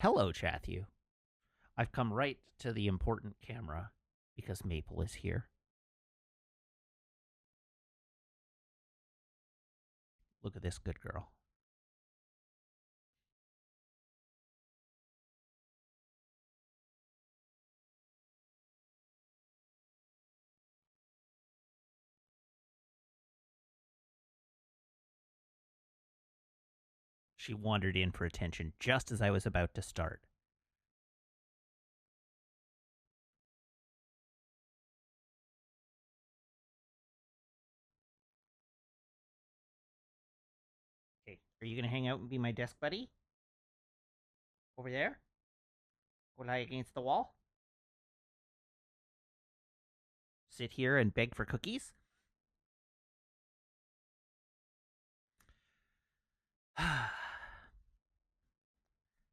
Hello, Chathu. I've come right to the important camera because Maple is here. Look at this good girl. She wandered in for attention just as I was about to start. Okay, are you going to hang out and be my desk buddy? Over there? Or lie against the wall? Sit here and beg for cookies?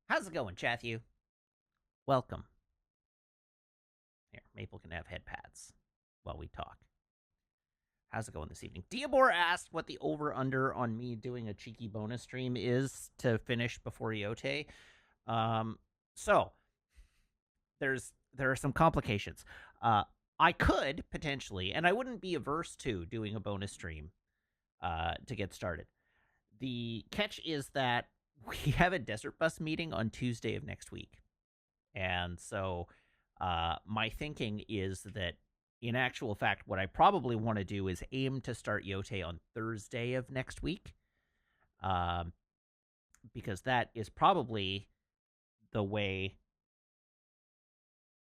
How's it going, Chathu? Welcome. Here, Maple can have head pads while we talk. How's it going this evening? Diabor asked what the over-under on me doing a cheeky bonus stream is to finish before Yote. So there are some complications. I could potentially, and I wouldn't be averse to doing a bonus stream to get started. The catch is that we have a desert bus meeting on Tuesday of next week, and so my thinking is that in actual fact, what I probably want to do is aim to start Yote on Thursday of next week, because that is probably the way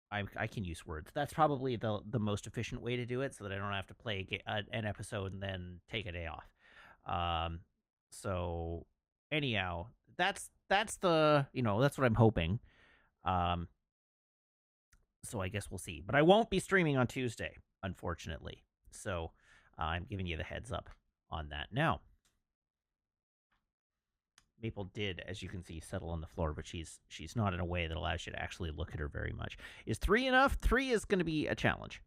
I can use words. That's probably the most efficient way to do it, so that I don't have to play an episode and then take a day off. So anyhow, that's the that's what I'm hoping. So I guess we'll see. But I won't be streaming on Tuesday, unfortunately. So I'm giving you the heads up on that now. Maple did, as you can see, settle on the floor, but she's not in a way that allows you to actually look at her very much. Is 3 enough? 3 is going to be a challenge.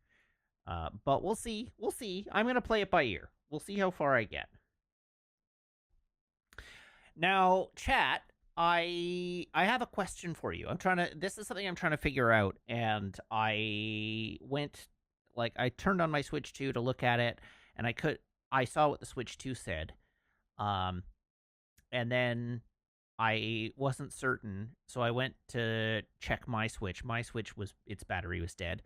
But we'll see. We'll see. I'm going to play it by ear. We'll see how far I get. Now, chat, I have a question for you. This is something I'm trying to figure out, and I turned on my Switch 2 to look at it, and I saw what the Switch 2 said. And then I wasn't certain, so I went to check my Switch. My Switch its battery was dead.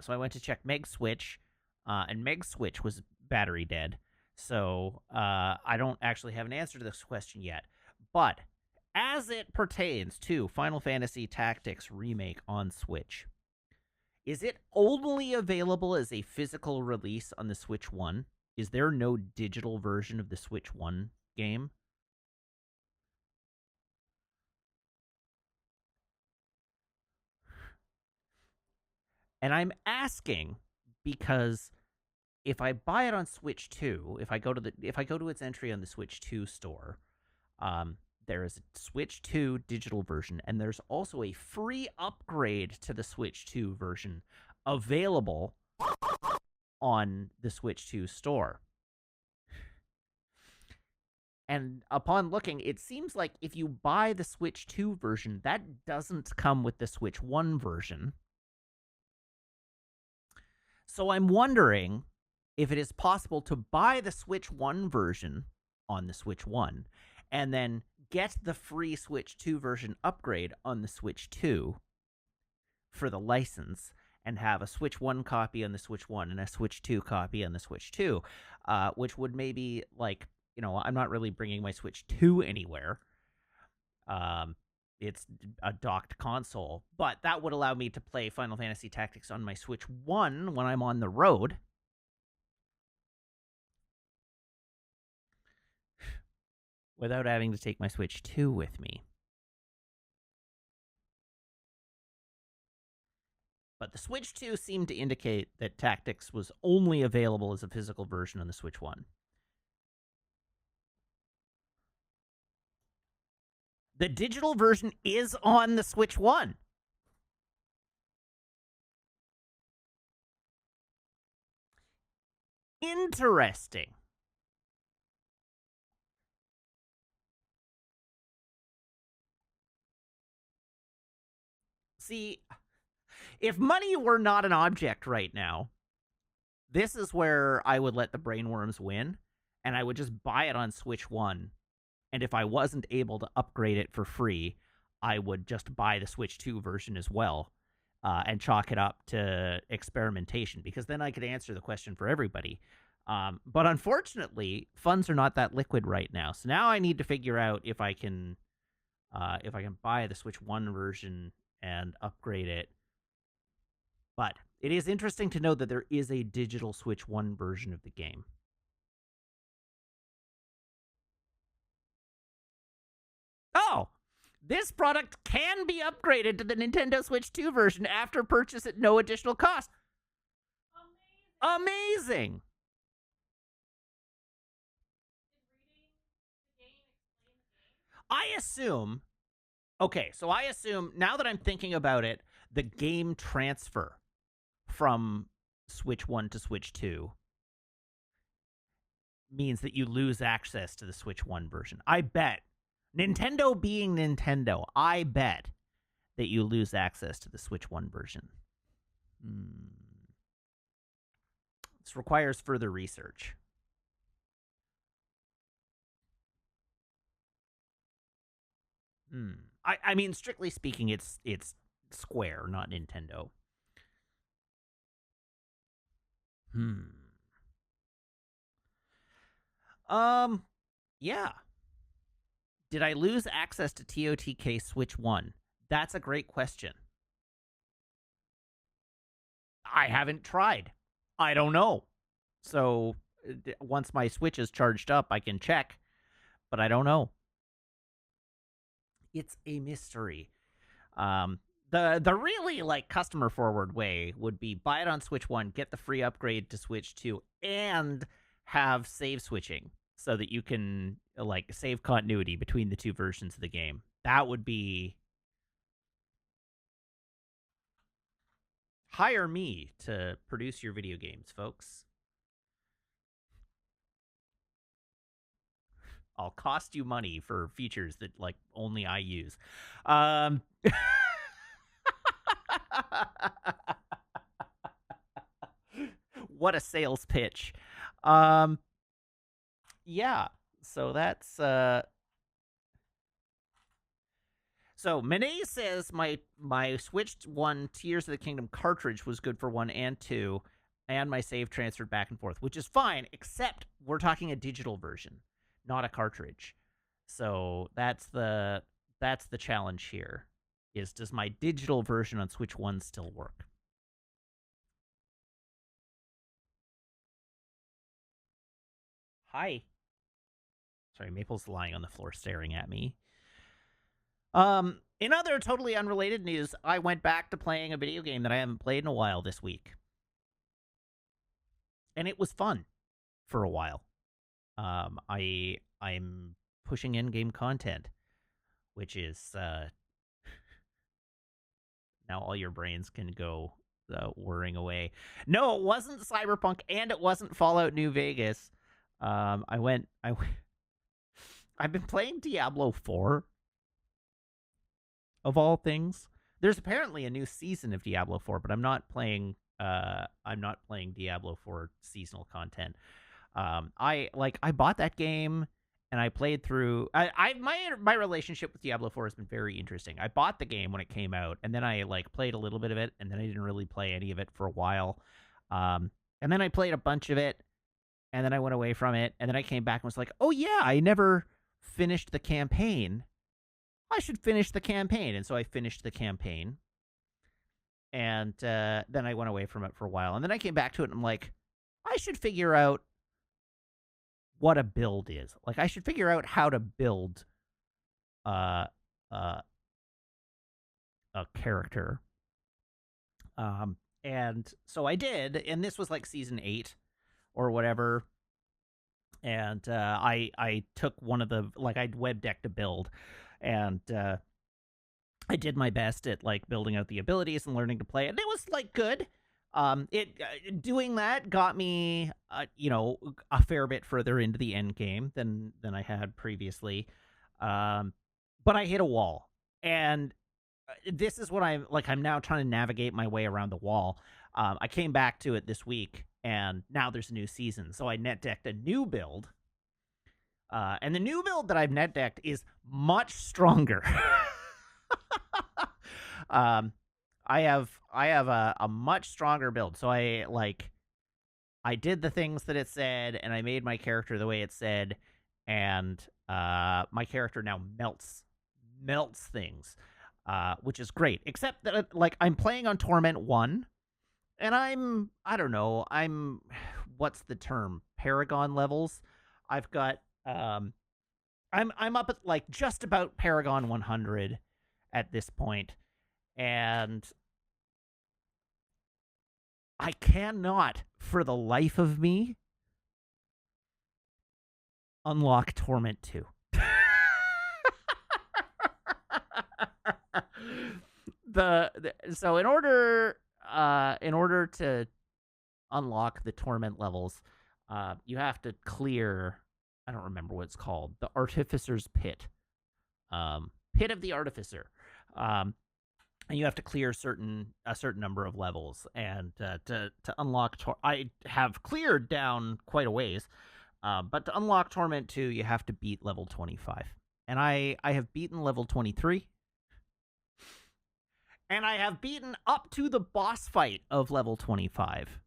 So I went to check Meg's Switch, and Meg's Switch was battery dead. So I don't actually have an answer to this question yet. But as it pertains to Final Fantasy Tactics Remake on Switch, is it only available as a physical release on the Switch 1? Is there no digital version of the Switch 1 game? And I'm asking because if I buy it on Switch 2, if I go to its entry on the Switch 2 store, there is a Switch 2 digital version, and there's also a free upgrade to the Switch 2 version available on the Switch 2 store. And upon looking, it seems like if you buy the Switch 2 version, that doesn't come with the Switch 1 version. So I'm wondering if it is possible to buy the Switch 1 version on the Switch 1 and then get the free Switch 2 version upgrade on the Switch 2 for the license and have a Switch 1 copy on the Switch 1 and a Switch 2 copy on the Switch 2, which would maybe, like, I'm not really bringing my Switch 2 anywhere. It's a docked console, but that would allow me to play Final Fantasy Tactics on my Switch 1 when I'm on the road. Without having to take my Switch 2 with me. But the Switch 2 seemed to indicate that Tactics was only available as a physical version on the Switch 1. The digital version is on the Switch 1. Interesting. See, if money were not an object right now, this is where I would let the brainworms win, and I would just buy it on Switch 1. And if I wasn't able to upgrade it for free, I would just buy the Switch 2 version as well, and chalk it up to experimentation, because then I could answer the question for everybody. But unfortunately, funds are not that liquid right now. So now I need to figure out if I can buy the Switch 1 version and upgrade it. But it is interesting to know that there is a digital Switch 1 version of the game. Oh, this product can be upgraded to the Nintendo Switch 2 version after purchase at no additional cost. Amazing! I assume, now that I'm thinking about it, the game transfer from Switch 1 to Switch 2 means that you lose access to the Switch 1 version. I bet. Nintendo being Nintendo, I bet that you lose access to the Switch 1 version. This requires further research. I mean, strictly speaking, it's Square, not Nintendo. Yeah. Did I lose access to TOTK Switch 1? That's a great question. I haven't tried. I don't know. So once my Switch is charged up, I can check, but I don't know. It's a mystery. The really like customer forward way would be buy it on Switch 1, get the free upgrade to Switch 2, and have save switching so that you can like save continuity between the two versions of the game. That would be hire me to produce your video games, folks. I'll cost you money for features that like only I use. What a sales pitch. Yeah. So that's So Mene says my Switch 1 Tears of the Kingdom cartridge was good for 1 and 2, and my save transferred back and forth, which is fine, except we're talking a digital version, not a cartridge. So that's the challenge here. Is does my digital version on Switch 1 still work? Hi. Sorry, Maple's lying on the floor staring at me. In other totally unrelated news, I went back to playing a video game that I haven't played in a while this week. And it was fun for a while. I'm pushing in-game content, which is now all your brains can go whirring away. No, it wasn't Cyberpunk, and it wasn't Fallout New Vegas. I've been playing Diablo 4, of all things. There's apparently a new season of Diablo 4, but I'm not playing Diablo 4 seasonal content. I bought that game and I played through. My relationship with Diablo 4 has been very interesting. I bought the game when it came out, and then I played a little bit of it, and then I didn't really play any of it for a while. And then I played a bunch of it, and then I went away from it, and then I came back and was like, oh yeah, I never finished the campaign. I should finish the campaign. And so I finished the campaign. And then I went away from it for a while. And then I came back to it and I'm like, I should figure out what a build is. Like, I should figure out how to build a character. And so I did. And this was like season 8 or whatever. And I took one of the, I web decked a build. And I did my best at building out the abilities and learning to play, and it was good. Doing that got me, a fair bit further into the end game than I had previously. But I hit a wall, and this is what I'm like. I'm now trying to navigate my way around the wall. I came back to it this week, and now there's a new season, so I net decked a new build. And the new build that I've net decked is much stronger. I have a much stronger build. So I did the things that it said, and I made my character the way it said, and my character now melts things, which is great. Except that I'm playing on Torment 1, and I don't know, what's the term? Paragon levels. I've got I'm up at just about Paragon 100 at this point, and I cannot, for the life of me, unlock Torment 2. So in order to unlock the Torment levels, you have to clear, I don't remember what it's called, the Artificer's Pit. Pit of the Artificer. And you have to clear a certain number of levels, and to unlock I have cleared down quite a ways, but to unlock Torment 2, you have to beat level 25, and I have beaten level 23, and I have beaten up to the boss fight of level 25,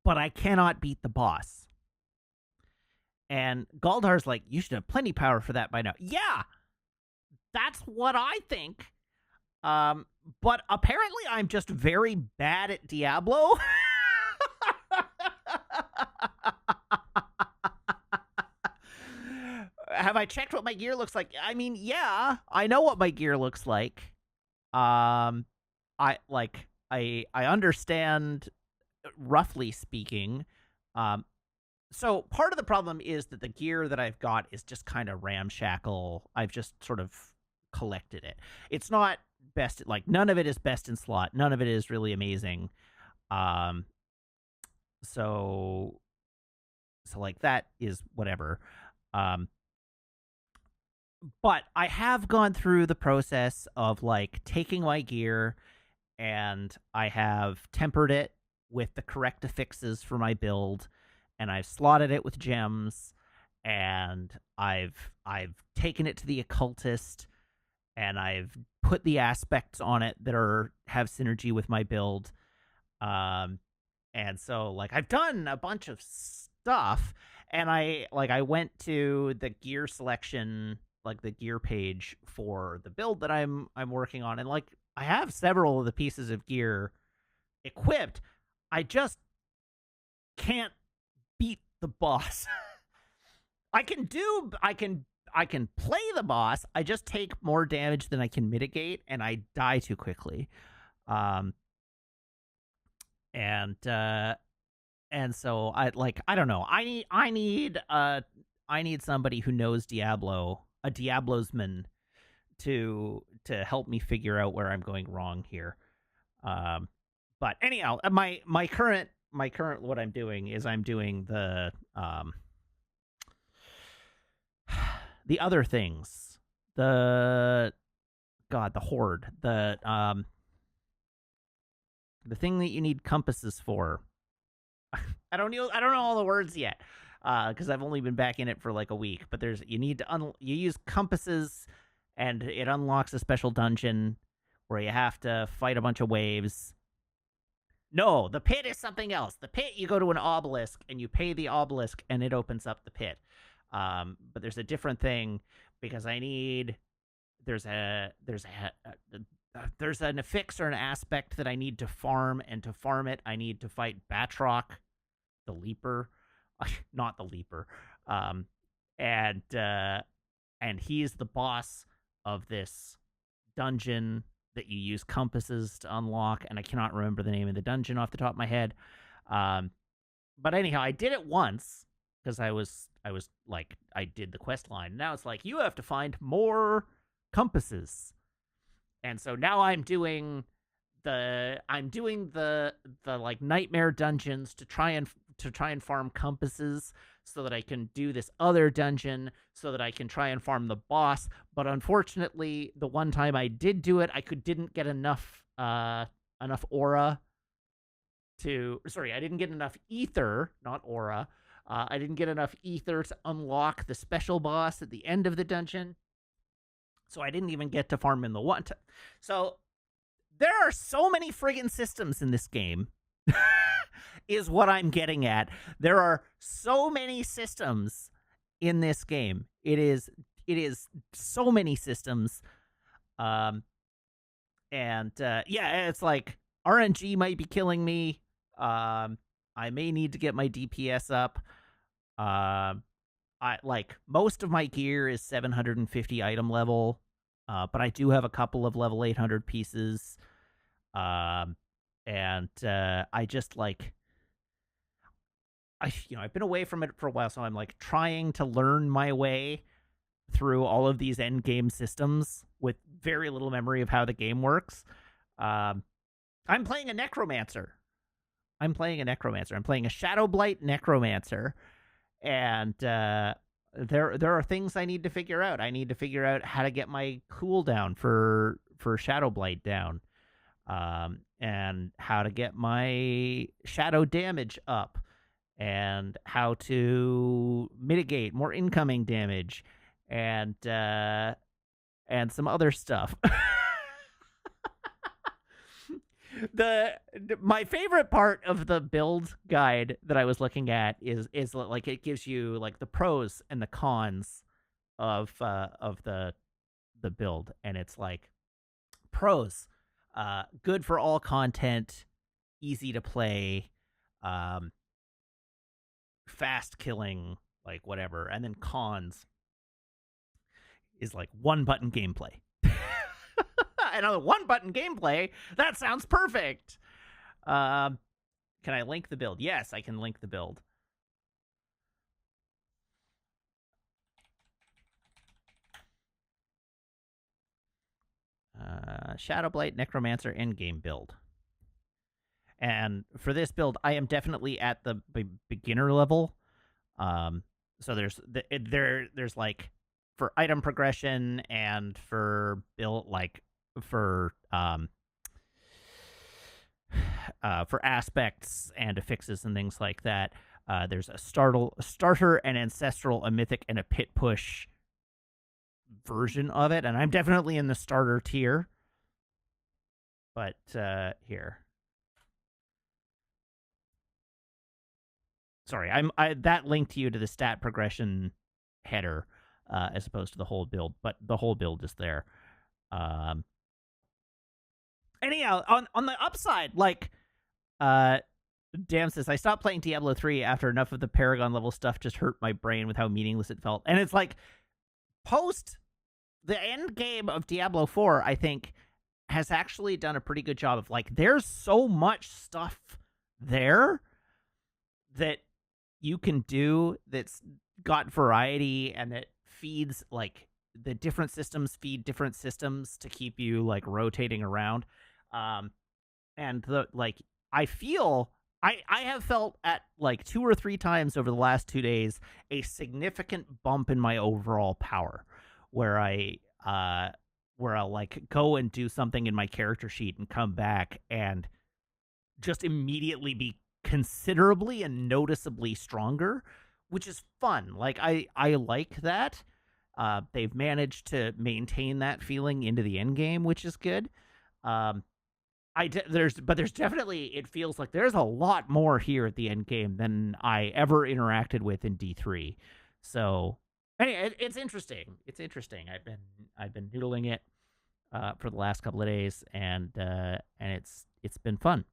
but I cannot beat the boss. And Galdar's like, you should have plenty power for that by now. Yeah, that's what I think. But apparently I'm just very bad at Diablo. Have I checked what my gear looks like? I mean, yeah, I know what my gear looks like. I understand, roughly speaking. So part of the problem is that the gear that I've got is just kind of ramshackle. I've just sort of collected it. It's not best, none of it is best in slot. None of it is really amazing. So that is whatever. But I have gone through the process of taking my gear, and I have tempered it with the correct affixes for my build, and I've slotted it with gems, and I've taken it to the occultist, and I've put the aspects on it that have synergy with my build. And so I've done a bunch of stuff, and I went to the gear selection, the gear page for the build that I'm working on, and I have several of the pieces of gear equipped. I just can't beat the boss. I can play the boss. I just take more damage than I can mitigate, and I die too quickly. And so I don't know. I need somebody who knows Diablo, a Diablosman, to help me figure out where I'm going wrong here. But anyhow, my current what I'm doing is I'm doing the other things. The horde, the thing that you need compasses for. I don't know all the words yet, because I've only been back in it for a week. But you use compasses, and it unlocks a special dungeon where you have to fight a bunch of waves. No, the pit is something else. The pit, you go to an obelisk, and you pay the obelisk, and it opens up the pit. But there's a different thing, because there's an affix or an aspect that I need to farm, and to farm it, I need to fight Batroc, the Leaper, not the Leaper, and he's the boss of this dungeon that you use compasses to unlock, and I cannot remember the name of the dungeon off the top of my head. But anyhow, I did it once because I did the quest line. Now it's you have to find more compasses. And so now I'm doing the nightmare dungeons to try and farm compasses so that I can do this other dungeon, so that I can try and farm the boss. But unfortunately, the one time I did do it, I didn't get enough aura to. Sorry, I didn't get enough ether, not aura. I didn't get enough ether to unlock the special boss at the end of the dungeon. So I didn't even get to farm in the one time. So there are so many friggin' systems in this game, is what I'm getting at. There are so many systems in this game. It is so many systems. And it's like RNG might be killing me. I may need to get my DPS up. I like most of my gear is 750 item level, but I do have a couple of level 800 pieces. And I just like I've been away from it for a while, so I'm like trying to learn my way through all of these end game systems with very little memory of how the game works. I'm playing a necromancer. I'm playing a Shadow Blight necromancer, and there are things I need to figure out. I need to figure out how to get my cooldown for Shadow Blight down, and how to get my shadow damage up, and how to mitigate more incoming damage, and some other stuff. My favorite part of the build guide that I was looking at is like it gives you like the pros and the cons of the build, and it's like pros, good for all content, easy to play, fast killing, like whatever, and then cons is like one button gameplay. Another one button gameplay. That sounds perfect. Can I link the build? Yes, I can link the build. Shadowblight Necromancer endgame build. And for this build, I am definitely at the beginner level. So there's like for item progression and for build like for aspects and affixes and things like that. There's a starter, an ancestral, a mythic, and a pit push version of it, and I'm definitely in the starter tier. But here, sorry, that linked you to the stat progression header as opposed to the whole build, but the whole build is there. Anyhow, on the upside, like, Damn says, I stopped playing Diablo 3 after enough of the Paragon level stuff just hurt my brain with how meaningless it felt. And it's like, post the end game of Diablo 4, I think, has actually done a pretty good job of, like, there's so much stuff there that you can do that's got variety and that feeds, like, the different systems feed different systems to keep you, like, rotating around. And the, like, I have felt at like 2 or 3 times over the last 2 days a significant bump in my overall power, where I'll like go and do something in my character sheet and come back and just immediately be considerably and noticeably stronger, which is fun. Like I like that. They've managed to maintain that feeling into the end game, which is good. There's definitely, it feels like there's a lot more here at the end game than I ever interacted with in D3. So anyway, it's interesting. It's interesting. I've been noodling it for the last couple of days, and it's been fun.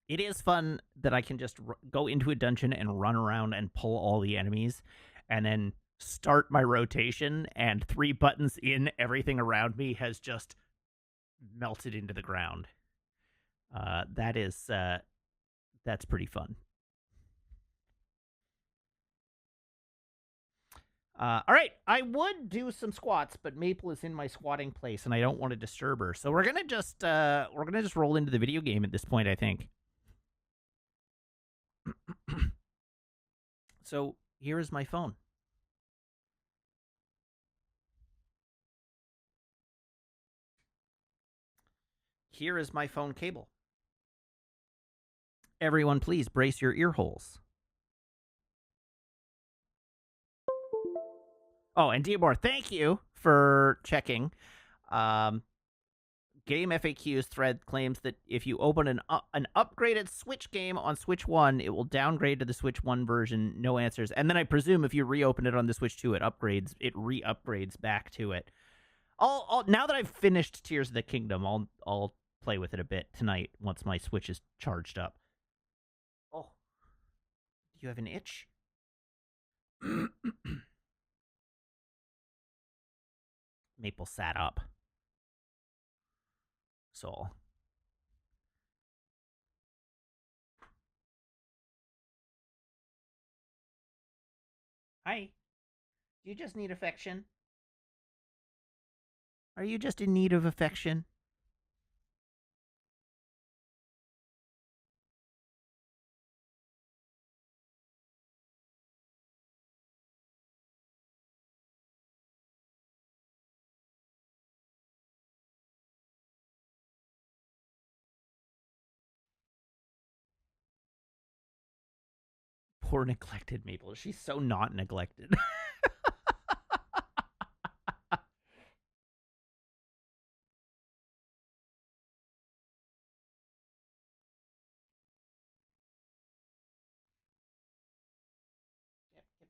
It is fun that I can just go into a dungeon and run around and pull all the enemies, and then start my rotation, and 3 buttons in, everything around me has just melted into the ground. That's pretty fun. All right, I would do some squats, but Maple is in my squatting place, and I don't want to disturb her. So we're gonna just roll into the video game at this point, I think. So here is my phone. Here is my phone cable. Everyone, please brace your ear holes. Oh, and Diabor, thank you for checking. Game FAQs thread claims that if you open an upgraded Switch game on Switch 1, it will downgrade to the Switch 1 version, no answers. And then I presume if you reopen it on the Switch 2, it re-upgrades back to it. Now that I've finished Tears of the Kingdom, I'll play with it a bit tonight once my Switch is charged up. Oh. Do you have an itch? Maple sat up. So. Hi. Do you just need affection? Are you just in need of affection? Poor neglected Maple. She's so not neglected. Get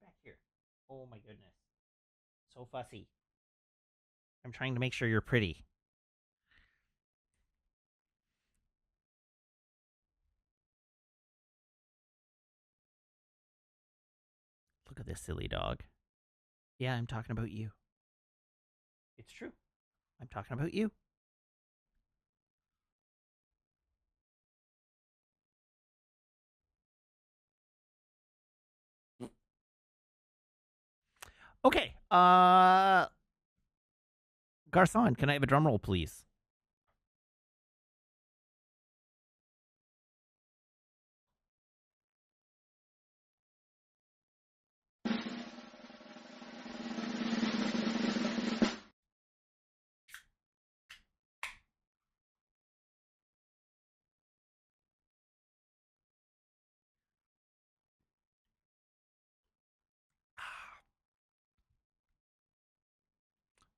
back here. Oh my goodness. So fussy. I'm trying to make sure you're pretty. Look at this silly dog. Yeah, I'm talking about you. It's true. I'm talking about you. Okay. Garcon, can I have a drum roll, please?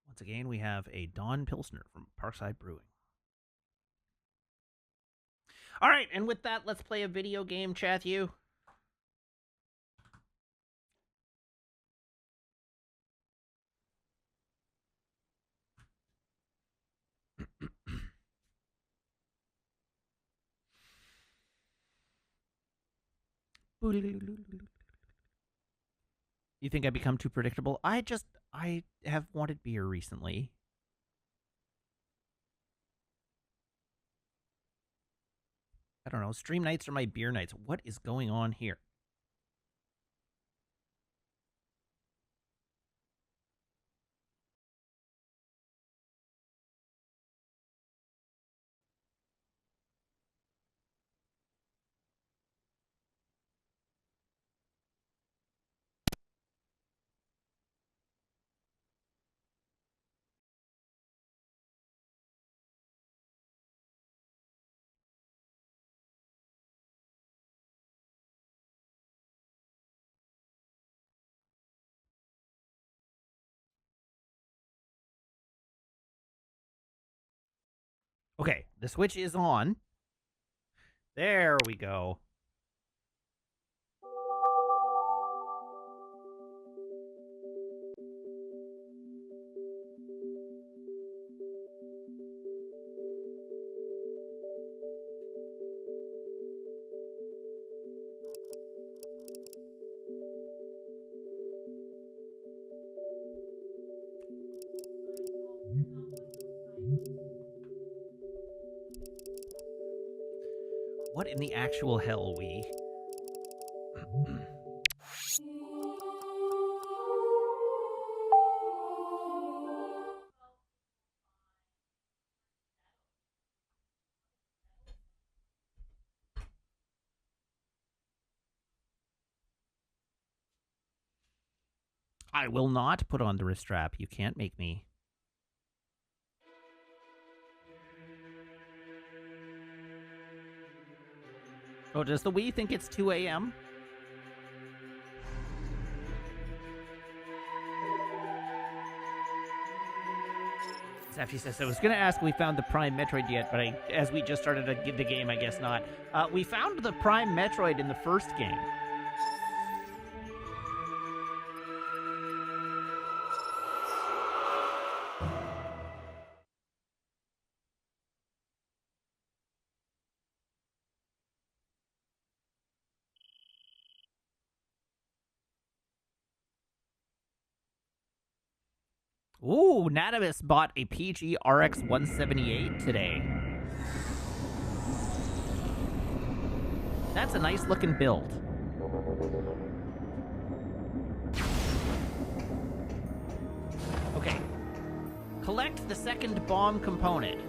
Once again, we have a Dawn Pilsner from Parkside Brewing. All right, and with that, let's play a video game, chat you. You think I become too predictable? I have wanted beer recently. I don't know. Stream nights are my beer nights. What is going on here? Okay, the switch is on. There we go. What in the actual hell, we? I will not put on the wrist strap. You can't make me. Oh, does the Wii think it's 2 a.m.? Safety says, I was going to ask if we found the Prime Metroid yet, but as we just started the game, I guess not. We found the Prime Metroid in the first game. Ooh, Natimus bought a PG RX 178 today. That's a nice looking build. Okay. Collect the second bomb component.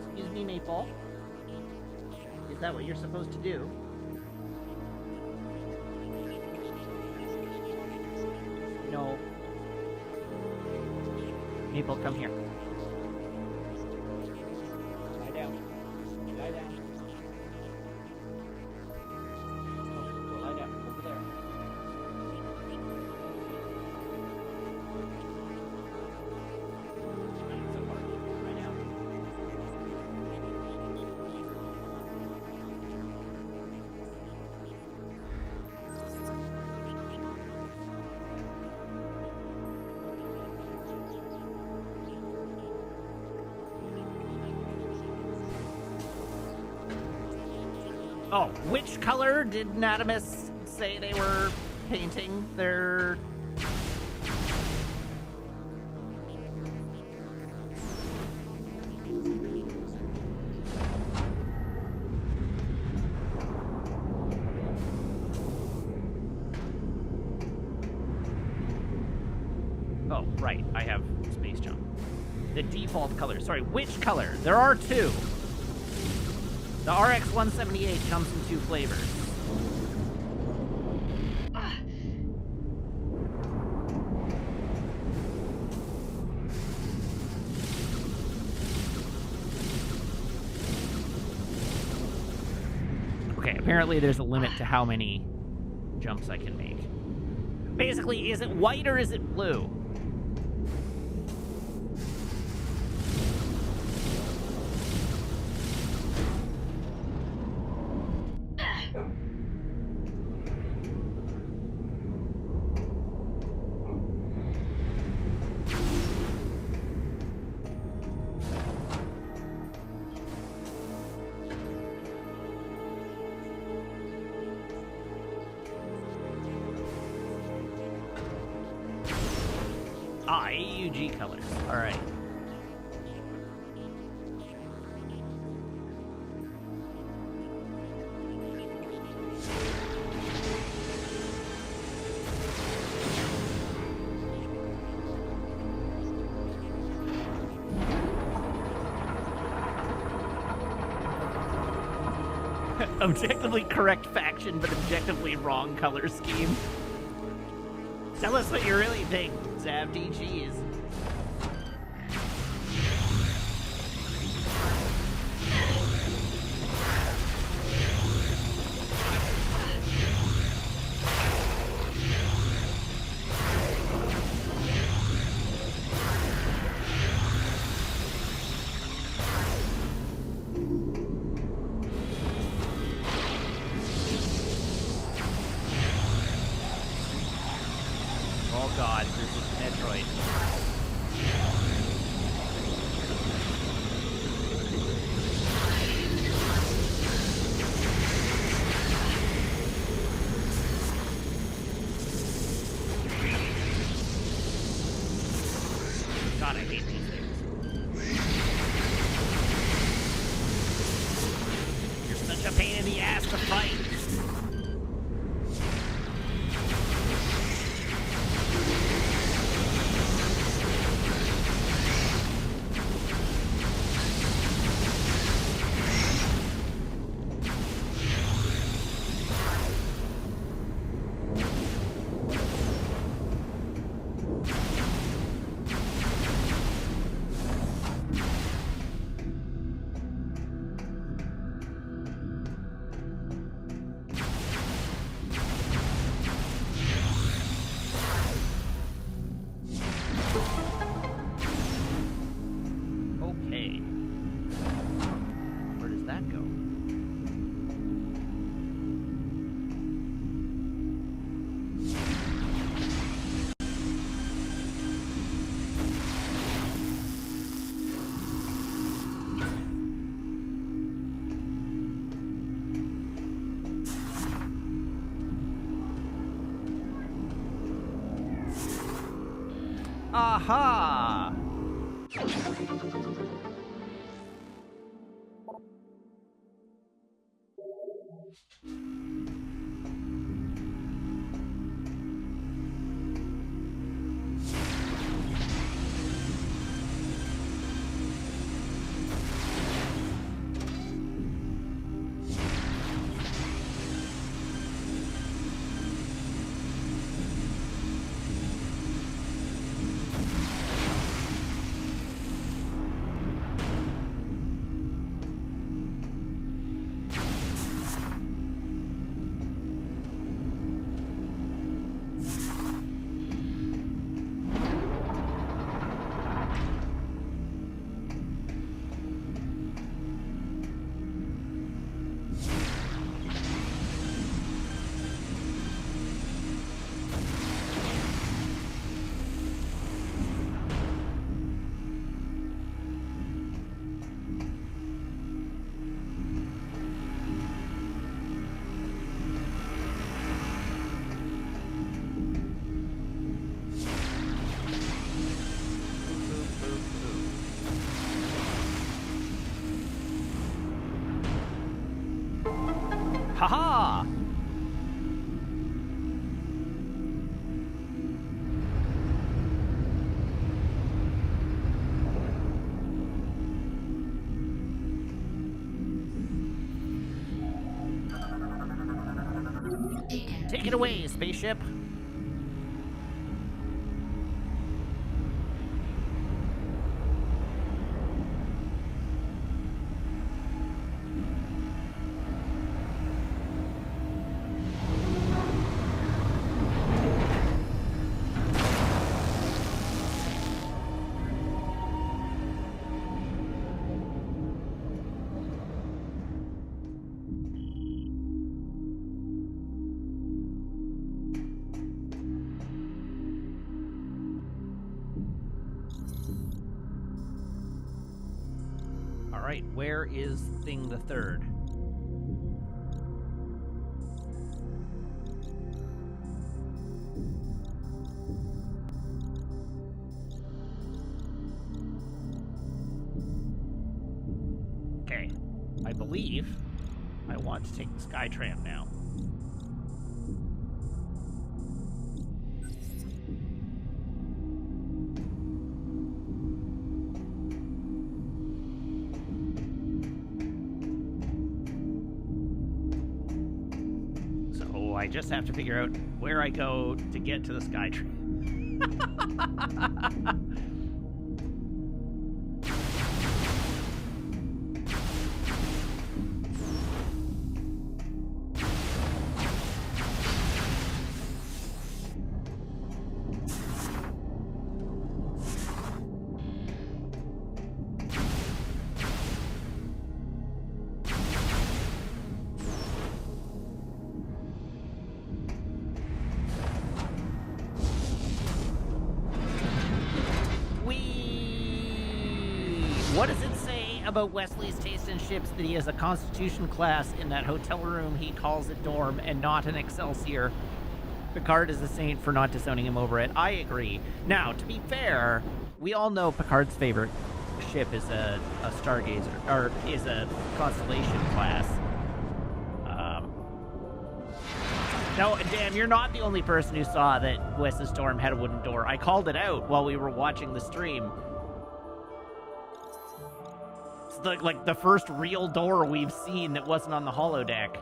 Excuse me, Maple. Is that what you're supposed to do? No. Maple, come here. Lie down. Lie down. Oh, lie down. Over there. So far. Lie down. Oh, which color did Natimus say they were painting their... Oh, right, I have space jump. The default color. Sorry, which color? There are two. The RX 178 comes in two flavors. Okay, apparently there's a limit to how many jumps I can make. Basically, is it white or is it blue? AUG colors. All right. Objectively correct faction, but objectively wrong color scheme. Tell us what you really think, Zavd. Jeez. Oh god, this is Metroid. God, I hate these things. You're such a pain in the ass to fight. Aha! Haha! Take it away, spaceship. All right, where is Thing the Third? Okay, I believe I want to take the Skytram now. I just have to figure out where I go to get to the Skytrain. What does it say about Wesley's taste in ships that he has a Constitution class in that hotel room he calls a dorm and not an Excelsior? Picard is a saint for not disowning him over it. I agree. Now, to be fair, we all know Picard's favorite ship is a Stargazer, or is a Constellation class. No, damn, you're not the only person who saw that Wes's dorm had a wooden door. I called it out while we were watching the stream. It's like the first real door we've seen that wasn't on the holodeck.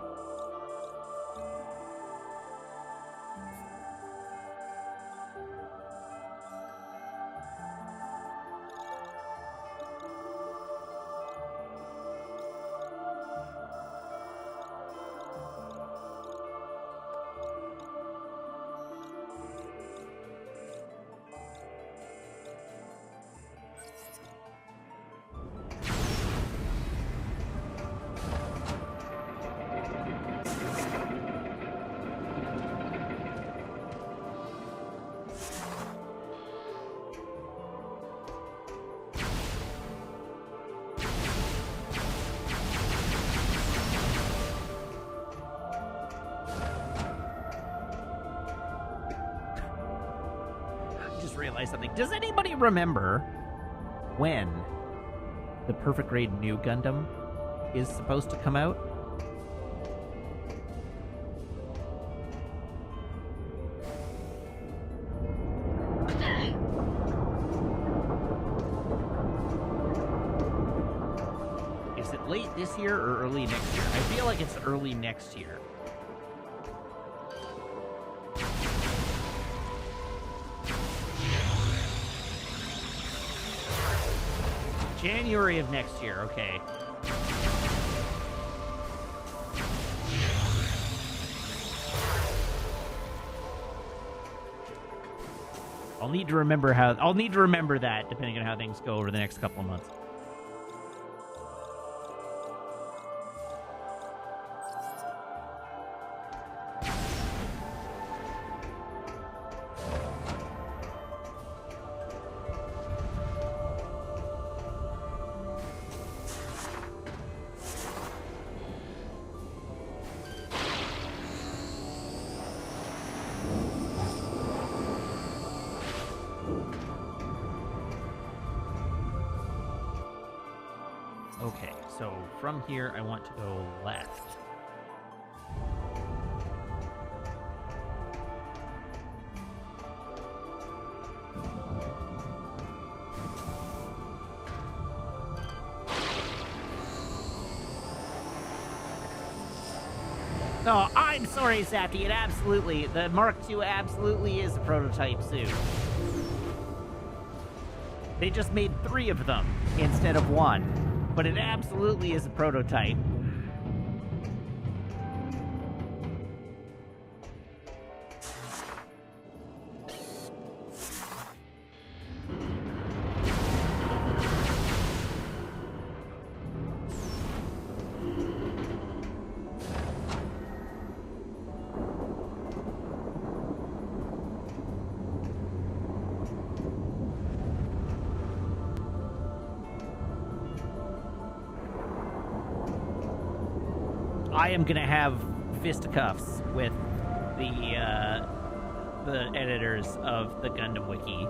realized something. Does anybody remember when the Perfect Grade New Gundam is supposed to come out? Is it late this year or early next year? I feel like it's early next year. January of next year, okay. I'll need to remember that depending on how things go over the next couple of months. Okay, so from here I want to go left. No, I'm sorry, Safty. The Mark II absolutely is a prototype suit. They just made 3 of them instead of 1. But it absolutely is a prototype. I am gonna have fisticuffs with the editors of the Gundam Wiki.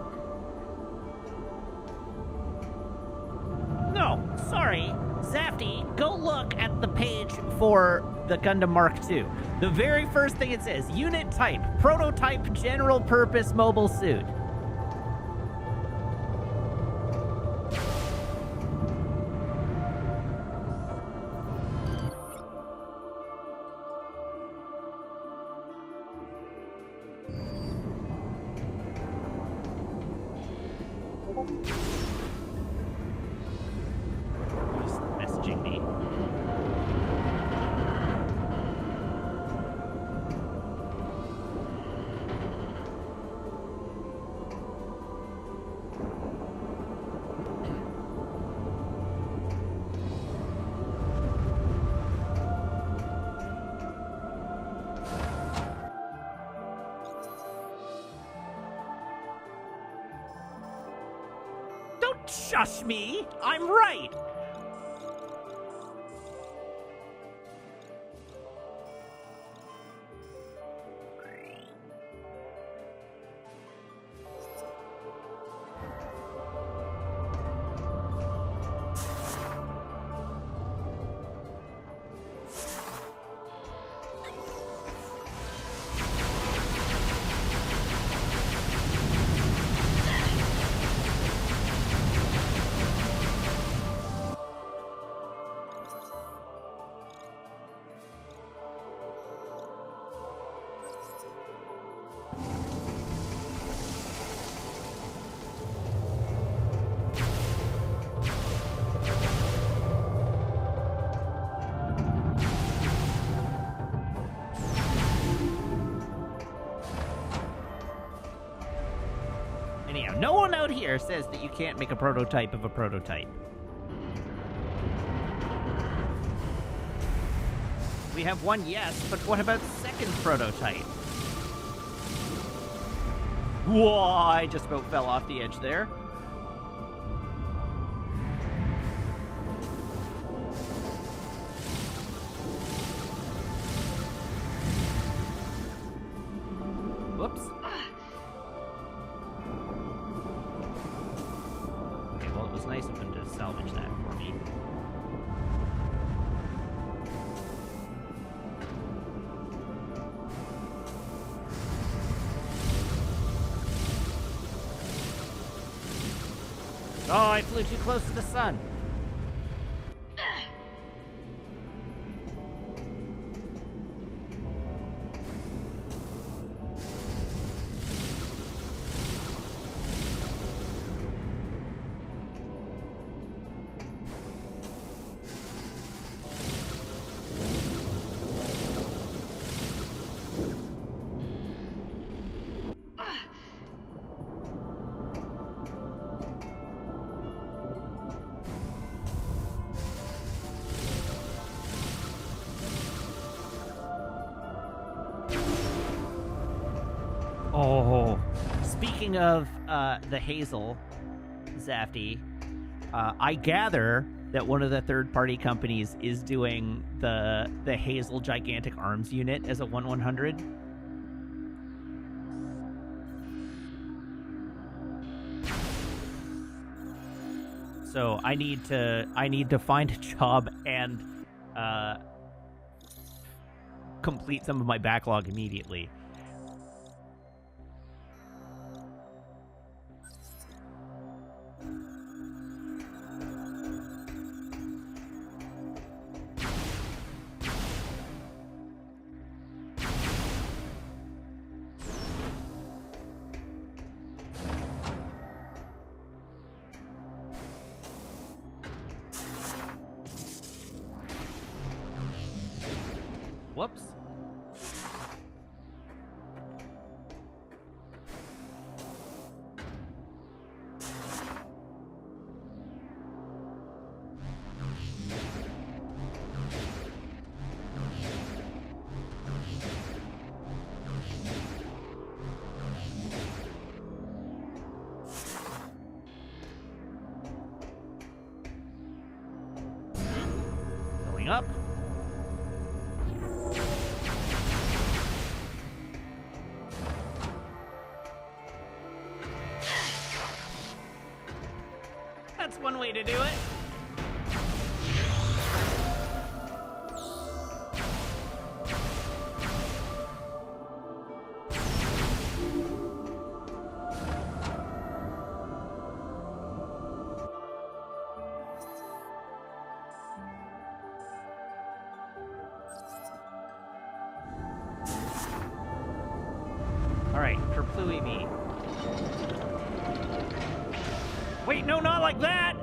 No, sorry, Zafty, go look at the page for the Gundam Mark II. The very first thing it says, unit type, prototype general purpose mobile suit. Who's messaging me? Don't shush me! I'm right! Anyhow, no one out here says that you can't make a prototype of a prototype. We have one, yes, but what about second prototype? Whoa, I just about fell off the edge there. Whoops. nice of them to salvage that for me. Oh, I flew too close to the sun. Oh, speaking of the Hazel, Zafty, I gather that one of the third-party companies is doing the Hazel gigantic arms unit as a 1/100. So I need to find a job and complete some of my backlog immediately. Whoops. Going up. That's one way to do it. All right, Kerplooey me. Wait, no, not like that!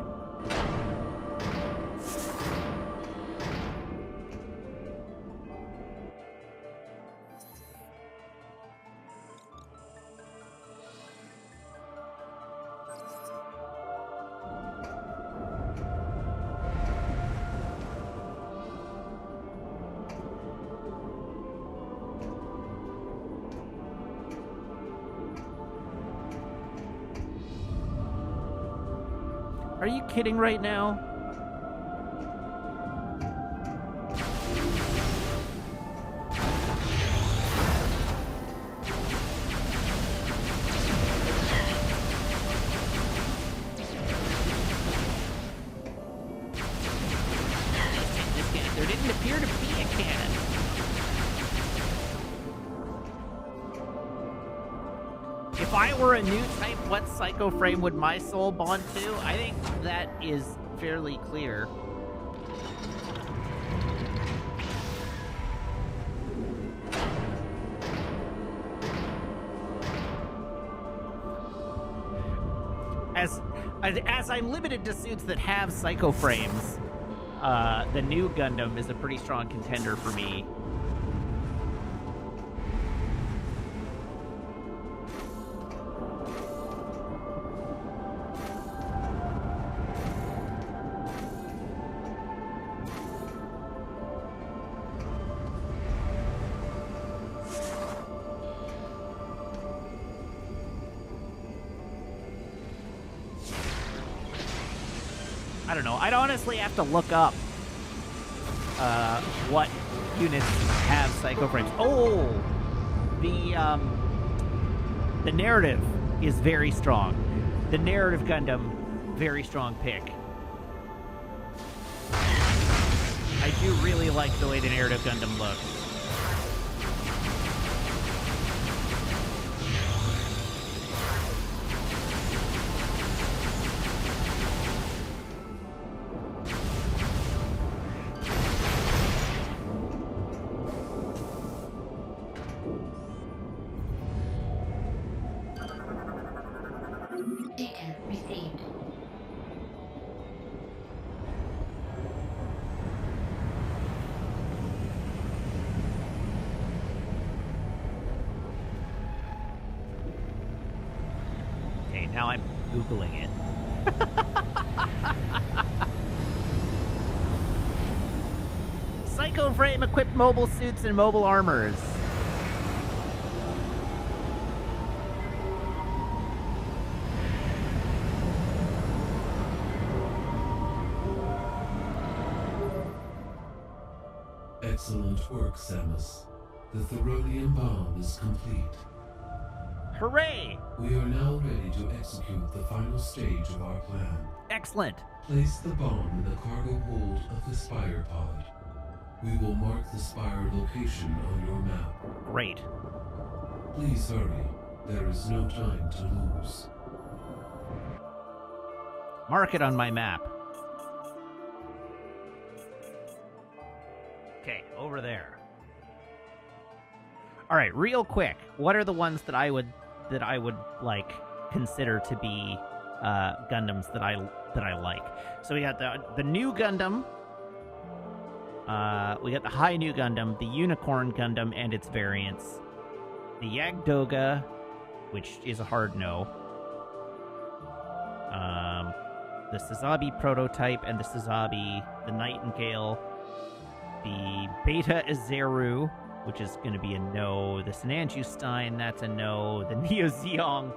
Are you kidding right now? There didn't appear to be a cannon. If I were a new type, what psycho frame would my soul bond to? I think that is fairly clear. As I'm limited to suits that have psycho frames, the new Gundam is a pretty strong contender for me. I don't know. I'd honestly have to look up what units have psycho frames. Oh, the narrative is very strong. The narrative Gundam Very strong pick. I do really like the way the narrative Gundam looks. Data received. Okay, now I'm Googling it. Psycho Frame equipped mobile suits and mobile armors. Excellent work, Samus. The Theronium bomb is complete. Hooray! We are now ready to execute the final stage of our plan. Excellent. Place the bomb in the cargo hold of the Spire pod. We will mark the Spire location on your map. Great. Please hurry. There is no time to lose. Mark it on my map. Okay, over there. All right, real quick. What are the ones that I would like consider to be Gundams that I like? So we got the new Gundam. We got the High New Gundam, the Unicorn Gundam and its variants, the Yagdoga, which is a hard no. The Sazabi prototype and the Sazabi, the Nightingale, the Beta Azeru, which is going to be a no. The Sinanju Stein, that's a no. The Neo Zeong.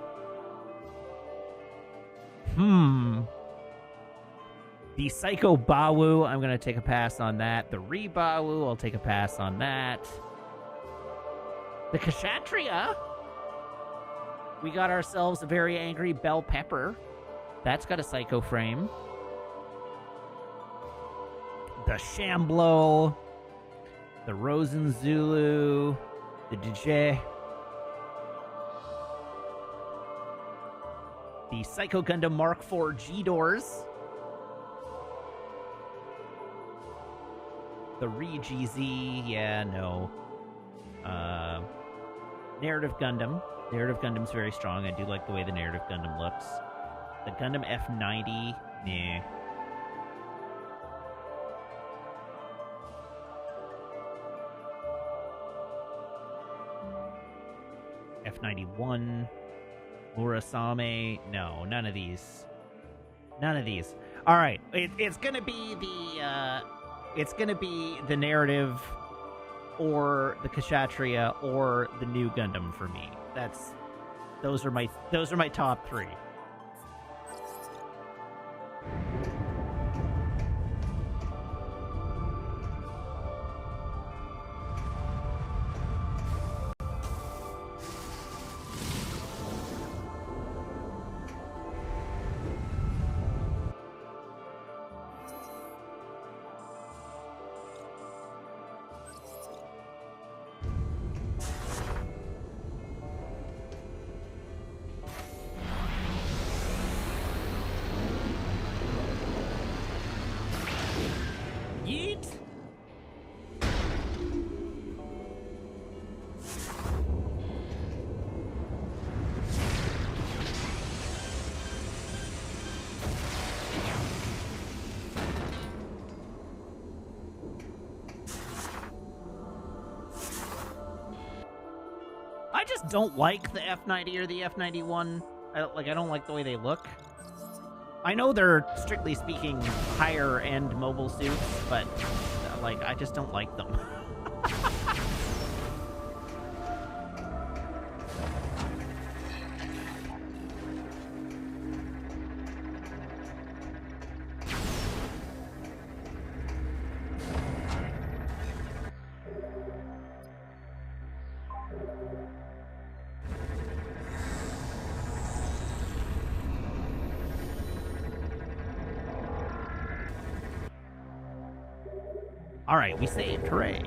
The Psycho Bawu, I'm going to take a pass on that. The Rebawu, I'll take a pass on that. The Kshatriya, we got ourselves a very angry Bell Pepper. That's got a Psycho Frame. The Shamblo, the Rosen Zulu, the DJ, the Psycho Gundam Mark IV G-Doors, the Re-GZ, yeah, no. Narrative Gundam. Narrative Gundam's very strong. I do like the way the Narrative Gundam looks. The Gundam F90, nah. F91, Murasame, no, none of these. None of these. All right, it's gonna be the narrative, or the Kshatriya, or the new Gundam for me. Those are my top three. Yeet! I just don't like the F90 or the F91. I don't like the way they look. I know they're, strictly speaking, higher-end mobile suits, but, I just don't like them. Alright, we saved. Hooray.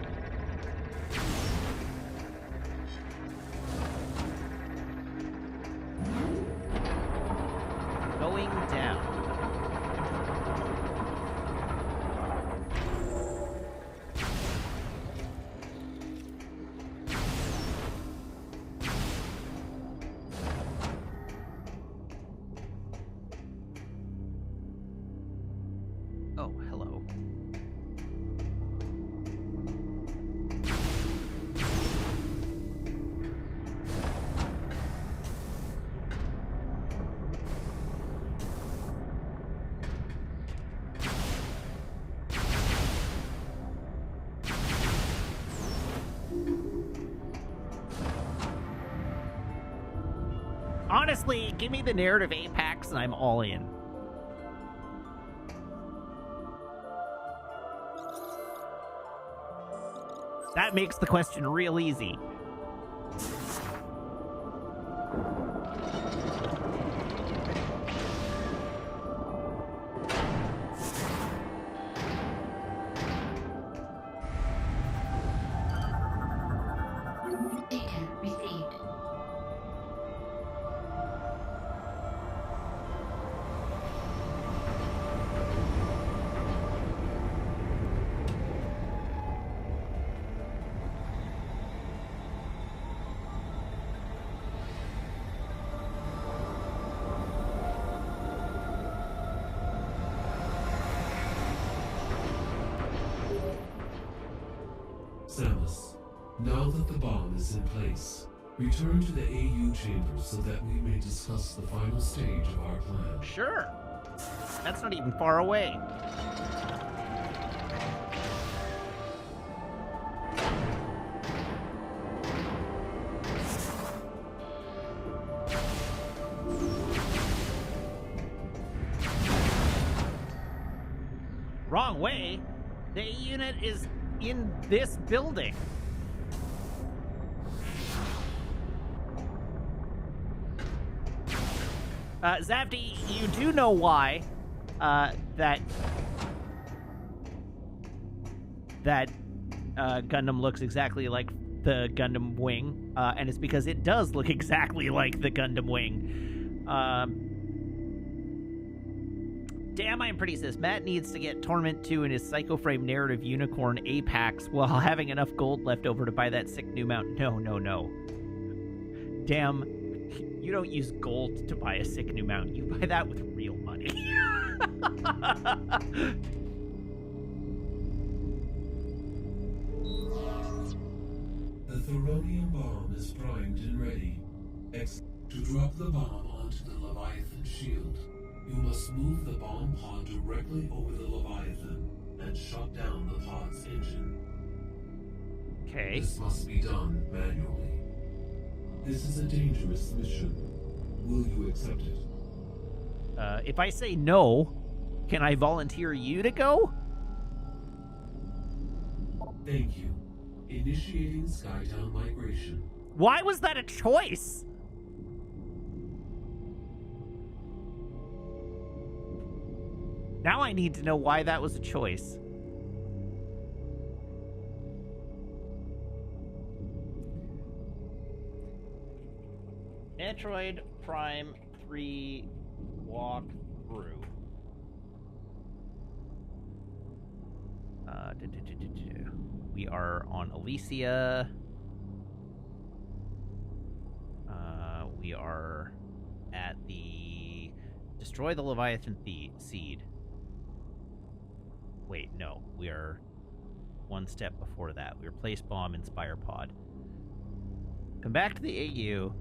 Going down. Oh, hello. Honestly, give me the narrative Apex and I'm all in. That makes the question real easy. Data received. Samus, now that the bomb is in place, return to the AU chamber so that we may discuss the final stage of our plan. Sure. That's not even far away. Wrong way. The A unit is in this building. Zafty, you do know why that Gundam looks exactly like the Gundam wing, and it's because it does look exactly like the Gundam wing. Damn, I'm pretty sis. Matt needs to get Torment 2 in his Psycho Frame narrative unicorn Apex while having enough gold left over to buy that sick new mount. No. Damn, you don't use gold to buy a sick new mount. You buy that with real money. The Thoronium bomb is primed and ready. To drop the bomb onto the Leviathan shield, you must move the bomb pod directly over the Leviathan and shut down the pod's engine. Okay. This must be done manually. This is a dangerous mission. Will you accept it? If I say no, can I volunteer you to go? Thank you. Initiating Skytown migration. Why was that a choice? Now I need to know why that was a choice. Metroid Prime 3 walkthrough. We are on Elysia. We are at the destroy the Leviathan seed. Wait, no. We are one step before that. We replace bomb in Spire Pod. Come back to the AU.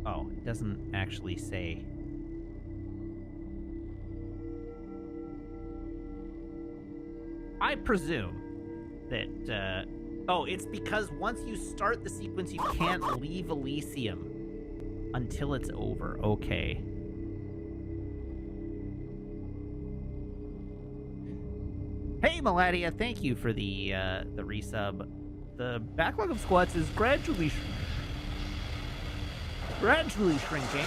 Oh, it doesn't actually say. I presume that, oh, it's because once you start the sequence, you can't leave Elysium until it's over. Okay. Hey, Maladia, thank you for the resub. The backlog of squats is gradually shrinking.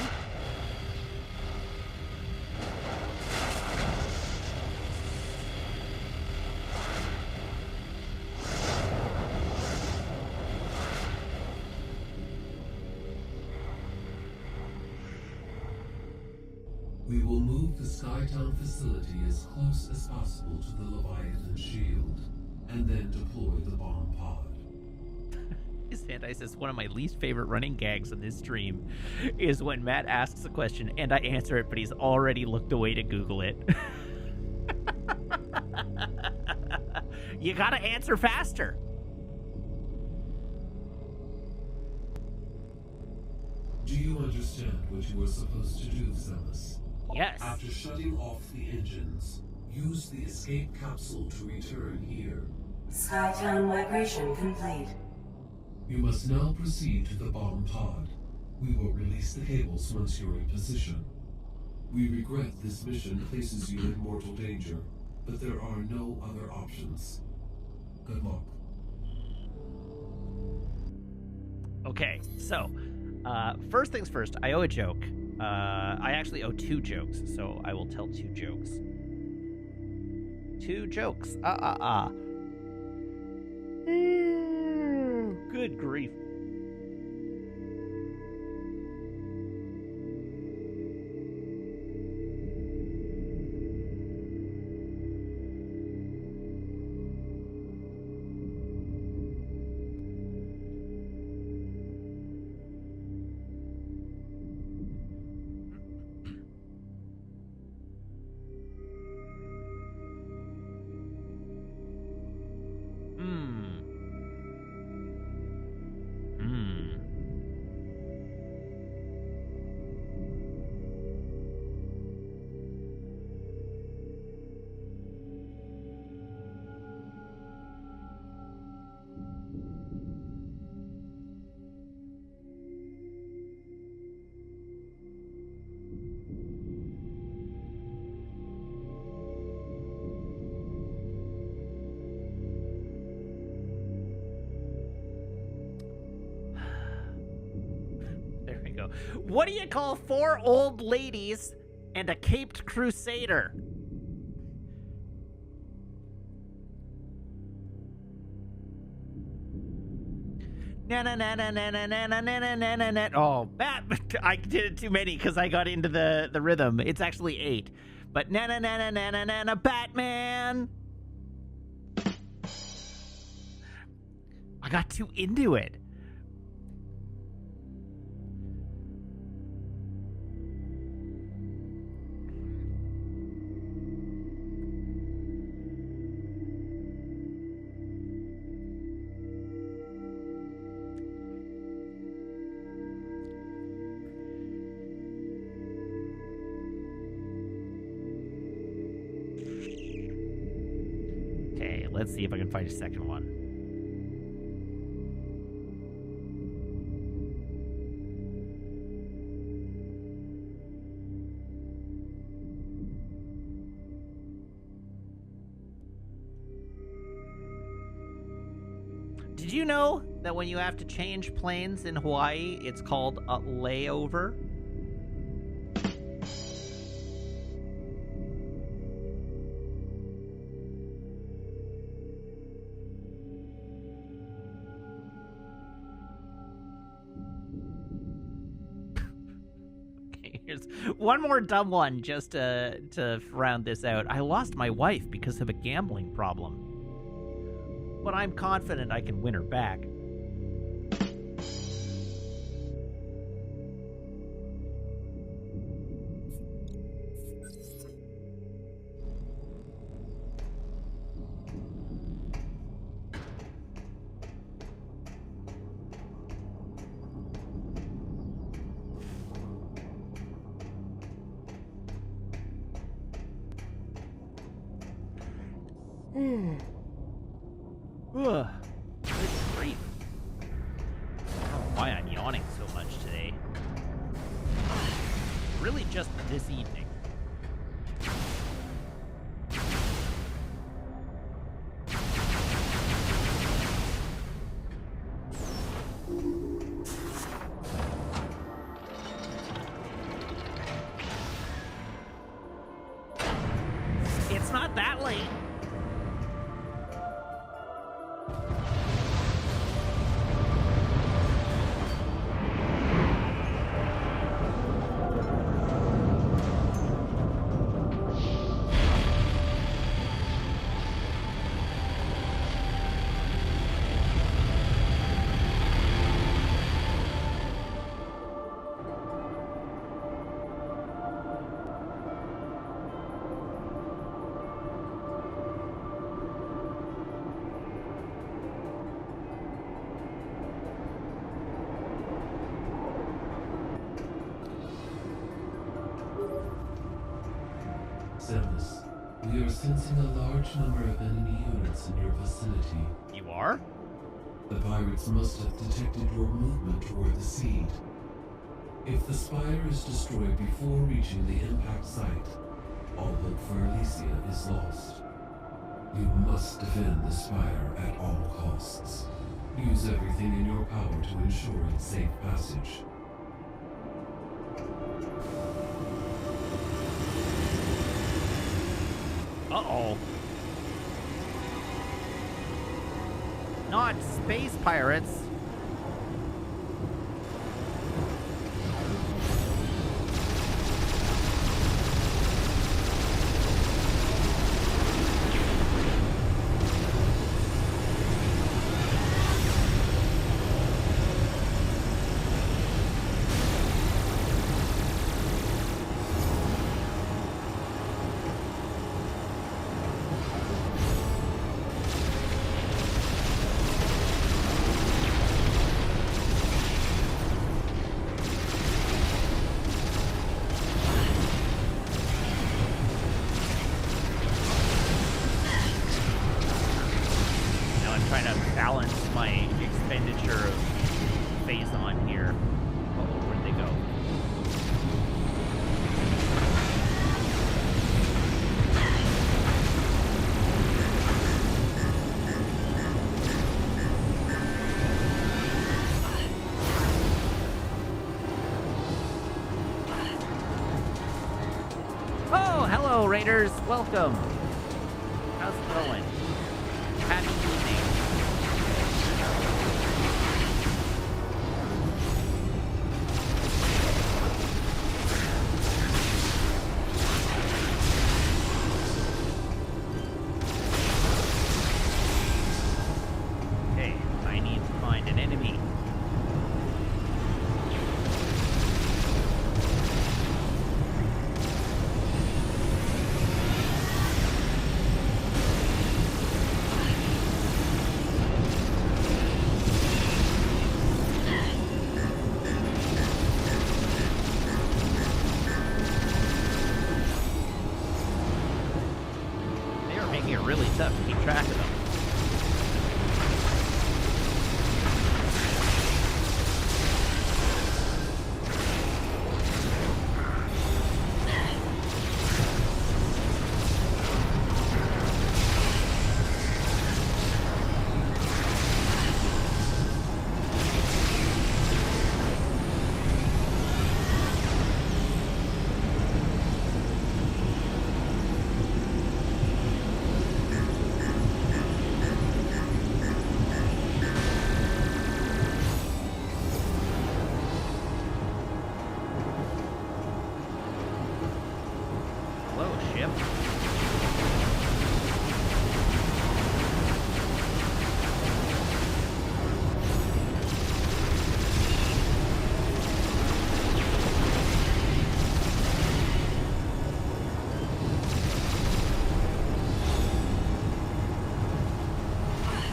We will move the Skytown facility as close as possible to the Leviathan shield, and then deploy the bomb pod. Santa says one of my least favorite running gags in this stream is when Matt asks a question and I answer it, but he's already looked away to Google it. You gotta answer faster. Do you understand what you are supposed to do, Zealous? Yes. After shutting off the engines, use the escape capsule to return here. Skytown migration complete. You must now proceed to the bomb pod. We will release the cables once you're in position. We regret this mission places you in mortal danger, but there are no other options. Good luck. Okay, so, first things first, I owe a joke. I actually owe 2 jokes, so I will tell 2 jokes. 2 jokes. Good grief. There we go. What do you call 4 old ladies and a caped crusader? Na-na-na-na-na-na-na-na-na-na-na. Oh, I did it too many because I got into the rhythm. It's actually 8. But na-na-na-na-na-na-na, Batman! I got too into it. Okay, let's see if I can find a second one. Did you know that when you have to change planes in Hawaii, it's called a layover? Okay, here's one more dumb one just to round this out. I lost my wife because of a gambling problem, but I'm confident I can win her back. Ugh. Good grief. I don't know why I'm yawning so much today. Really just this evening. It's not that late. Samus, we are sensing a large number of enemy units in your vicinity. You are? The pirates must have detected your movement toward the seed. If the spire is destroyed before reaching the impact site, all hope for Elysia is lost. You must defend the spire at all costs. Use everything in your power to ensure its safe passage. Uh-oh. Not space pirates. Trying to balance my expenditure of Phazon here. Uh-oh, where'd they go? Oh, hello, Raiders. Welcome. How's it going? Happy evening. Okay, I need to find an enemy. They are making it really tough to keep track of them. Hello, ship.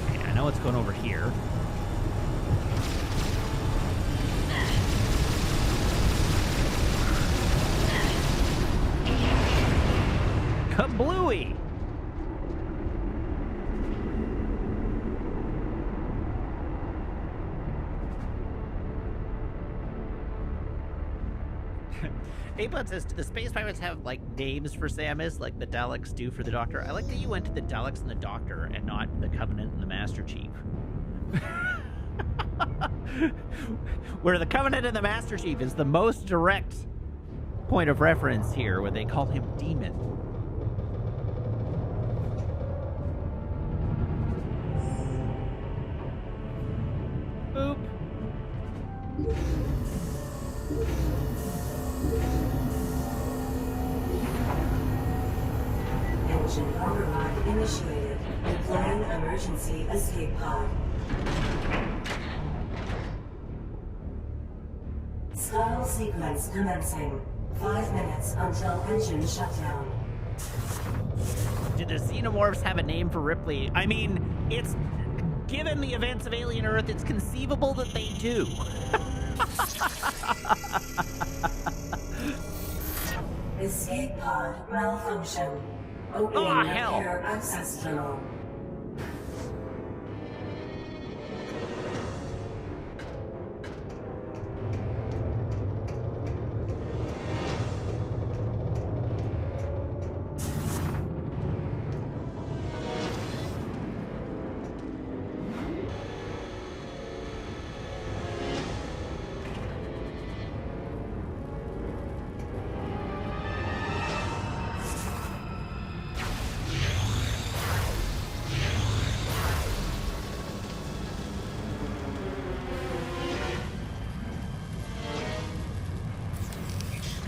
Okay, I know what's going over here. Kablooey! Apod says, do the space pirates have, like, names for Samus, like the Daleks do for the Doctor? I like that you went to the Daleks and the Doctor and not the Covenant and the Master Chief. Where the Covenant and the Master Chief is the most direct point of reference here, where they call him Demon. Boop. Engine override initiated. Deploying emergency escape pod. Scuttle sequence commencing. 5 minutes until engine shutdown. Do the Xenomorphs have a name for Ripley? I mean, it's... Given the events of Alien Earth, it's conceivable that they do. Escape pod malfunction. Opening Ah, hell. repair access tunnel.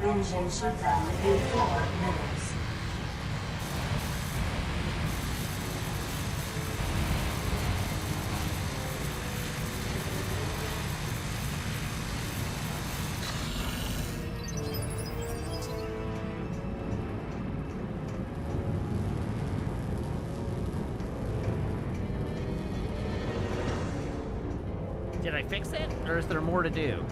Engine shutdown in 4 minutes. Did I fix it, or is there more to do?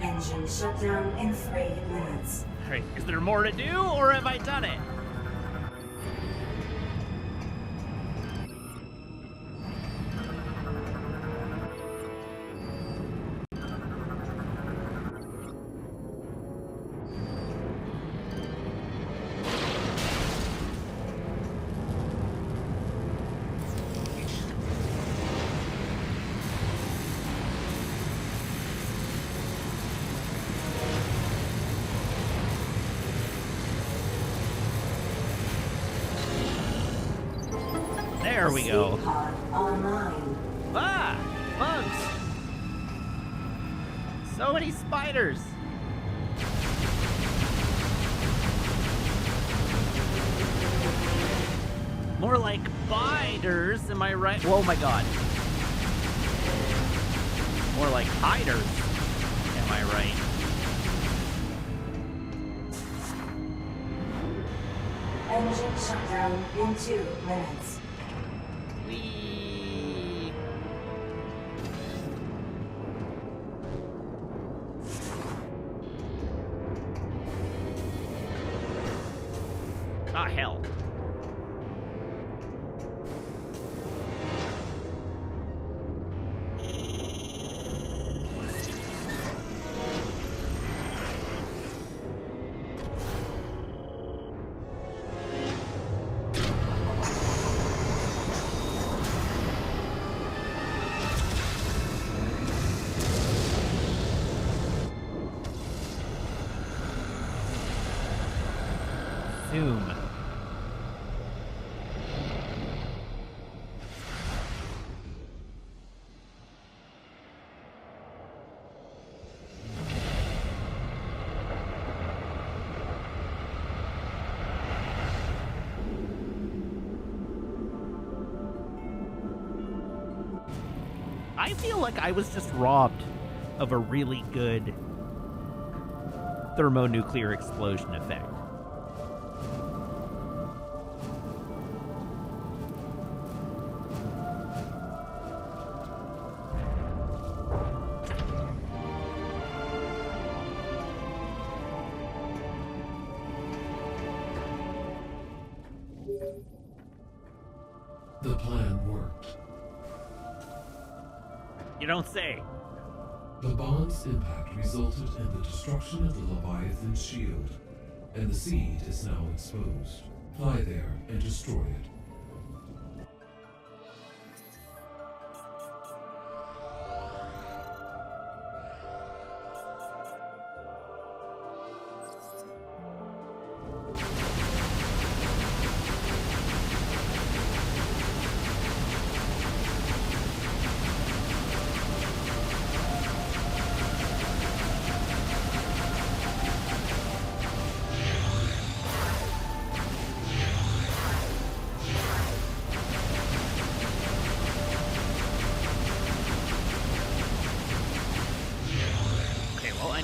Engine shutdown in 3 minutes. Alright, is there more to do, or have I done it? There we go. Escape pod online. Ah! Bugs! So many spiders! More like biters, am I right? Oh my god. More like hiders, am I right? Engine shutdown in 2 minutes. Whee! Ah, hell. Zoom. I feel like I was just robbed of a really good thermonuclear explosion effect. The plan worked. You don't say. The bomb's impact resulted in the destruction of the Leviathan's shield, and the seed is now exposed. Fly there and destroy it.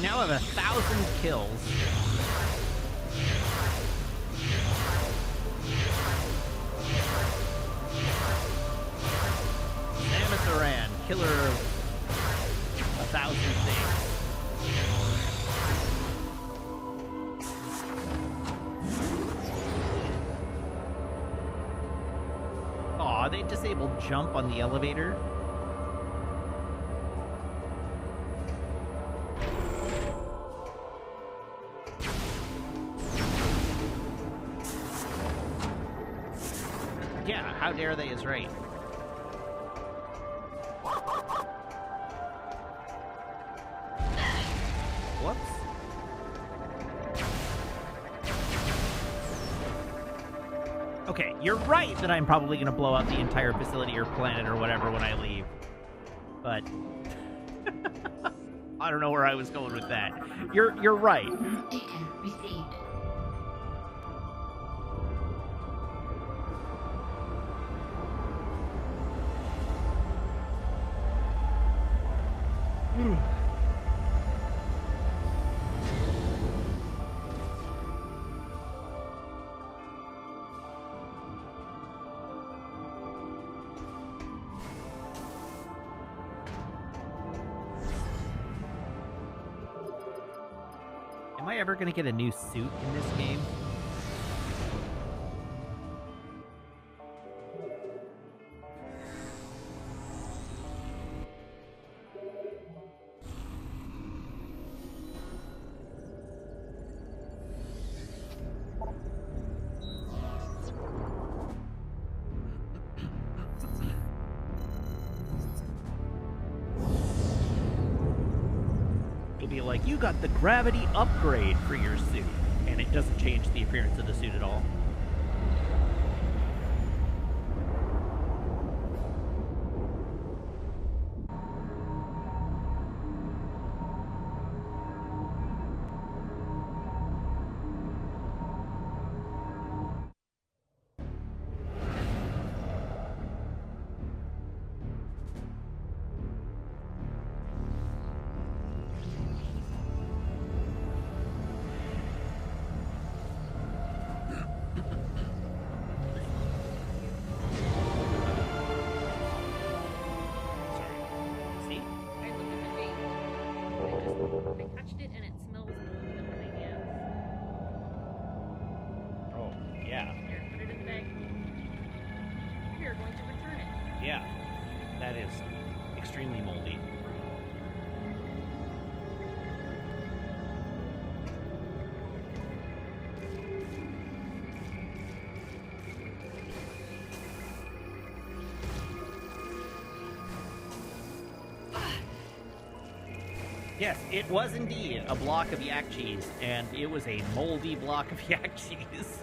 I now have 1,000 kills. Samus Aran, killer of 1,000 things. Aw, they disabled jump on the elevator. Yeah, how dare they is right. Whoops. Okay, you're right that I'm probably going to blow up the entire facility or planet or whatever when I leave. But I don't know where I was going with that. You're right. Data received. Am I ever going to get a new suit in this game? It'll be like, you got the gravity upgrade for your suit, and it doesn't change the appearance of the suit at all. See? I looked at the date. I touched it and it smells moldy on my hands. Oh, yeah. Here, put it in the bag. We are going to return it. Yeah. That is extremely moldy. Yes, it was indeed a block of yak cheese, and it was a moldy block of yak cheese.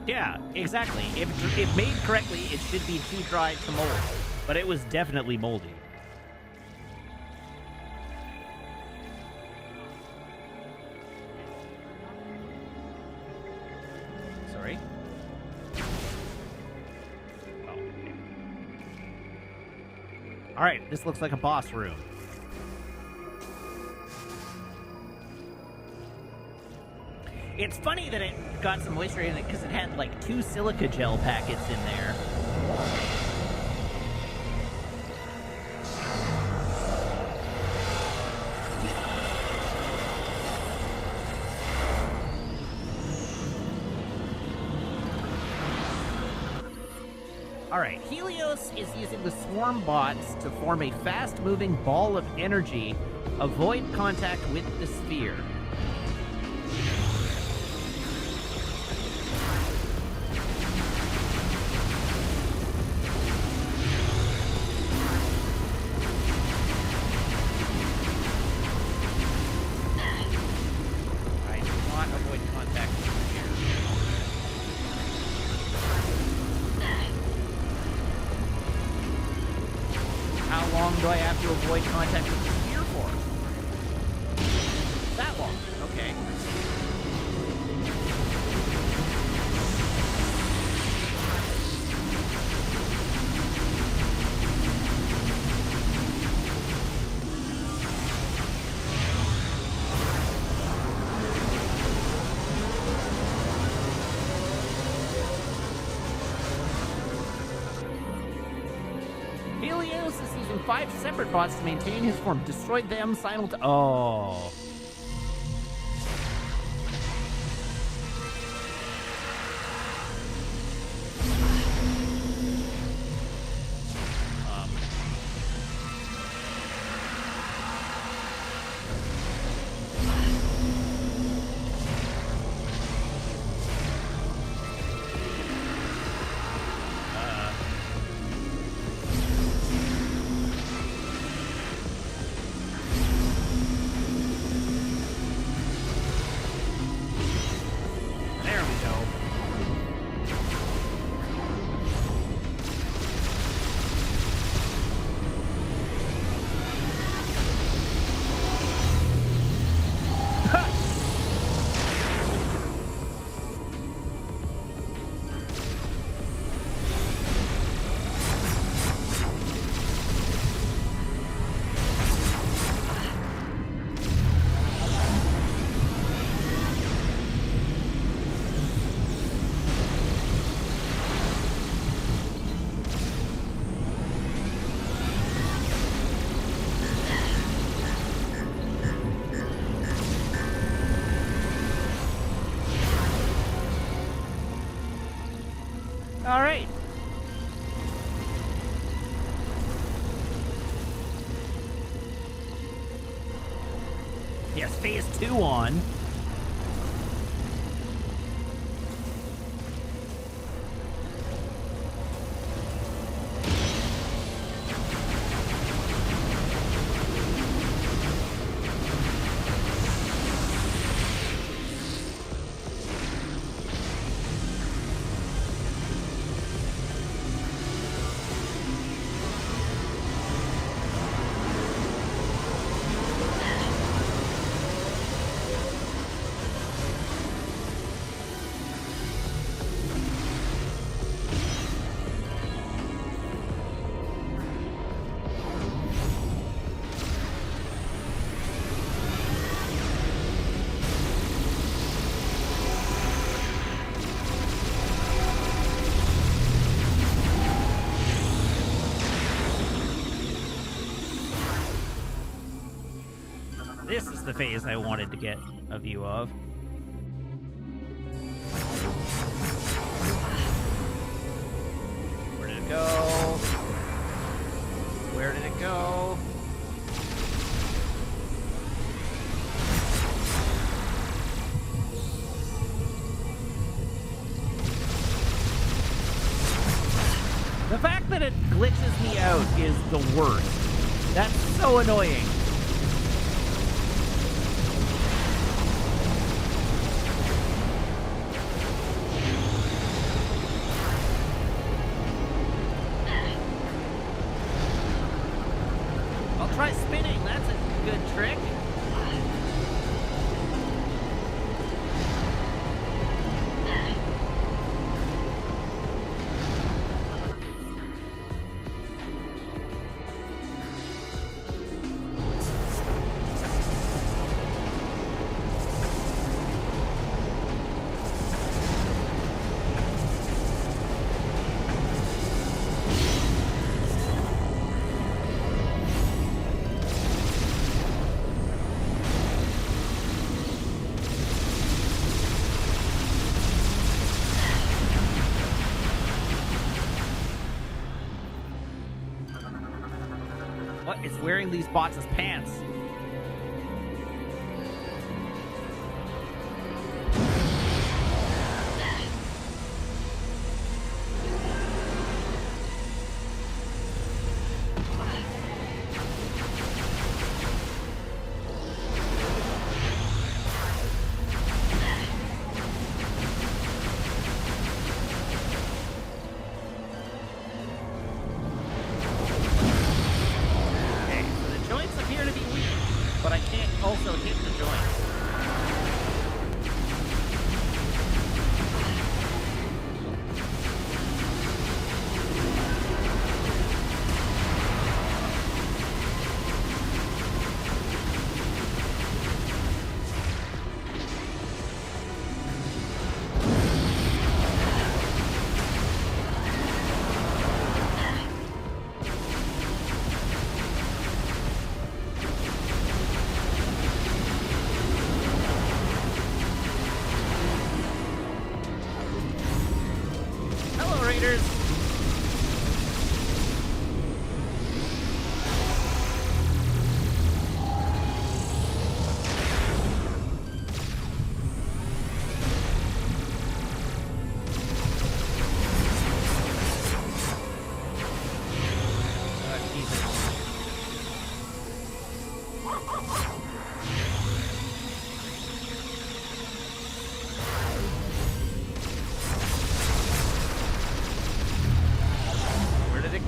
Yeah, exactly. If made correctly, it should be too dry to mold. But it was definitely moldy. Sorry? Oh, okay. Alright, this looks like a boss room. It's funny that it got some moisture in it because it had like 2 silica gel packets in there. Alright, Helios is using the swarm bots to form a fast-moving ball of energy. Avoid contact with the sphere. I do not avoid contact with the sphere. How long do I have to avoid contact with the sphere for? That long. Okay. Helios is using 5 separate bots to maintain his form. Destroy them simultaneously. Oh. There we go. All right. Yes, phase 2 on. This is the phase I wanted to get a view of. Where did it go? Where did it go? The fact that it glitches me out is the worst. That's so annoying. I'll try spinning. That's a good trick. What? It's wearing these bots as pants.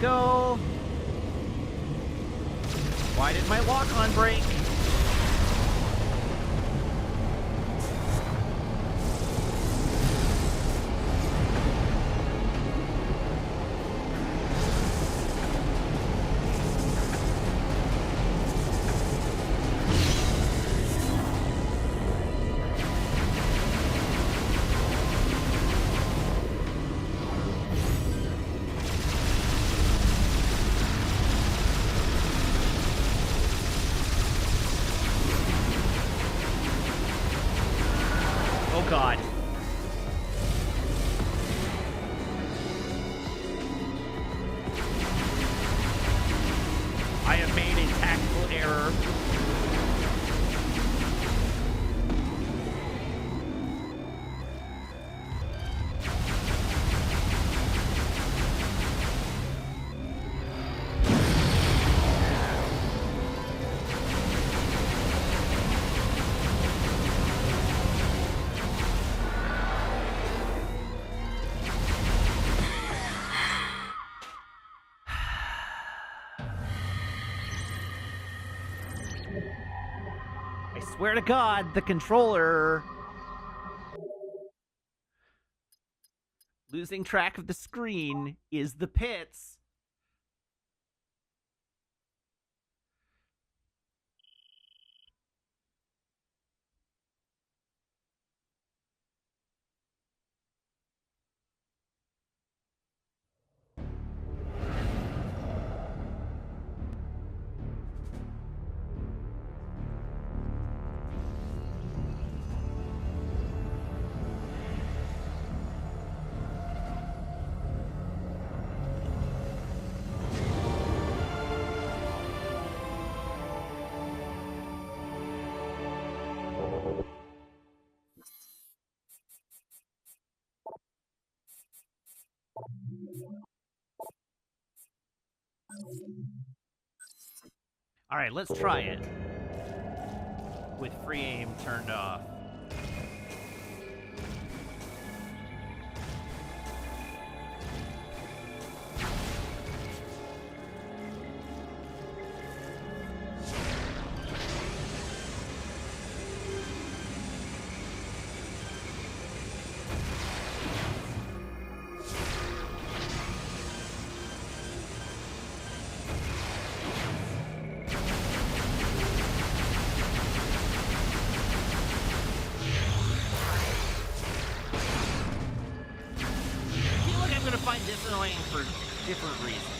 Go. Why did my walk-on break? God. I have made a tactical error. Swear to God, the controller. Losing track of the screen is the pits. All right, let's try it with free aim turned off. Annoying for different reasons.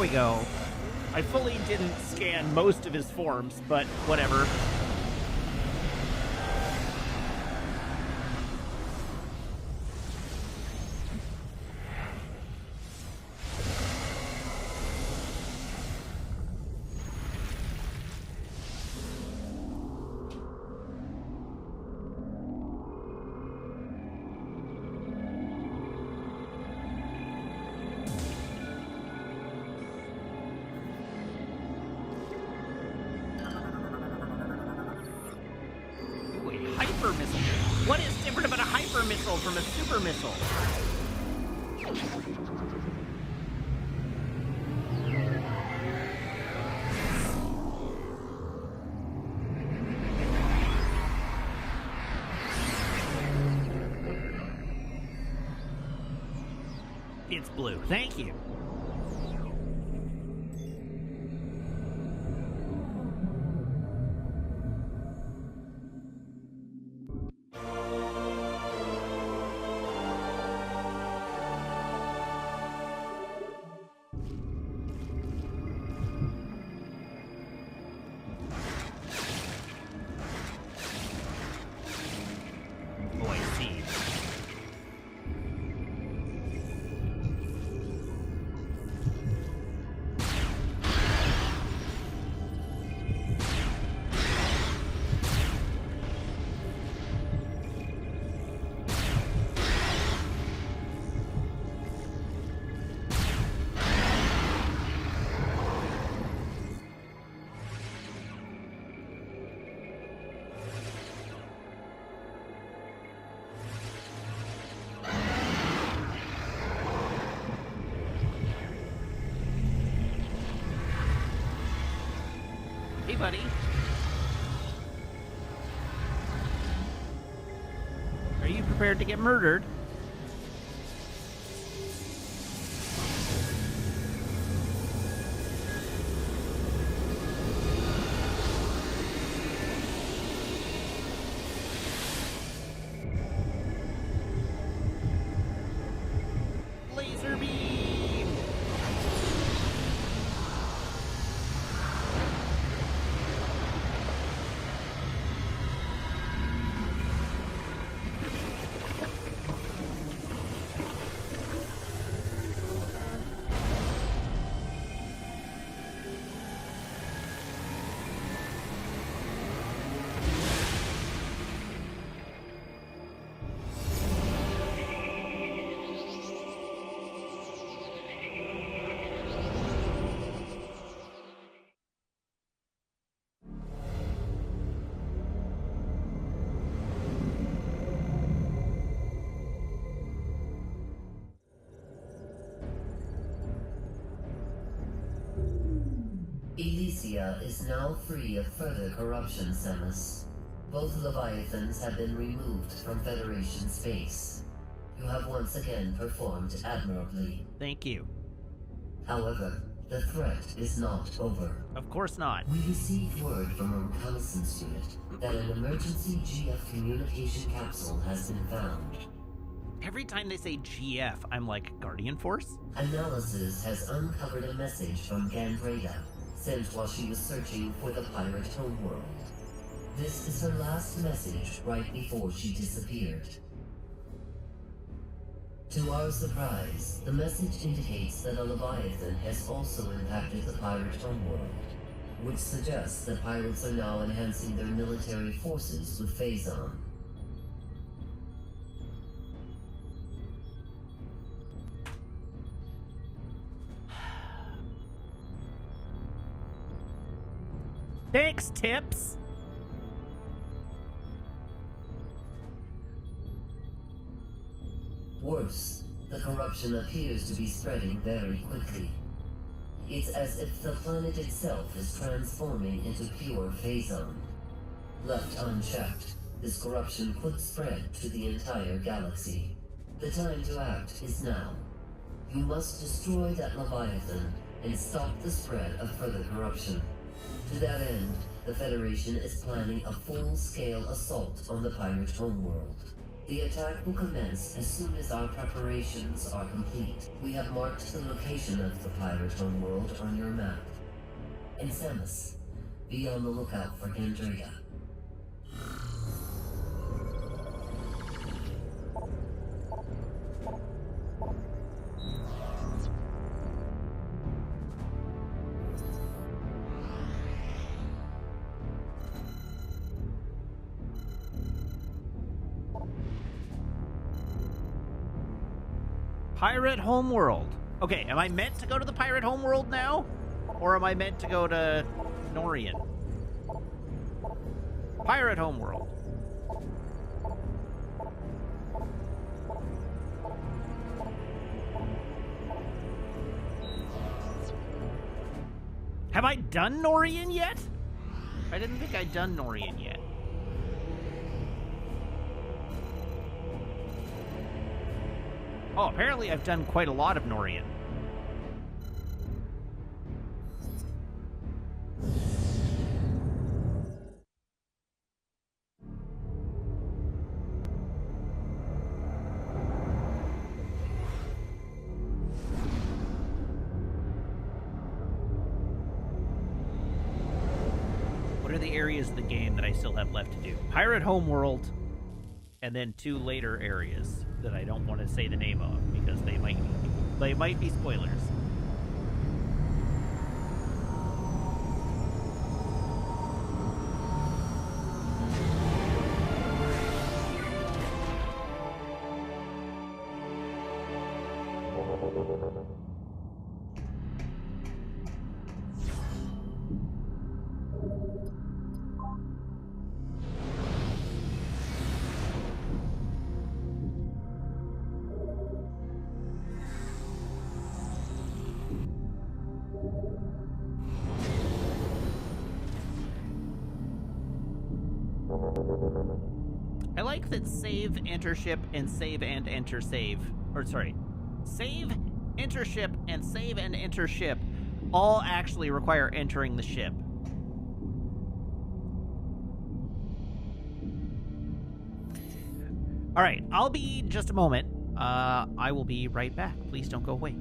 we go. I fully didn't scan most of his forms, but whatever. Hyper missile. What is different about a hyper missile from a super missile? It's blue. Thank you. Hey, buddy. Are you prepared to get murdered? Laser beam! Elysia is now free of further corruption, Samus. Both Leviathans have been removed from Federation space. You have once again performed admirably. Thank you. However, the threat is not over. Of course not. We received word from a reconnaissance unit that an emergency GF communication capsule has been found. Every time they say GF, I'm like, Guardian Force? Analysis has uncovered a message from Gandreda, sent while she was searching for the pirate homeworld. This is her last message right before she disappeared. To our surprise, the message indicates that a Leviathan has also impacted the pirate homeworld, which suggests that pirates are now enhancing their military forces with Phazon. Thanks, Tips! Worse, the corruption appears to be spreading very quickly. It's as if the planet itself is transforming into pure Phazon. Left unchecked, this corruption could spread to the entire galaxy. The time to act is now. You must destroy that Leviathan and stop the spread of further corruption. To that end, the Federation is planning a full-scale assault on the pirate homeworld. The attack will commence as soon as our preparations are complete. We have marked the location of the pirate homeworld on your map. In Samus, be on the lookout for Gandrea. Pirate Homeworld. Okay, am I meant to go to the Pirate Homeworld now? Or am I meant to go to Norian? Pirate Homeworld. Have I done Norian yet? I didn't think I'd done Norian yet. Oh, apparently I've done quite a lot of Norian. What are the areas of the game that I still have left to do? Pirate Homeworld, and then 2 later areas that I don't want to say the name of because they might be spoilers. I like that save, enter ship, and save and enter save. Or sorry, save, enter ship, and save and enter ship all actually require entering the ship. Alright, I'll be just a moment. I will be right back. Please don't go away.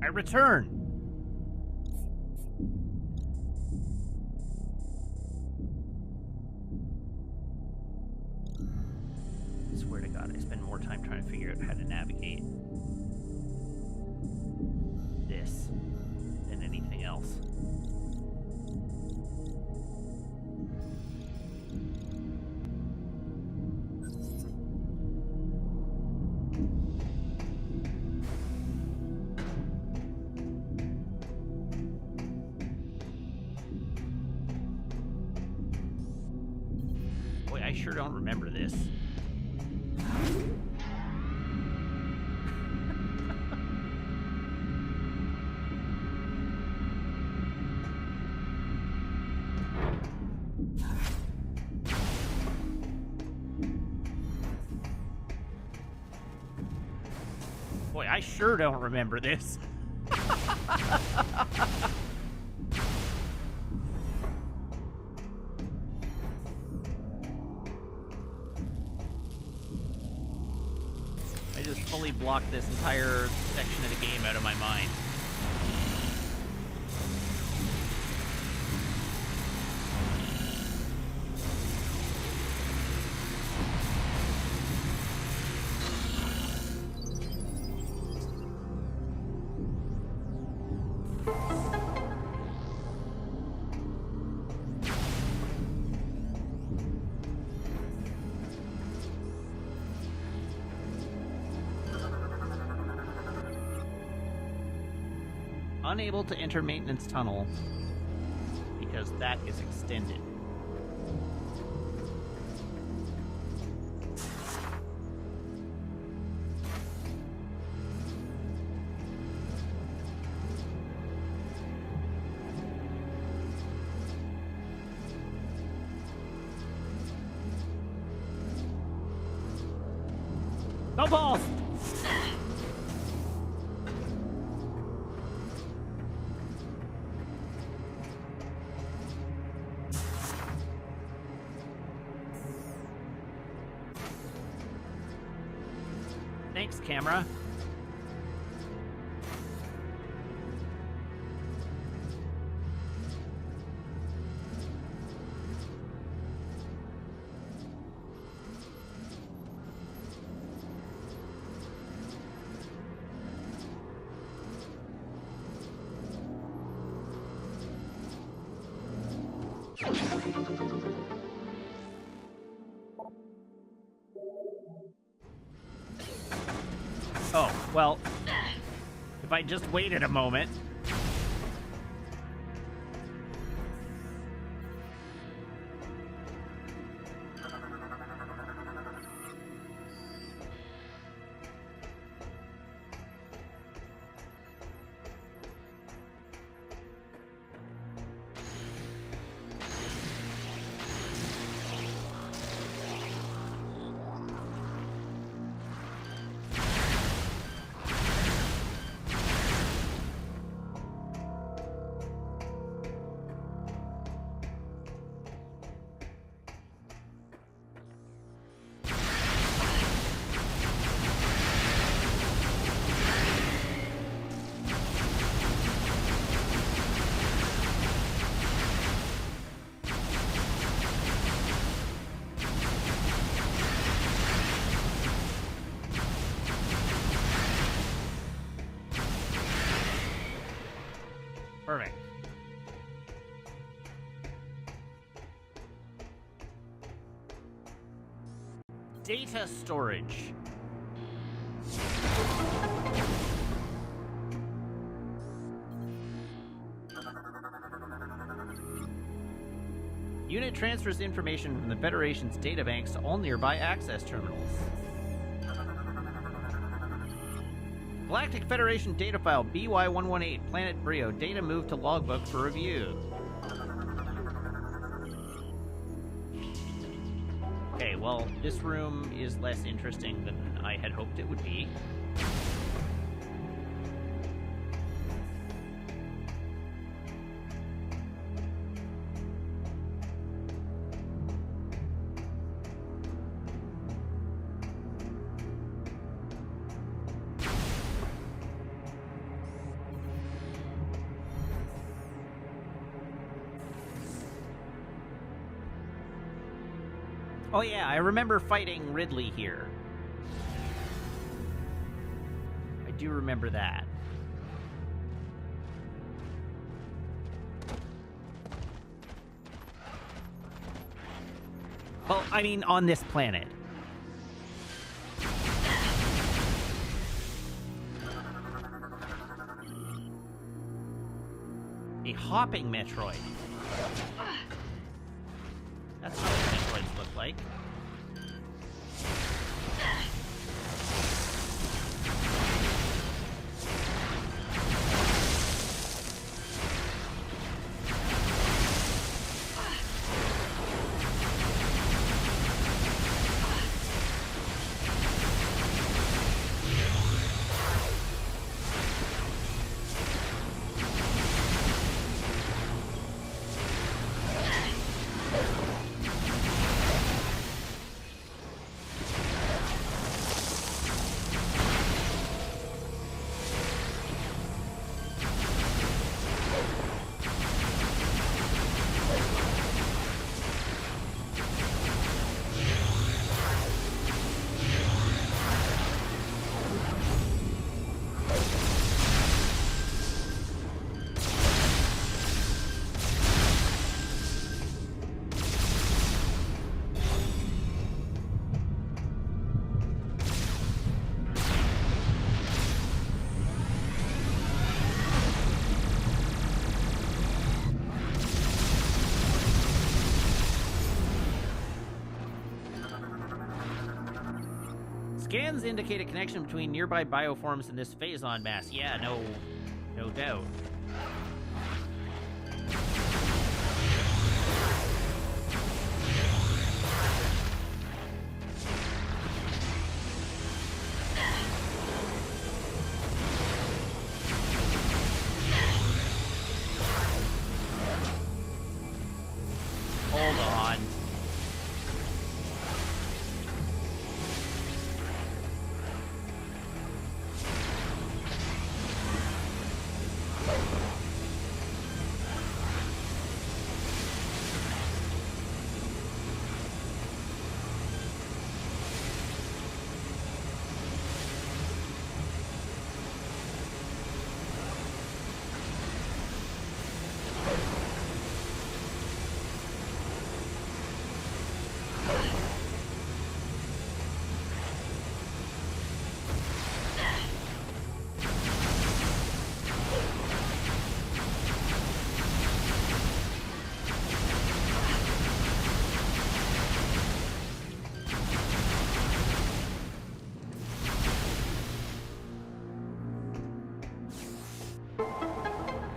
I return. swear to God, I spend more time trying to figure out how to navigate this than anything else. Boy, I sure don't remember this. Boy, I sure don't remember this. I just fully blocked this entire section of the game out of my mind. Unable to enter maintenance tunnel because that is extended. No balls! Thanks, camera. Oh, well, if I just waited a moment. Perfect. Data storage. Unit transfers information from the Federation's databanks to all nearby access terminals. Galactic Federation data file BY118, Planet Brio, data moved to logbook for review. Okay, well, this room is less interesting than I had hoped it would be. Oh yeah, I remember fighting Ridley here. I do remember that. Well, I mean, on this planet. A hopping Metroid. That's not what Metroids look like. Scans indicate a connection between nearby bioforms and this phazon mass. Yeah, no doubt. Hold on.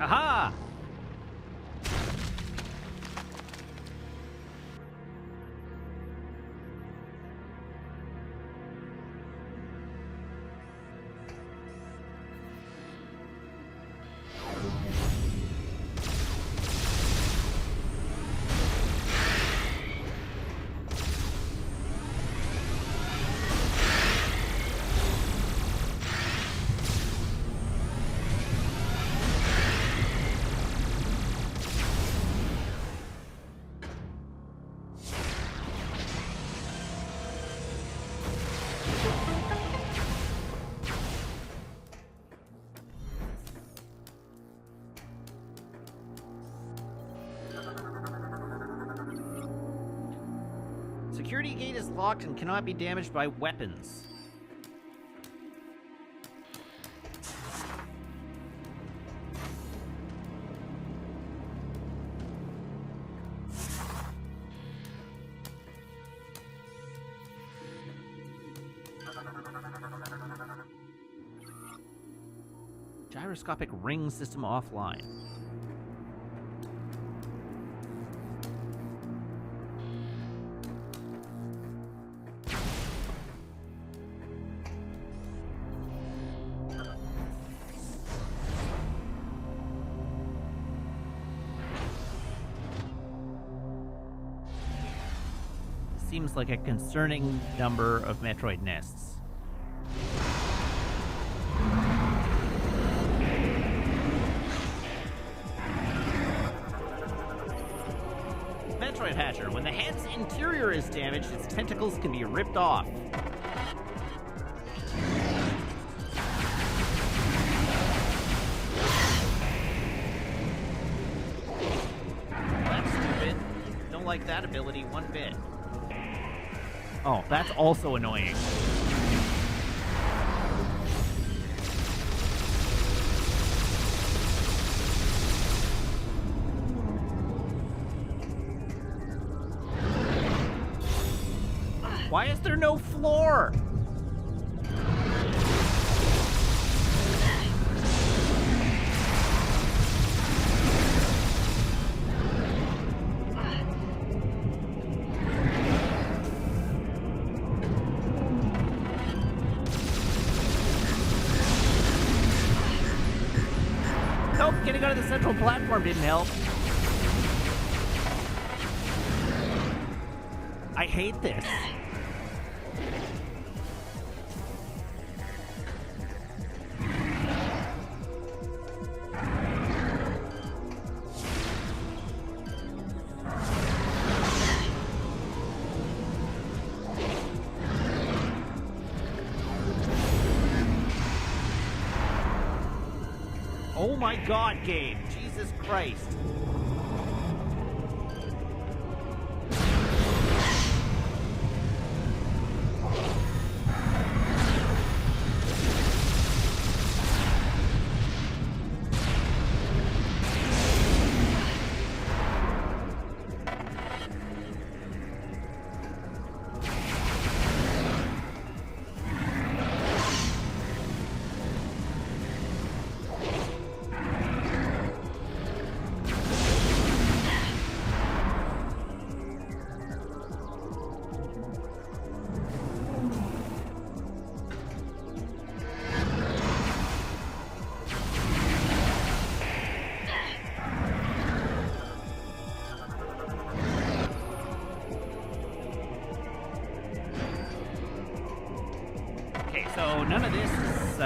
Aha! Security gate is locked and cannot be damaged by weapons. Gyroscopic ring system offline. Seems like a concerning number of Metroid nests. Metroid Hatcher. When the head's interior is damaged, its tentacles can be ripped off. That's stupid. Don't like that ability one bit. Oh, that's also annoying. Why is there no floor? Nope, getting out of the central platform didn't help. I hate this. Oh my god, game. Jesus Christ. Okay, so none of this is,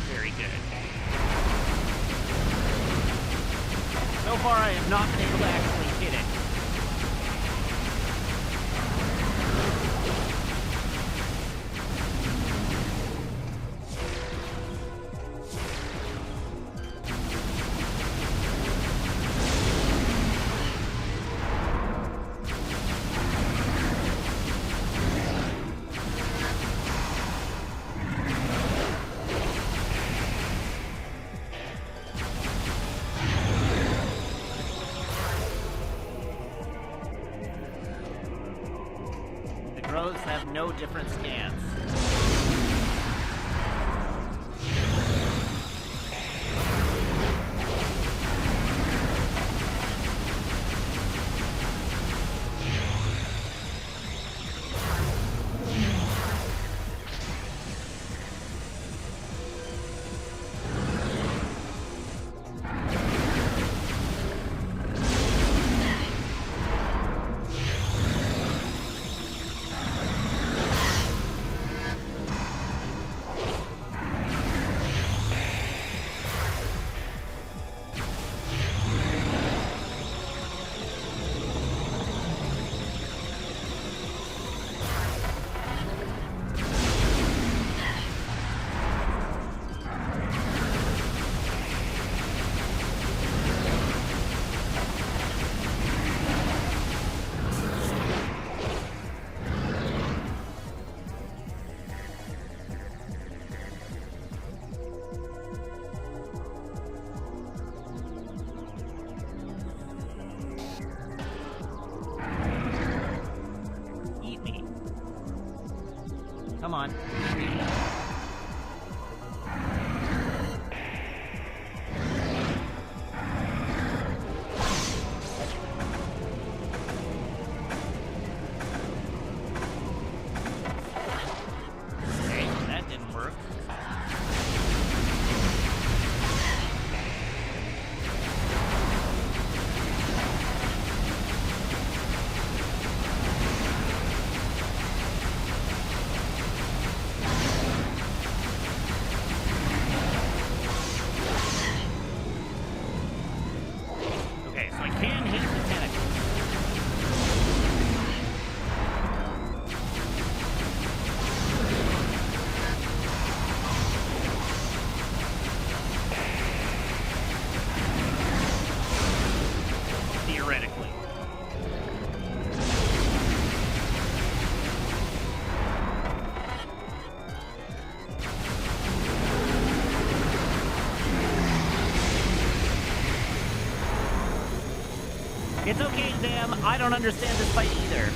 very good. So far, I have not been able to actually hit it. Rows have no different scans. Come on. Okay, that didn't work. I don't understand this fight either.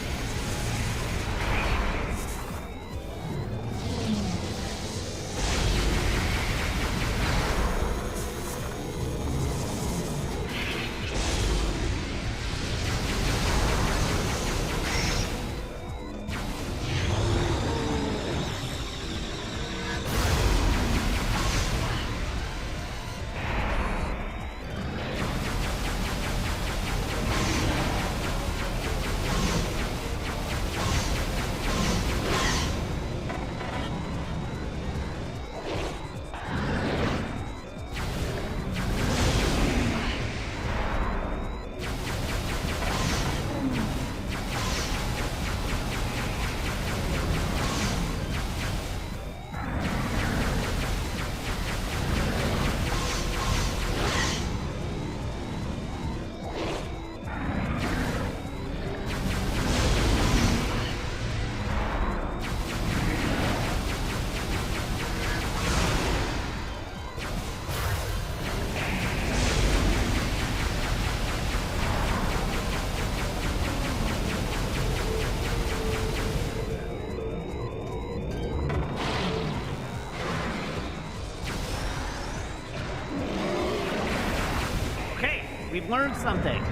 We've learned something.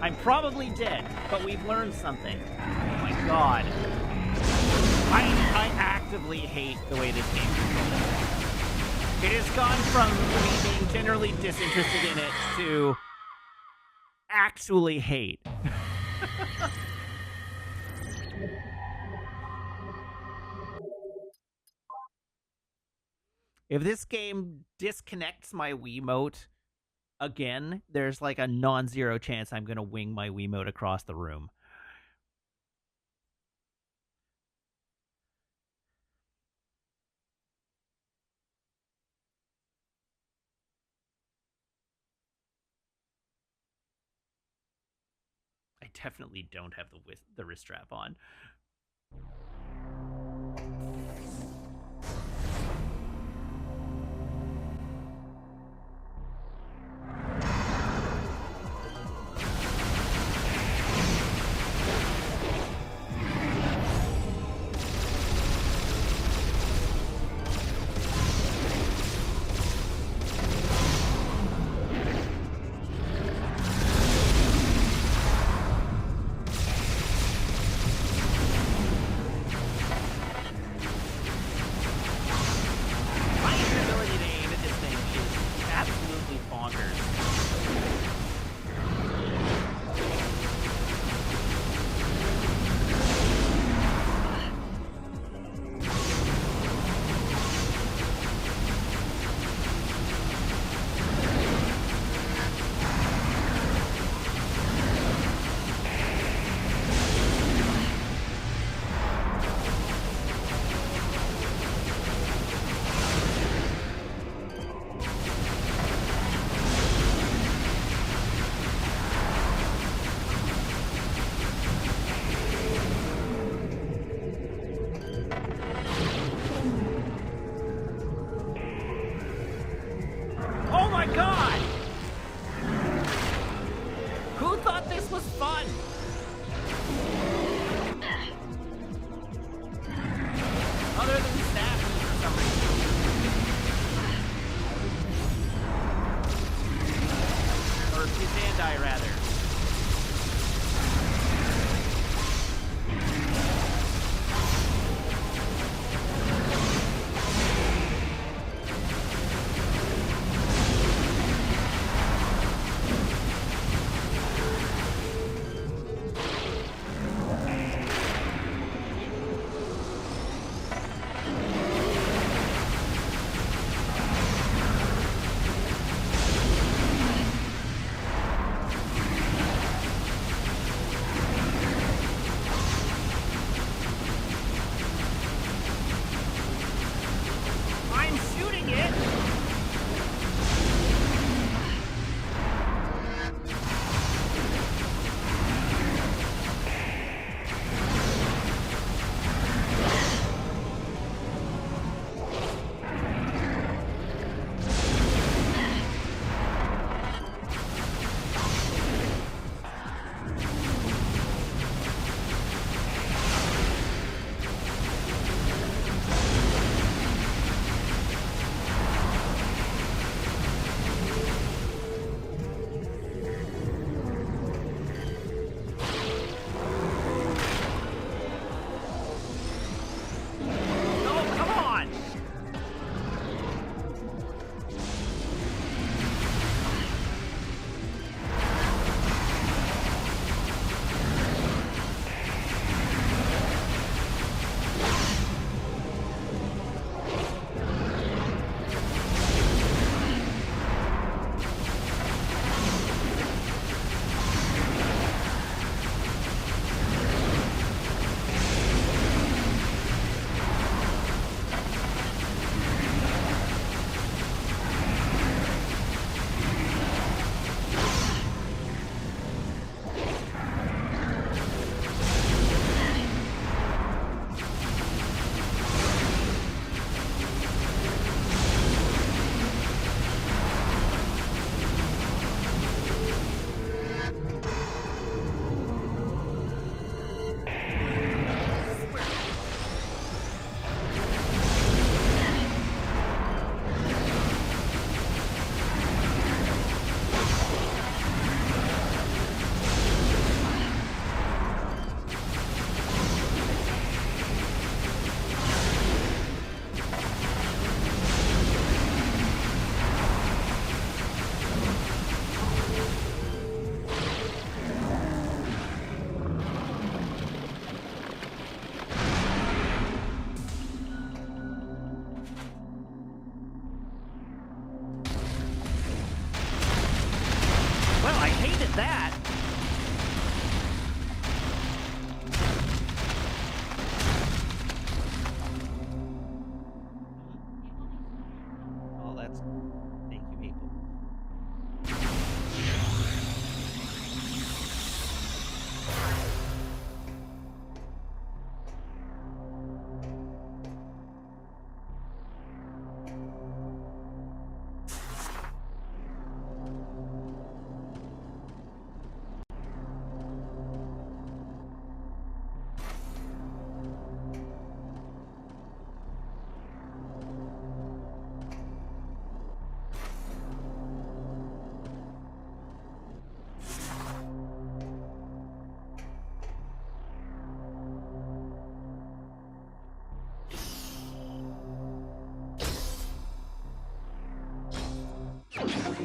I'm probably dead, but we've learned something. Oh my god. I actively hate the way this game controls. It has gone from me being generally disinterested in it to actually hate. If this game disconnects my Wiimote again, there's like a non-zero chance I'm going to wing my Wiimote across the room. I definitely don't have the wrist strap on.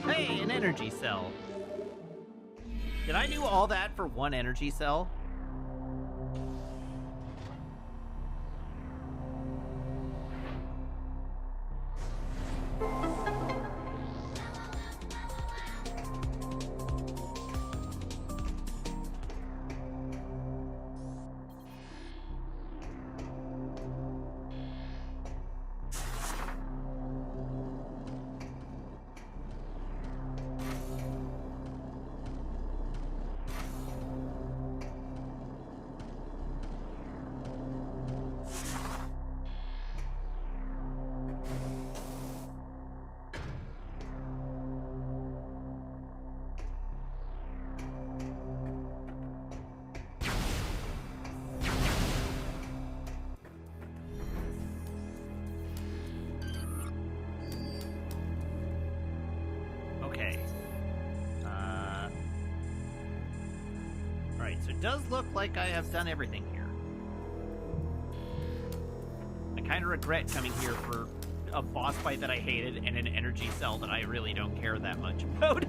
Hey, an energy cell. Did I do all that for one energy cell? Okay. Alright, so it does look like I have done everything here. I kind of regret coming here for a boss fight that I hated and an energy cell that I really don't care that much about.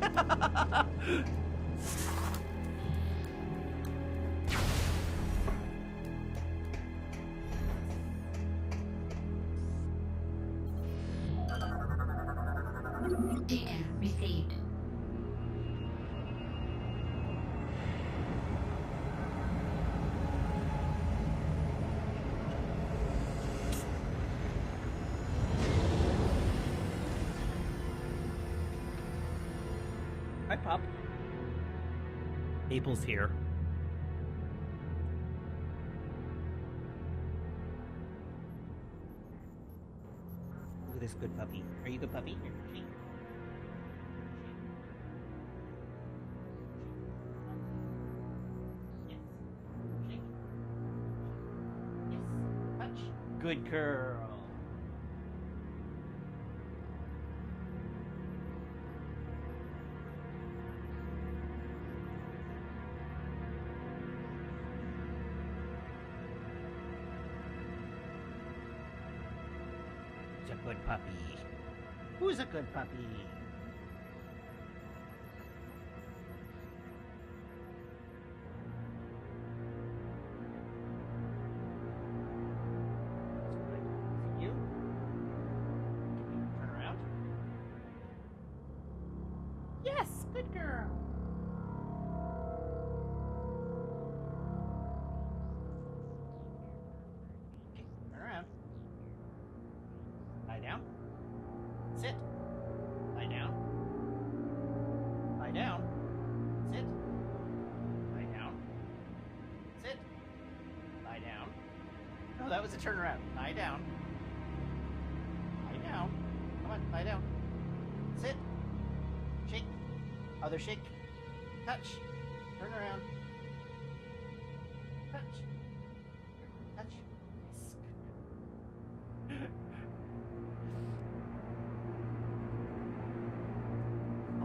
Data received. Hi, Pop. Maple's here. Look at this good puppy. Are you a good puppy? Here, shake. Yes. Shake. Yes. Touch. Good girl. Who's a good puppy? Who's a good puppy? Is it you? Turn around. Yes, good girl. Okay, turn around. Lie down. Sit. Lie down. Lie down. Sit. Lie down. Sit. Lie down. No, that was a turnaround. Lie down. Lie down. Come on, lie down. Sit. Shake. Other shake. Touch. Turn around. Touch. Touch. Yes.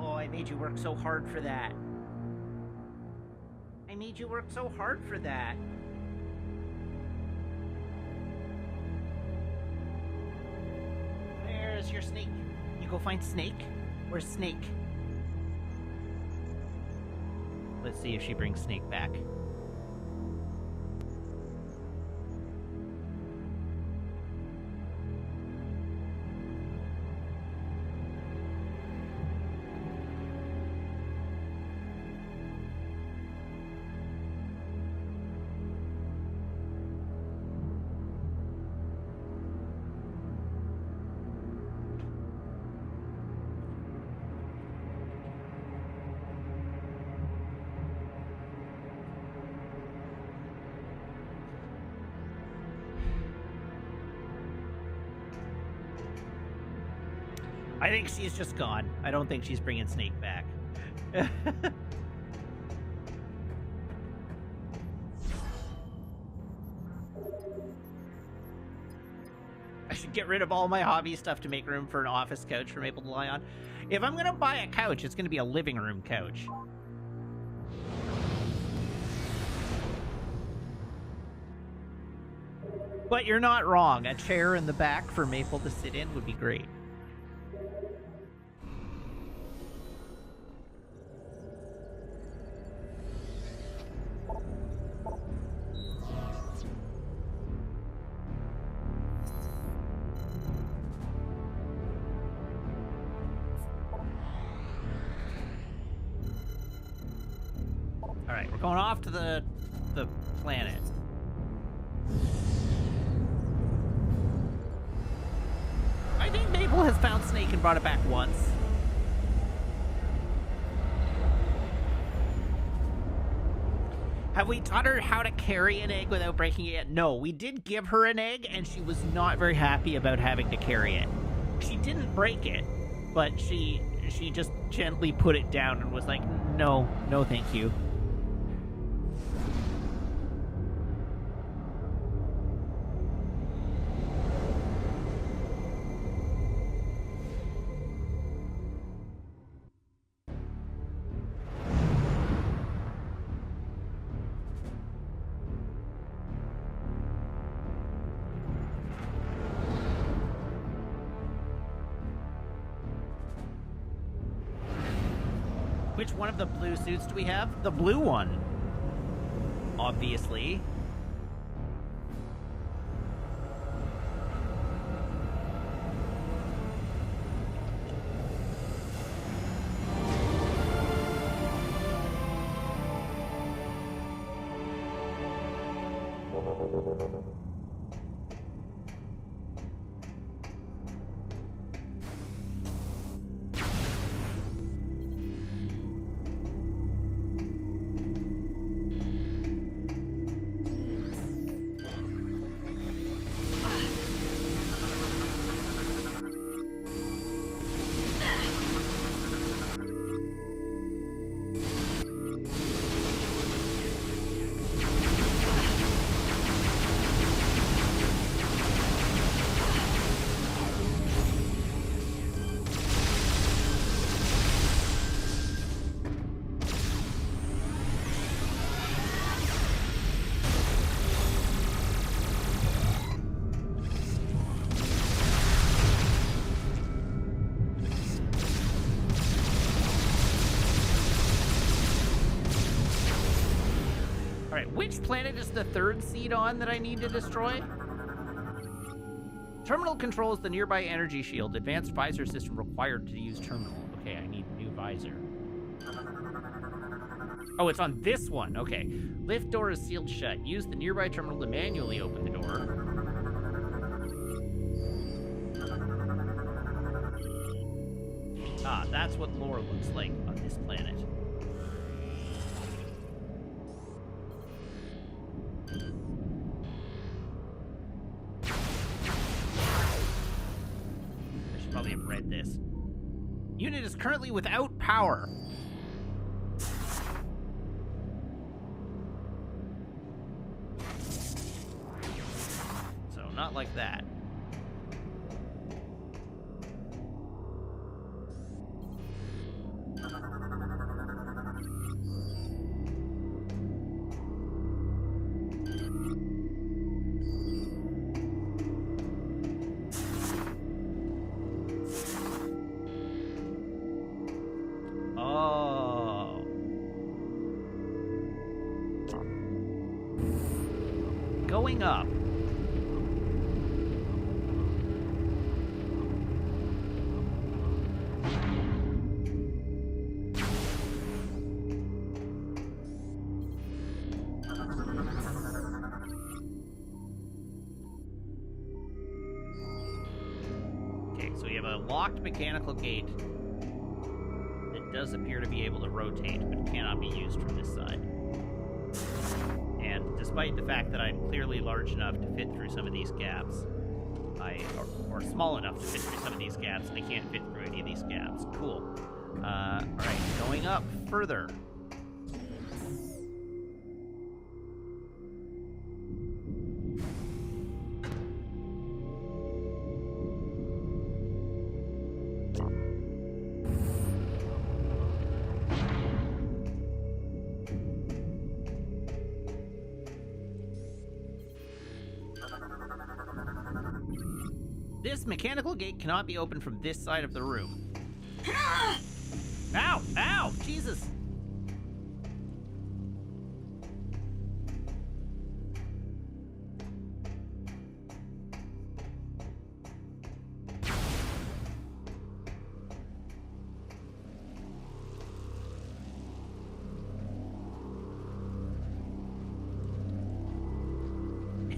Oh, I made you work so hard for that. I made you work so hard for that. Where's your snake? You go find Snake? Where's Snake? Let's see if she brings Snake back. I think she's just gone. I don't think she's bringing Snake back. I should get rid of all my hobby stuff to make room for an office couch for Maple to lie on. If I'm gonna buy a couch, it's gonna be a living room couch. But you're not wrong. A chair in the back for Maple to sit in would be great. going off to the planet. I think Maple has found Snake and brought it back once. Have we taught her how to carry an egg without breaking it yet? No, we did give her an egg, and she was not very happy about having to carry it. She didn't break it, but she just gently put it down and was like, no, thank you. Which one of the blue suits do we have? The blue one. Obviously. Which planet is the third seed on that I need to destroy? Terminal controls the nearby energy shield. Advanced visor system required to use terminal. Okay, I need new visor. Oh, it's on this one. Okay. Lift door is sealed shut. Use the nearby terminal to manually open the door. Ah, that's what lore looks like on this planet. Probably have read this. Unit is currently without power. So, not like that. Going up. Okay, so we have a locked mechanical gate that does appear to be able to rotate, but cannot be used from this side. And despite the fact that I'm clearly large enough to fit through some of these gaps, or small enough to fit through some of these gaps, I can't fit through any of these gaps. Cool. Alright, going up further. This mechanical gate cannot be opened from this side of the room. Ow! Ow! Jesus!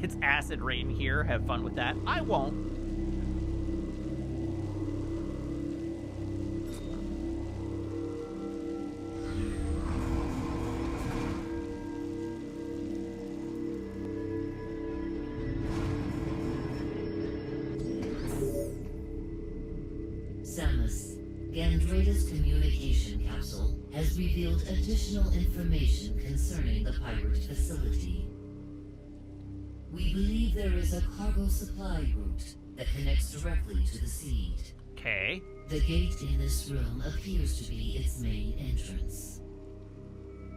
It's acid rain here. Have fun with that. I won't. Samus, Gandrada's communication capsule has revealed additional information concerning the pirate facility. We believe there is a cargo supply route that connects directly to the seed. Okay. The gate in this room appears to be its main entrance.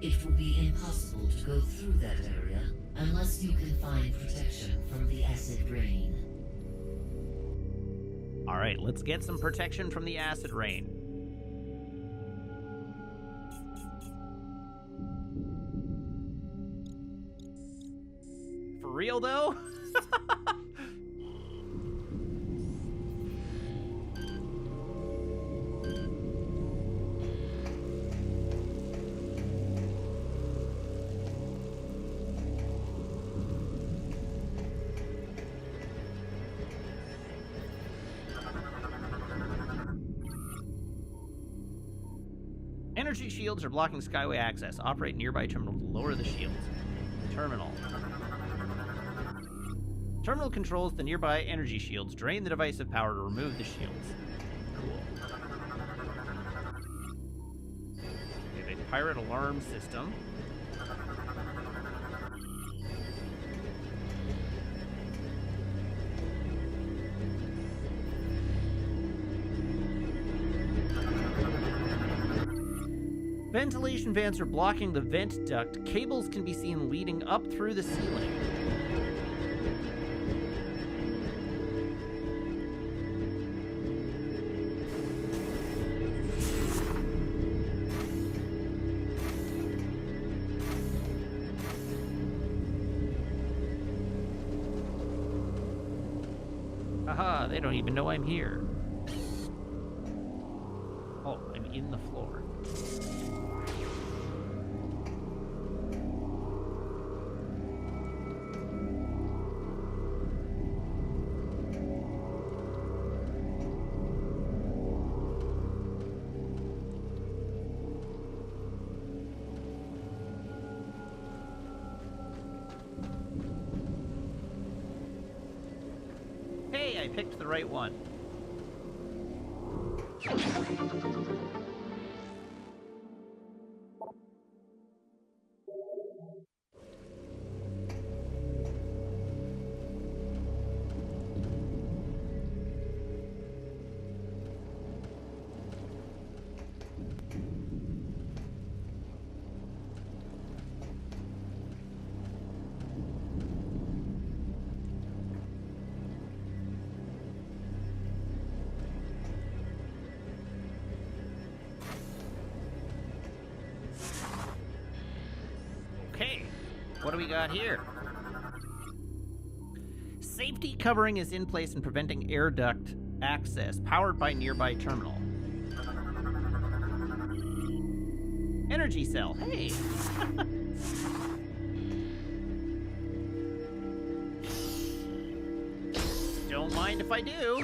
It will be impossible to go through that area unless you can find protection from the acid rain. All right, let's get some protection from the acid rain. For real, though? Energy shields are blocking Skyway access. Operate nearby terminal to lower the shields. Terminal. Terminal controls the nearby energy shields. Drain the device of power to remove the shields. Cool. We have a pirate alarm system. Ventilation vents are blocking the vent duct. Cables can be seen leading up through the ceiling. Haha, they don't even know I'm here. Oh, I'm in the floor. Hey, I picked the right one. Okay, what do we got here? Safety covering is in place and preventing air duct access, powered by nearby terminal. Energy cell, hey! Don't mind if I do.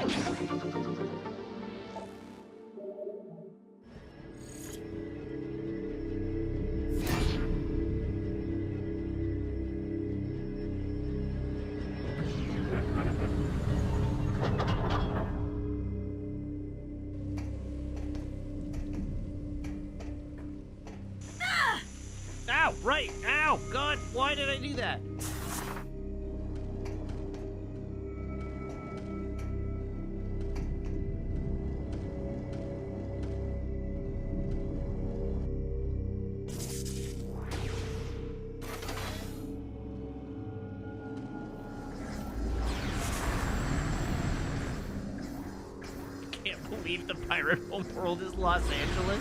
Ow, right, ow, God, why did I do that? Can't believe the pirate homeworld is Los Angeles.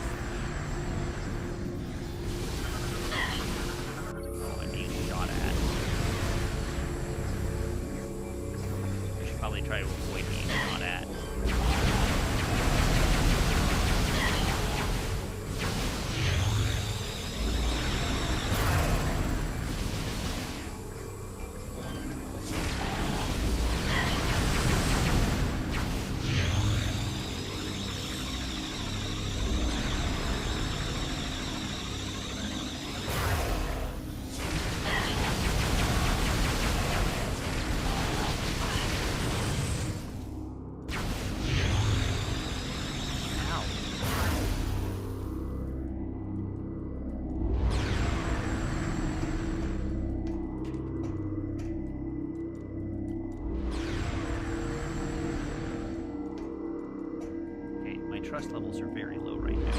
Probably try to avoid being shot at. trust levels are very low right now.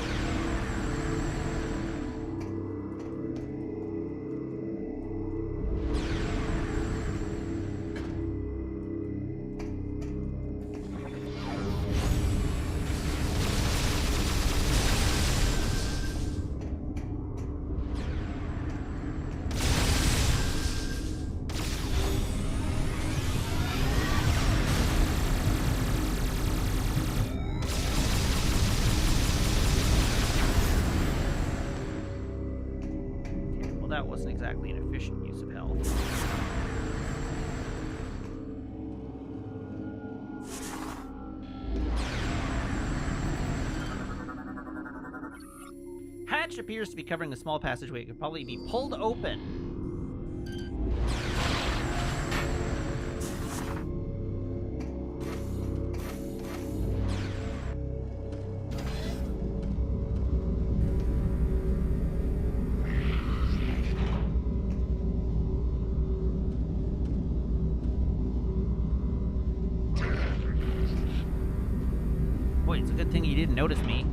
That wasn't exactly an efficient use of health. Hatch appears to be covering a small passageway. It could probably be pulled open. Boy, it's a good thing you didn't notice me.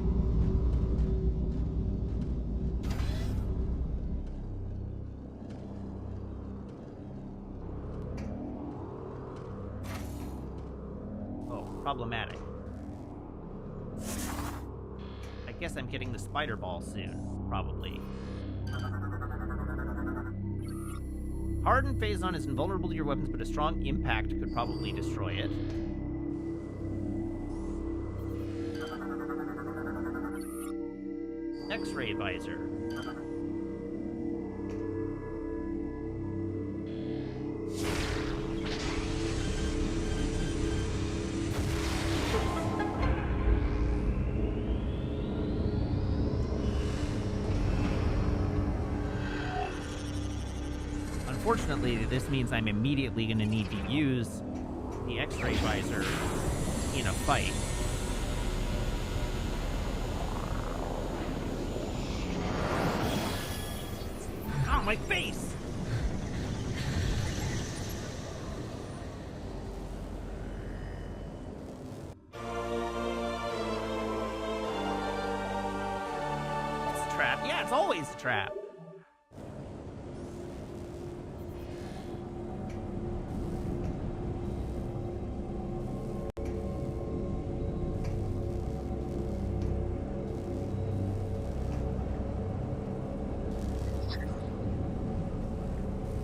Oh, problematic. I guess I'm getting the spider ball soon, probably. Hardened Phazon is invulnerable to your weapons, but a strong impact could probably destroy it. X-ray visor. Unfortunately, this means I'm immediately going to need to use the X-ray visor in a fight. Ow, my face! It's a trap. Yeah, it's always a trap.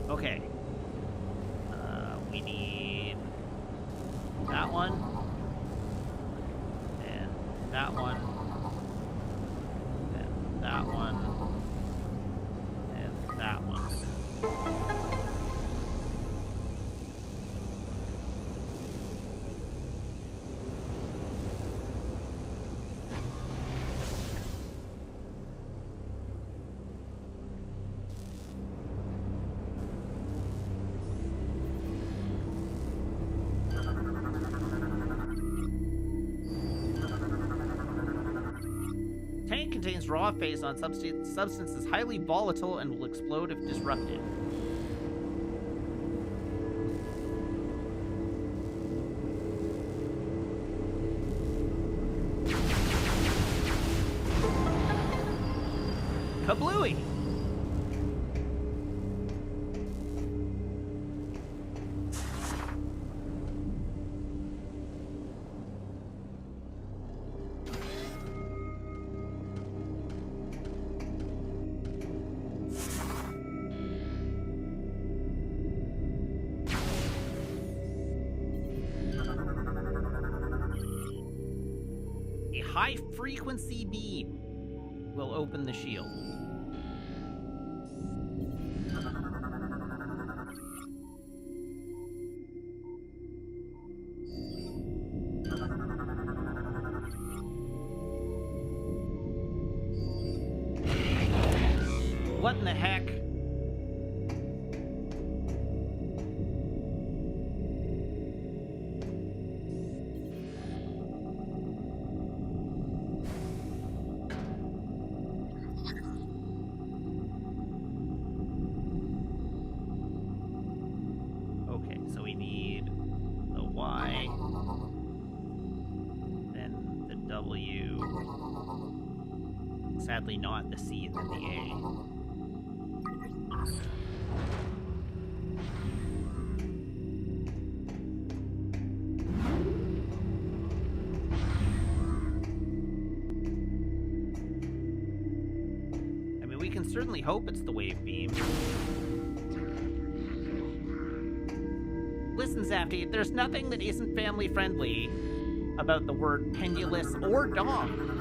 Okay. We need that one, and that one, and that one, and that one. Tank contains raw Phazon substance is highly volatile and will explode if disrupted. Kablooey! High-frequency beam will open the shield. What in the heck? Okay, so we need the Y, then the W. Sadly, not the C and then the A. I mean, we can certainly hope it's the wave beam. Listen, Zafty, there's nothing that isn't family-friendly about the word pendulous or dom.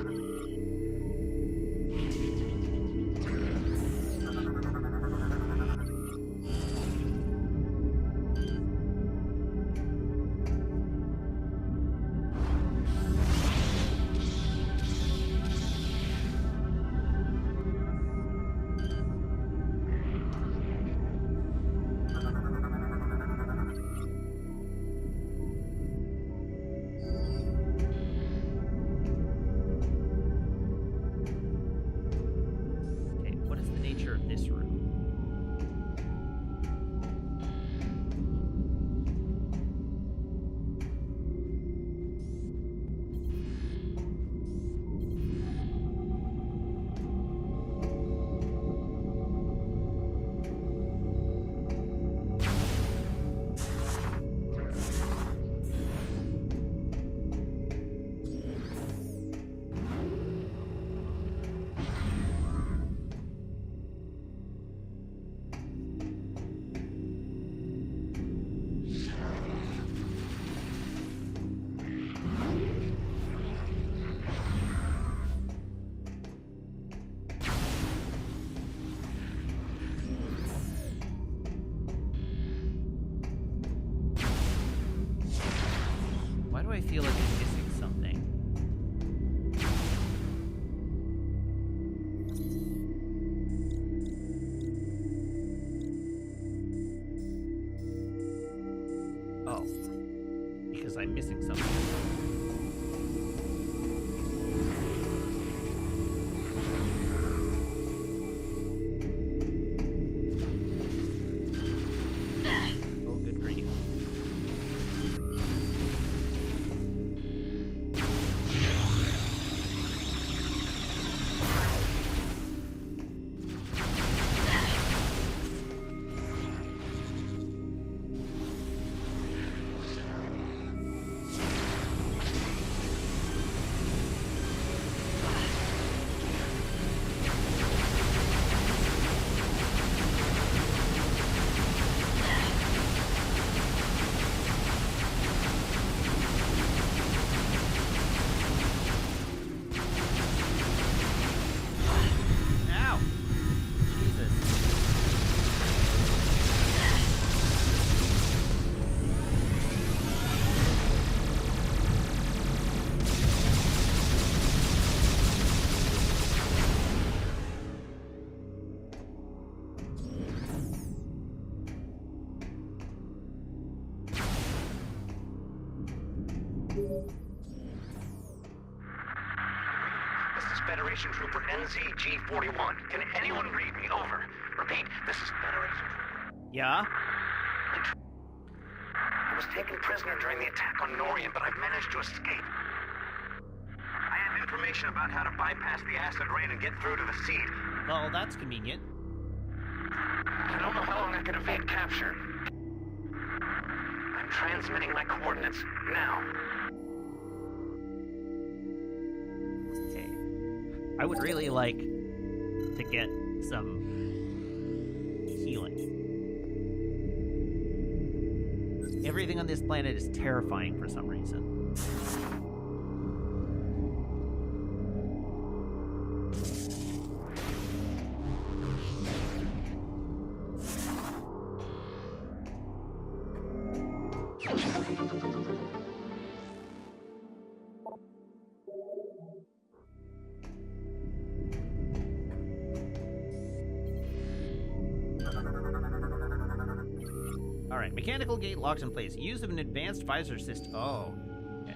I feel like I'm missing something. Oh, because I'm missing something. Federation Trooper NZG-41. Can anyone read me? Over. Repeat, this is Federation Trooper. Yeah? I was taken prisoner during the attack on Norian, but I've managed to escape. I have information about how to bypass the acid rain and get through to the seed. Well, that's convenient. I don't know how long I can evade capture. I'm transmitting my coordinates now. I would really like to get some healing. Everything on this planet is terrifying for some reason. Alright, mechanical gate locks in place. Use of an advanced visor system. Oh. Okay.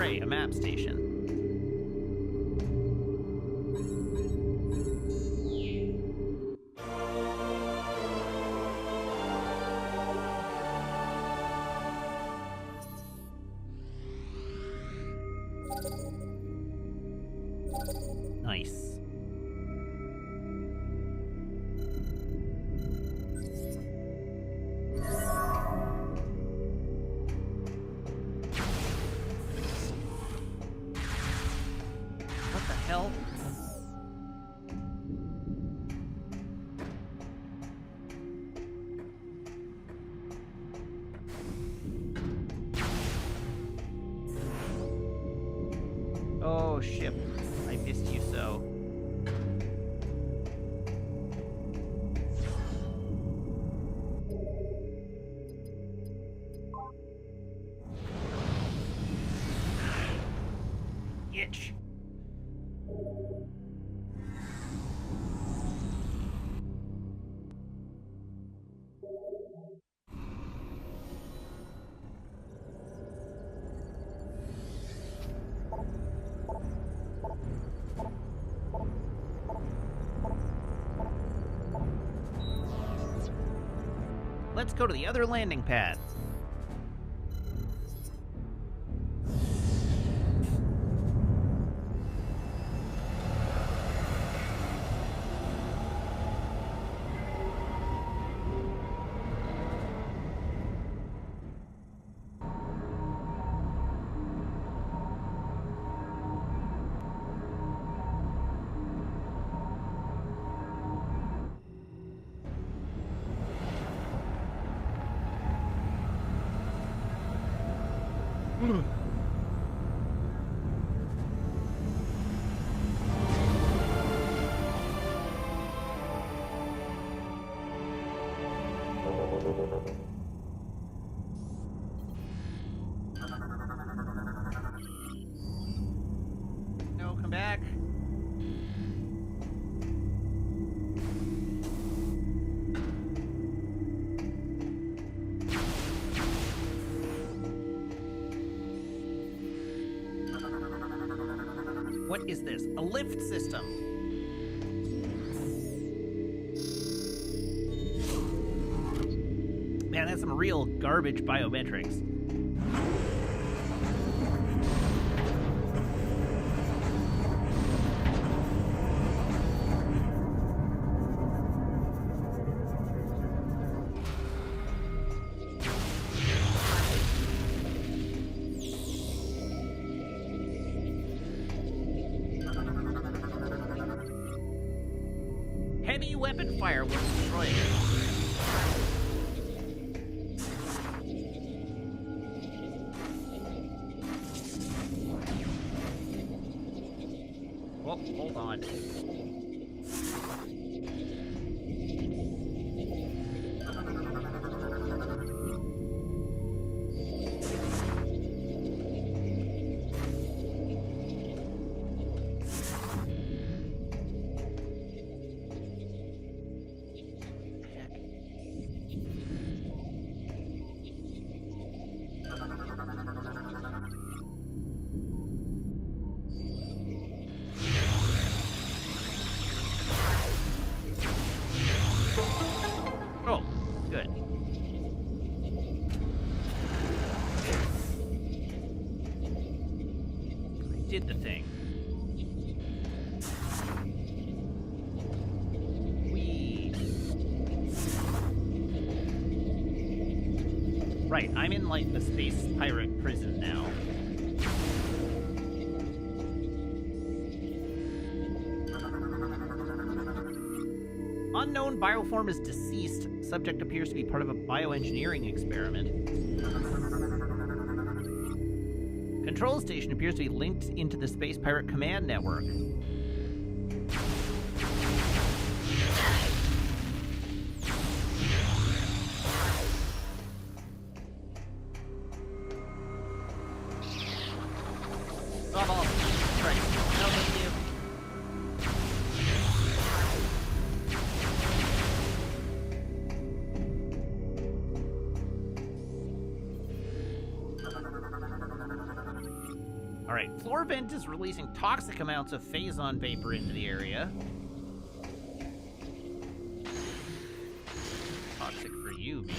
Hooray, a map station. Nice. What the hell? Oh, ship. I missed you so. Itch. Let's go to the other landing pad. No, come back. What is this? A lift system. Man, that's some real garbage biometrics. Heavy weapon fire will destroy it. Oh, hold on. Oh, good. I did the thing. Right, I'm in, like, the space pirate prison now. Unknown bioform is deceased. Subject appears to be part of a bioengineering experiment. Control station appears to be linked into the space pirate command network. Bravo. Right. No, thank you. Alright, floor vent is releasing toxic amounts of phazon vapor into the area. Toxic for you, baby.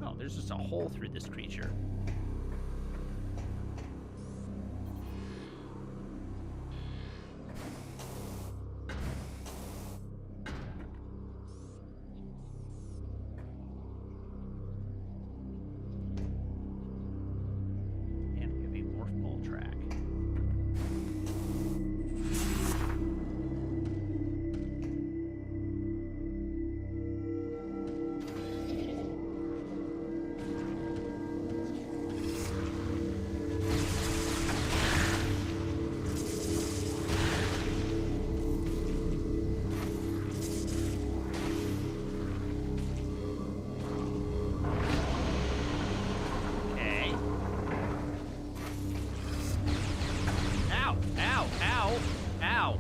Oh, there's just a hole through this creature. And we have a morph ball track. Okay. Ow! Ow! Ow! Ow!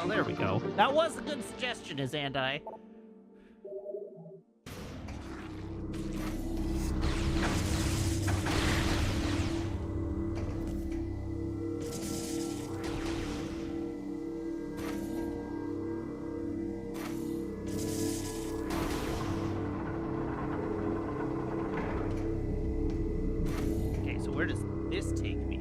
Oh, there we go. That was a good suggestion, Azandai. Okay, so where does this take me?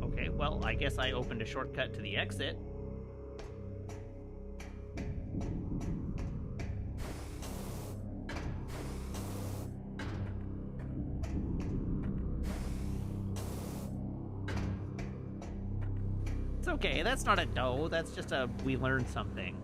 Okay, well, I guess I opened a shortcut to the exit. It's okay, that's not a no, that's just a we learned something.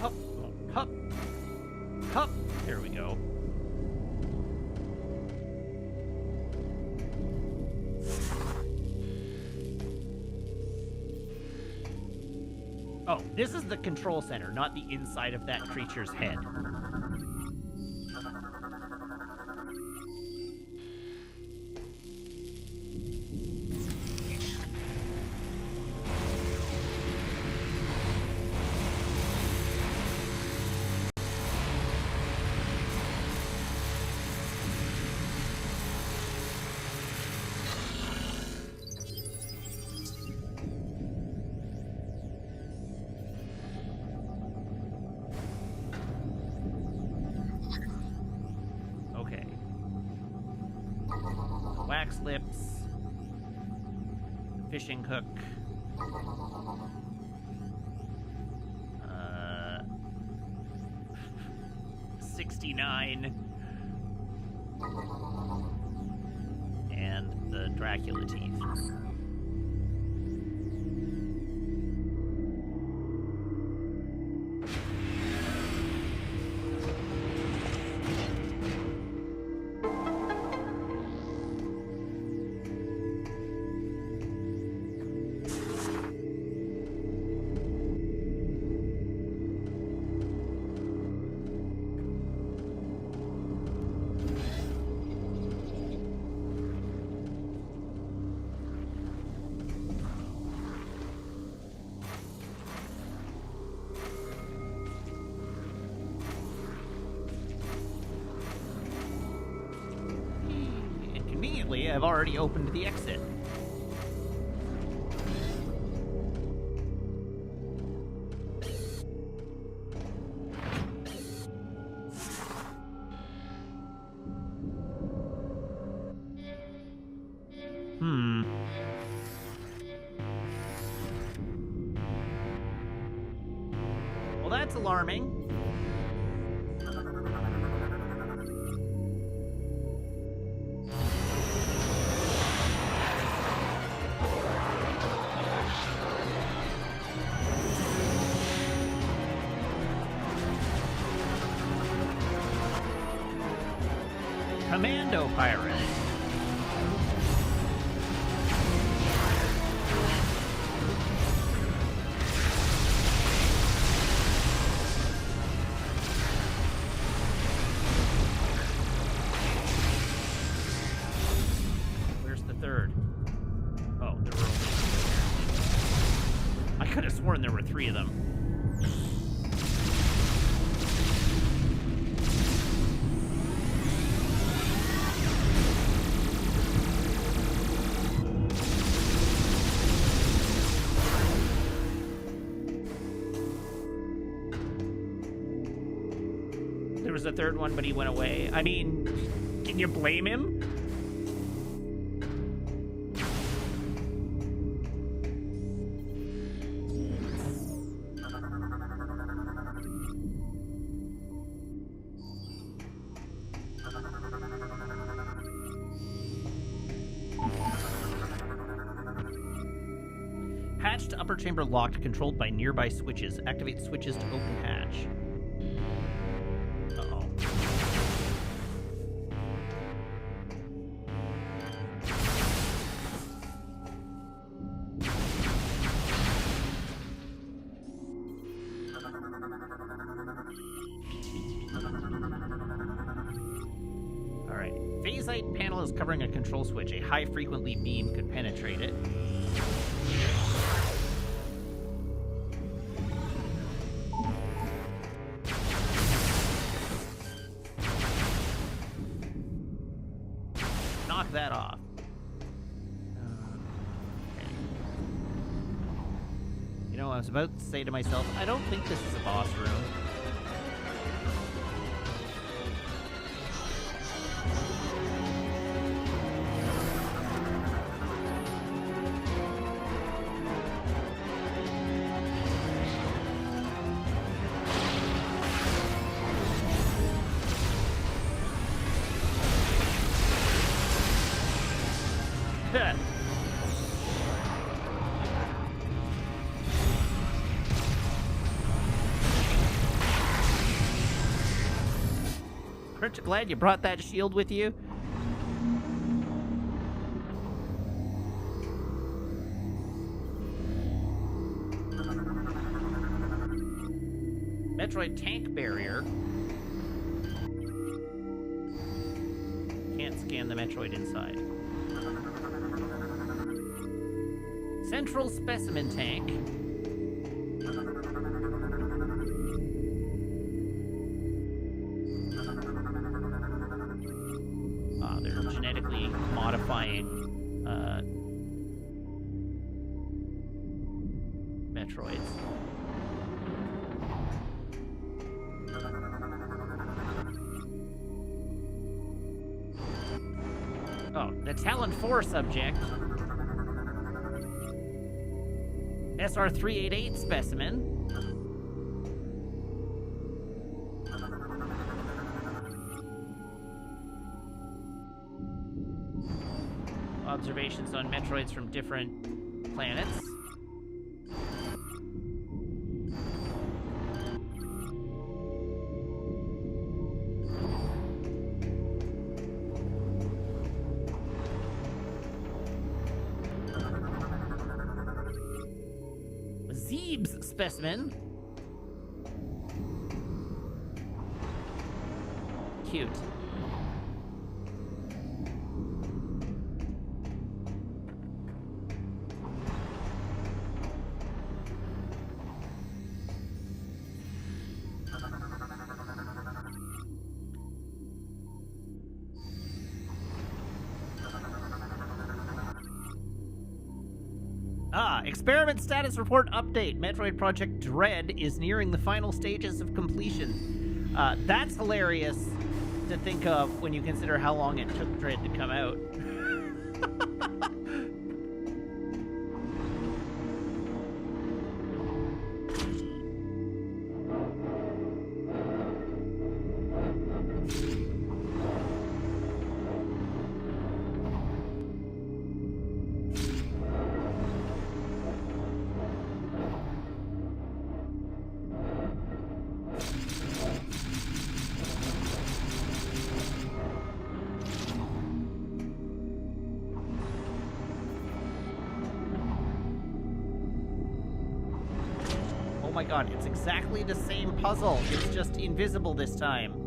Hup, hup, hup. There we go. Oh, this is the control center, not the inside of that creature's head. Wax lips, fishing hook, 69, and the Dracula teeth. I've already opened the exit. Well, that's alarming. Commando pirate. Where's the third? Oh, there were only two. I could have sworn there were 3 of them. The third one, but he went away. I mean, can you blame him? Hatch to upper chamber locked, controlled by nearby switches. Activate switches to open hatch. Phasite panel is covering a control switch. A high-frequency beam could penetrate it. Knock that off. Okay. You know, I was about to say to myself, I don't think this is a boss room. Aren't you glad you brought that shield with you? Metroid tank barrier. Can't scan the Metroid inside. Central specimen tank. They're genetically modifying Metroids. Oh, the Talon 4 subject. SR-388 specimen. Observations on Metroids from different planets. Zeeb's specimen. Cute. Experiment status report update. Metroid Project Dread is nearing the final stages of completion. That's hilarious to think of when you consider how long it took Dread to come out. Oh my god, it's exactly the same puzzle. It's just invisible this time.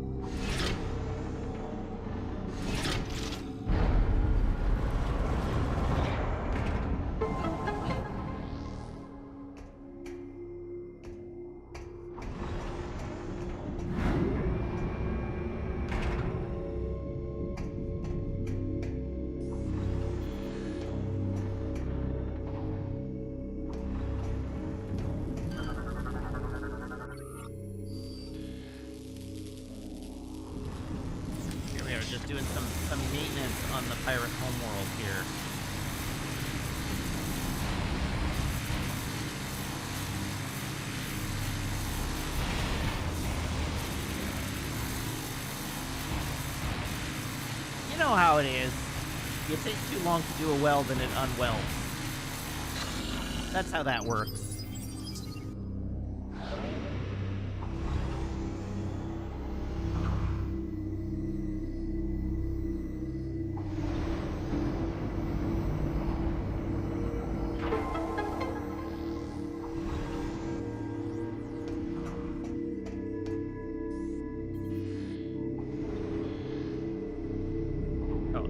Just doing some maintenance on the pirate homeworld here. You know how it is. You take too long to do a weld and it unwelds. That's how that works.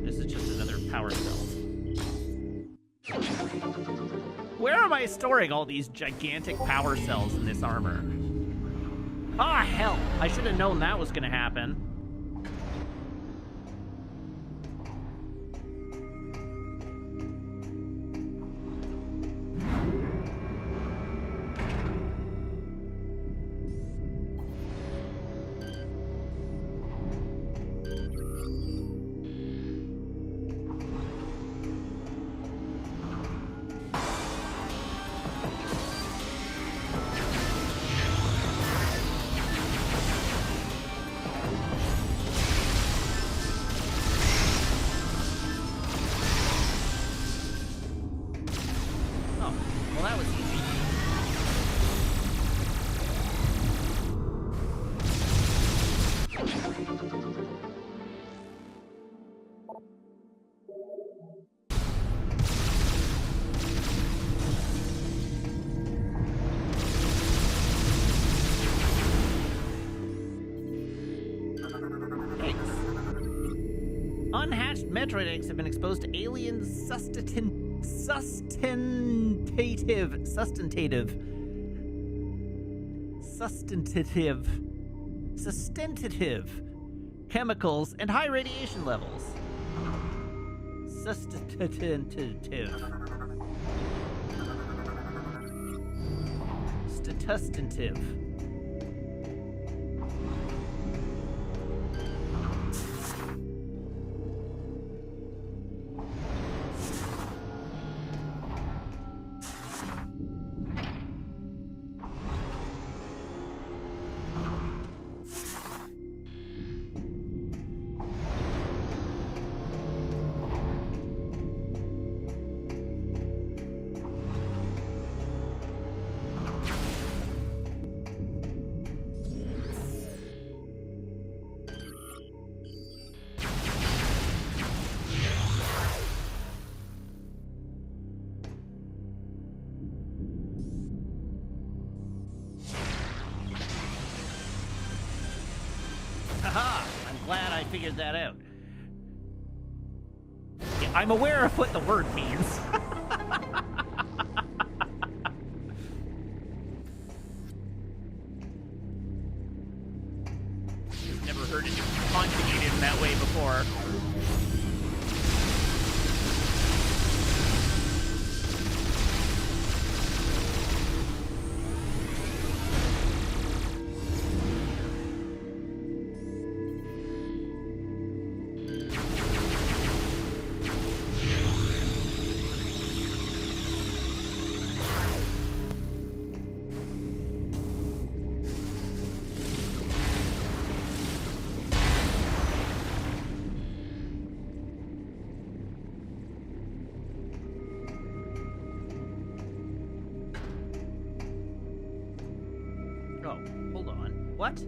This is just another power cell. Where am I storing all these gigantic power cells in this armor? Ah, hell! I should have known that was gonna happen. Unhatched Metroid eggs have been exposed to alien sustentative chemicals and high radiation levels. Statustative. Haha! I'm glad I figured that out. Yeah, I'm aware of what the word means. I've never heard it conjugated in that way before. Oh, hold on. What?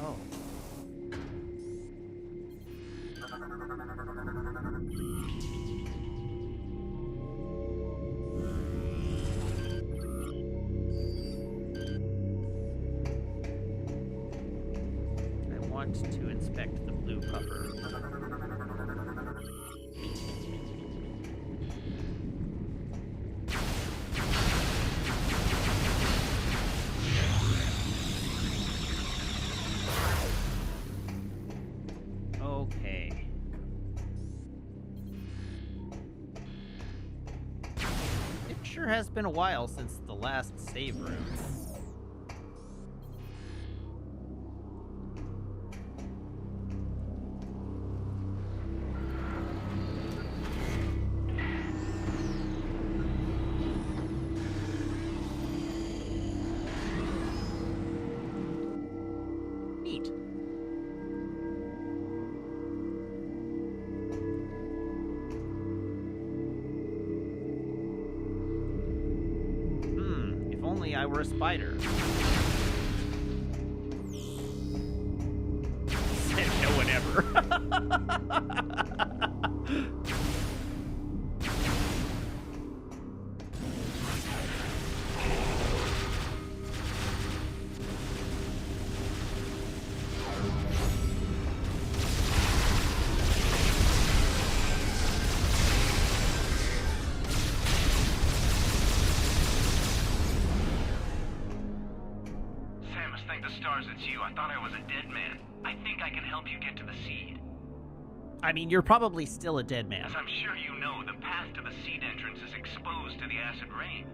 Oh. I want to inspect the blue puffer. Okay. It sure has been a while since the last save room. Neat. If only I were a spider. Said no one ever. Samus, thank the stars it's you. I thought I was a dead man. I think I can help you get to the seed. I mean, you're probably still a dead man. As I'm sure you know, the path to the seed entrance is exposed to the acid rain.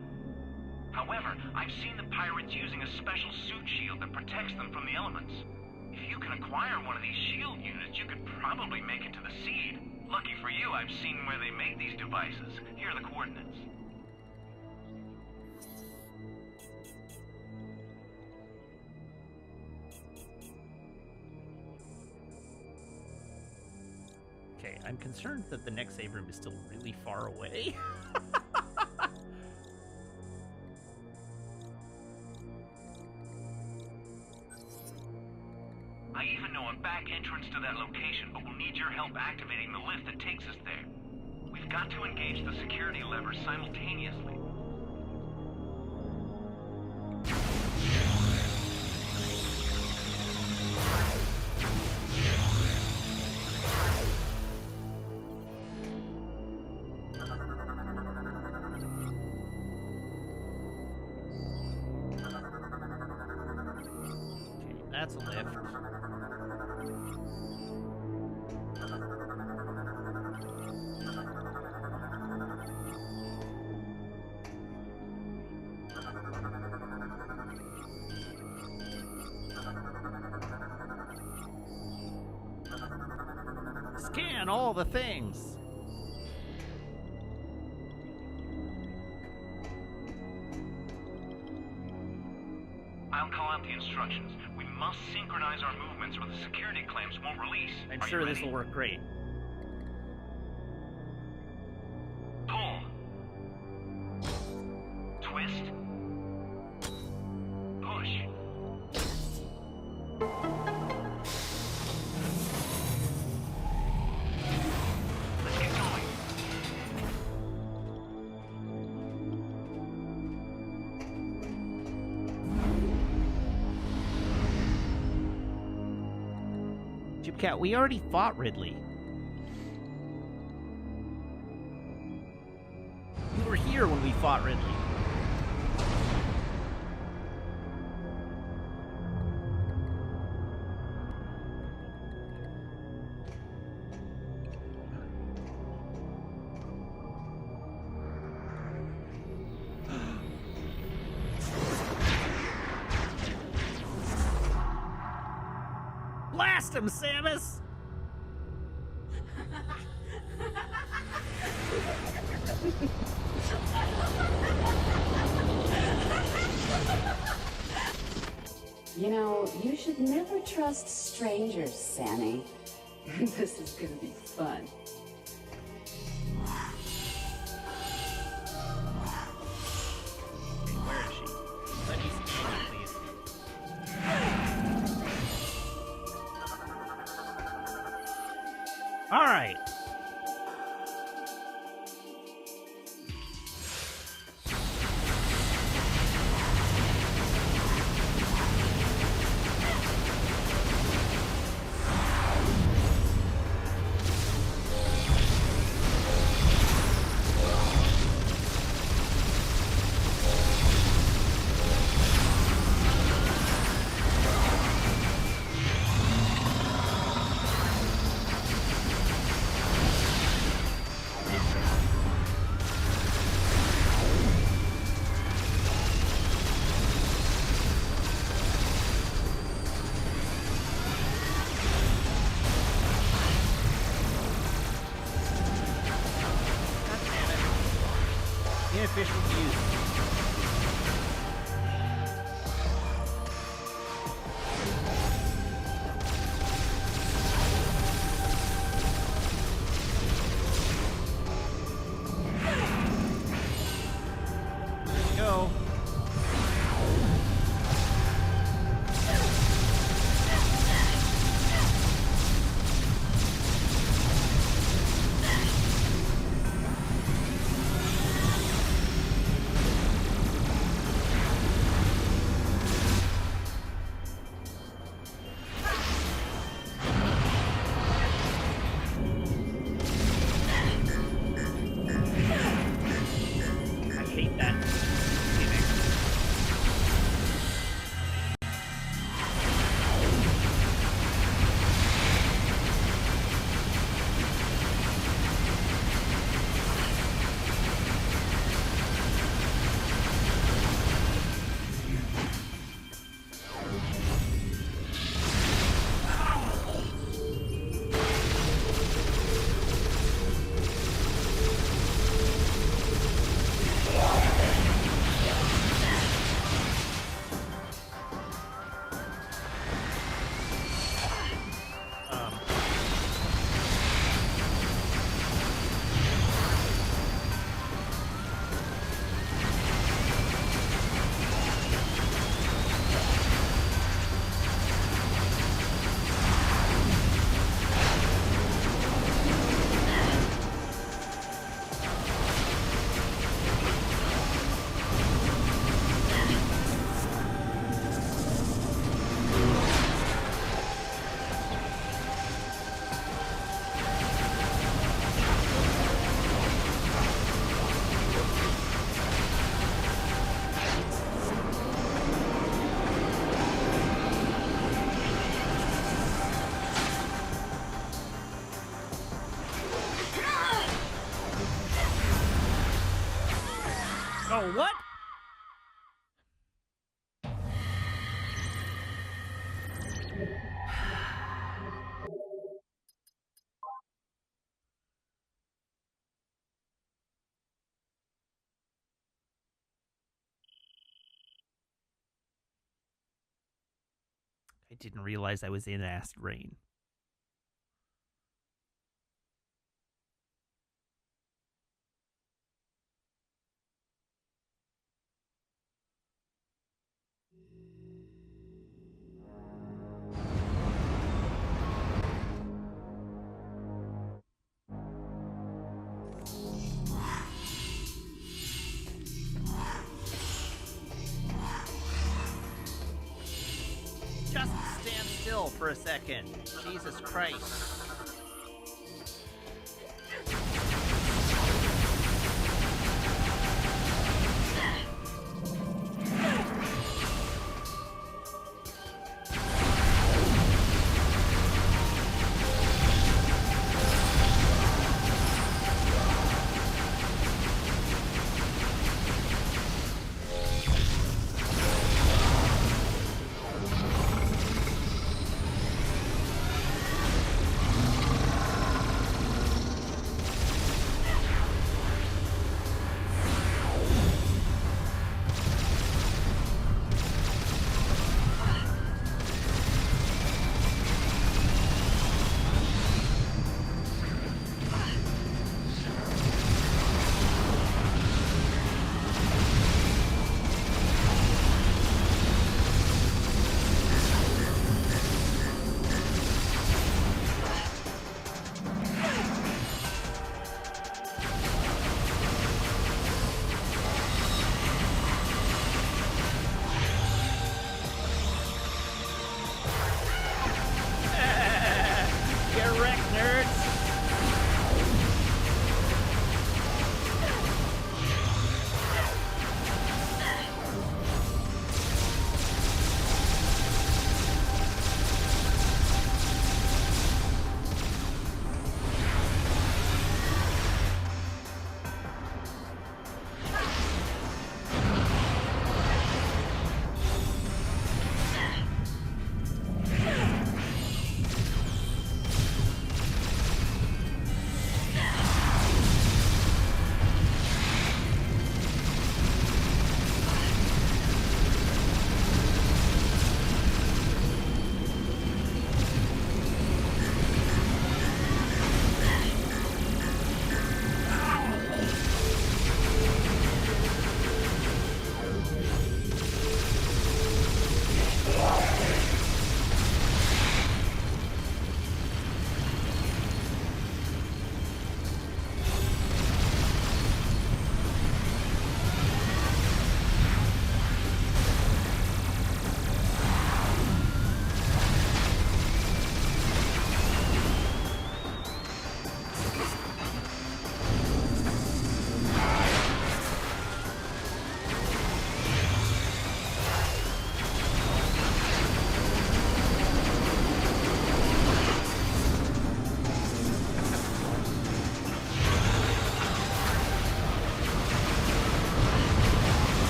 However, I've seen the pirates using a special suit shield that protects them from the elements. If you can acquire one of these shield units, you could probably make it to the seed. Lucky for you, I've seen where they made these devices. Here are the coordinates. Okay, I'm concerned that the next save room is still really far away. I I even know a back entrance to that location, but we'll need your help activating the lift that takes us there. We've got to engage the security levers simultaneously. That's a lift. Scan all the things. I'll call out the instructions. We must synchronize our movements or the security clamps won't release. I'm Are you sure this ready? will work great. Pull. Twist. Push. Let's get going. Chipcat, we already fought Ridley. You were here when we fought Ridley. Blast him, Samus! You know, you should never trust strangers, Sammy. This is gonna be fun. Where is she? Let me see, please. All right. Inofficial views. Let's go. What? I didn't realize I was in acid rain. Just stand still for a second. Jesus Christ.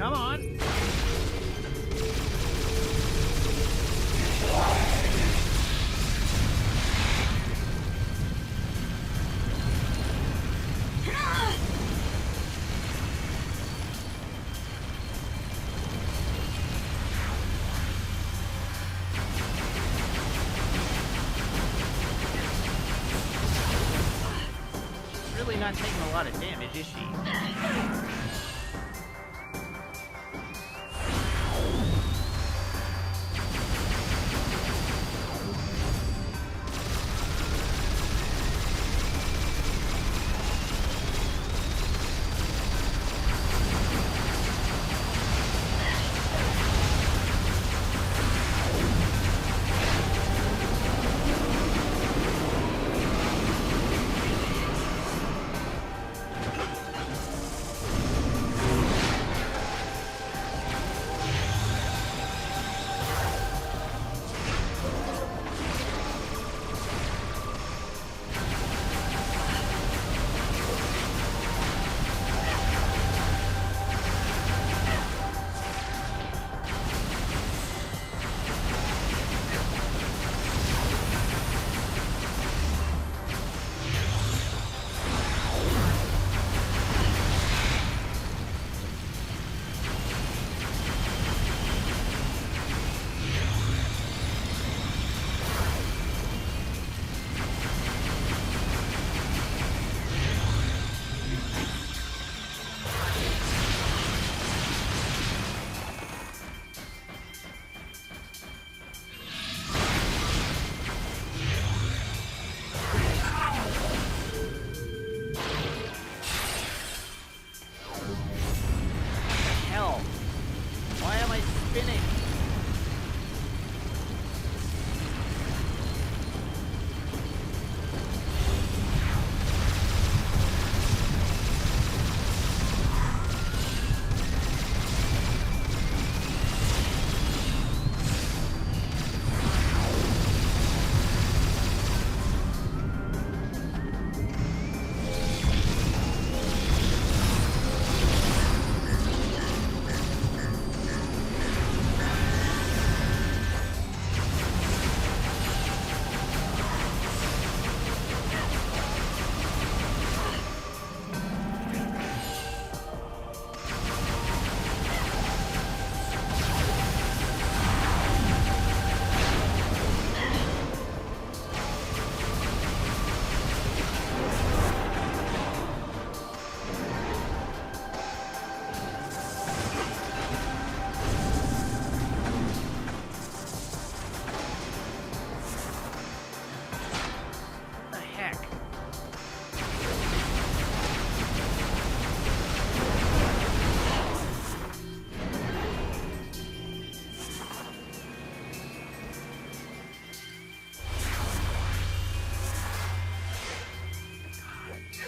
Come on. not taking a lot of damage, is she?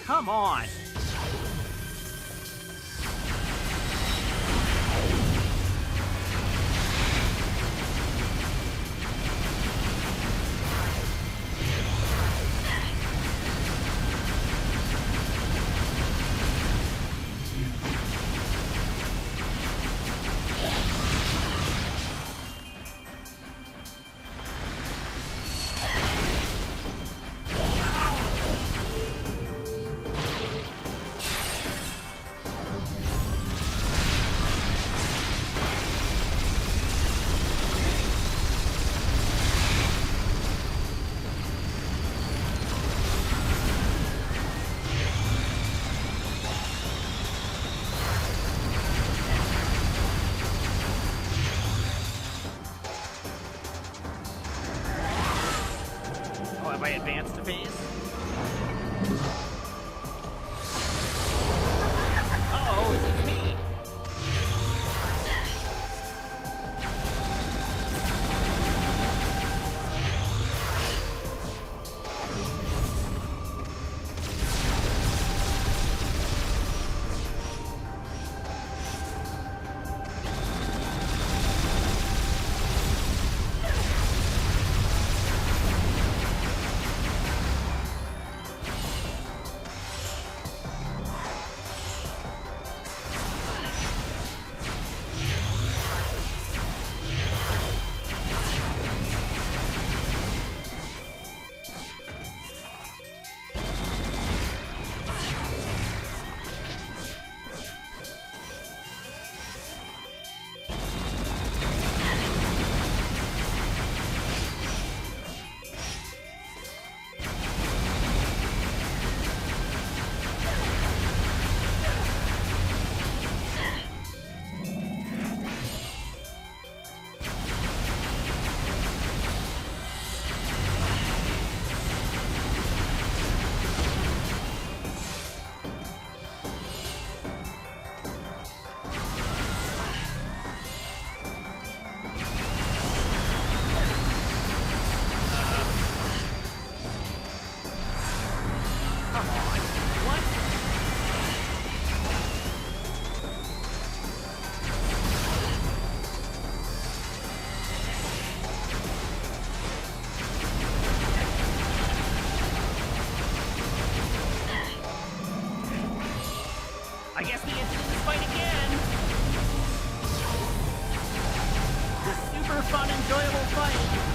Come on! fight again. The super fun, enjoyable fight.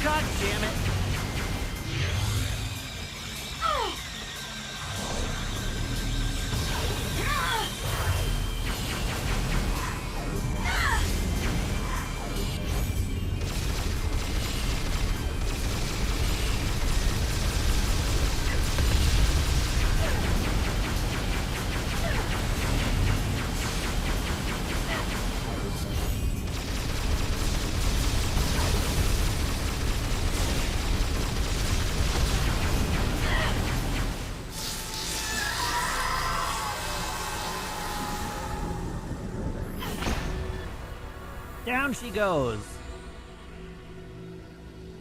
God damn it. Down she goes.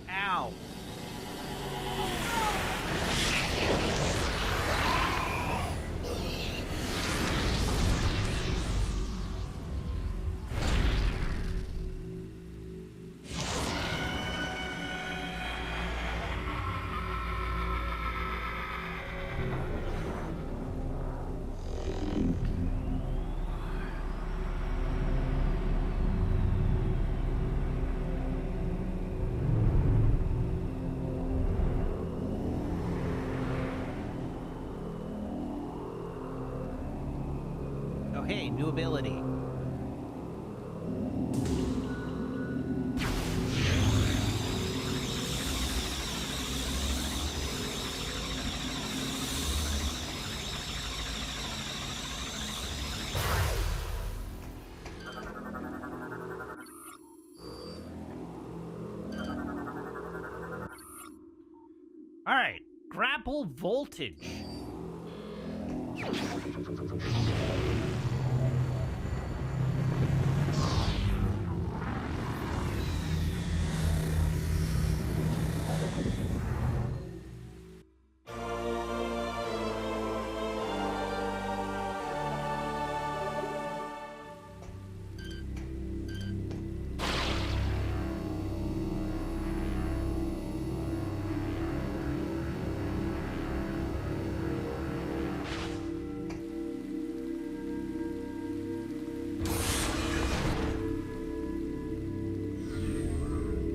Ow. hey, new ability. All right, grapple voltage.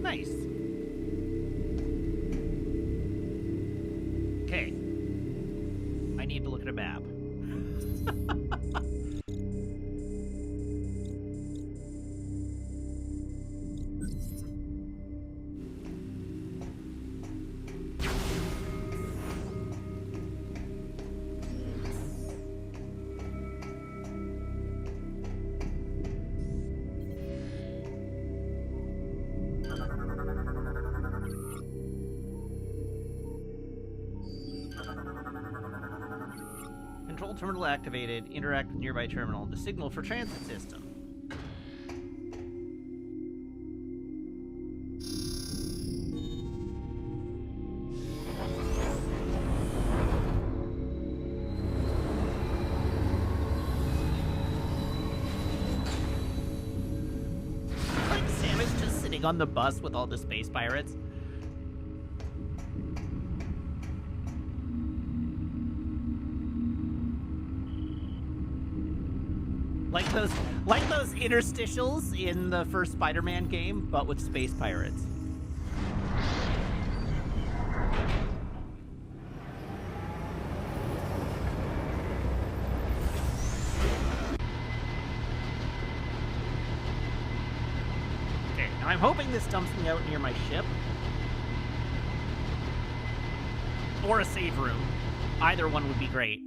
Nice. Okay. I need to look at a map. Control terminal activated. Interact with nearby terminal to signal for transit system. Like Sam is just sitting on the bus with all the space pirates. Like those interstitials in the first Spider-Man game, but with space pirates. Okay, now I'm hoping this dumps me out near my ship. Or a save room. Either one would be great.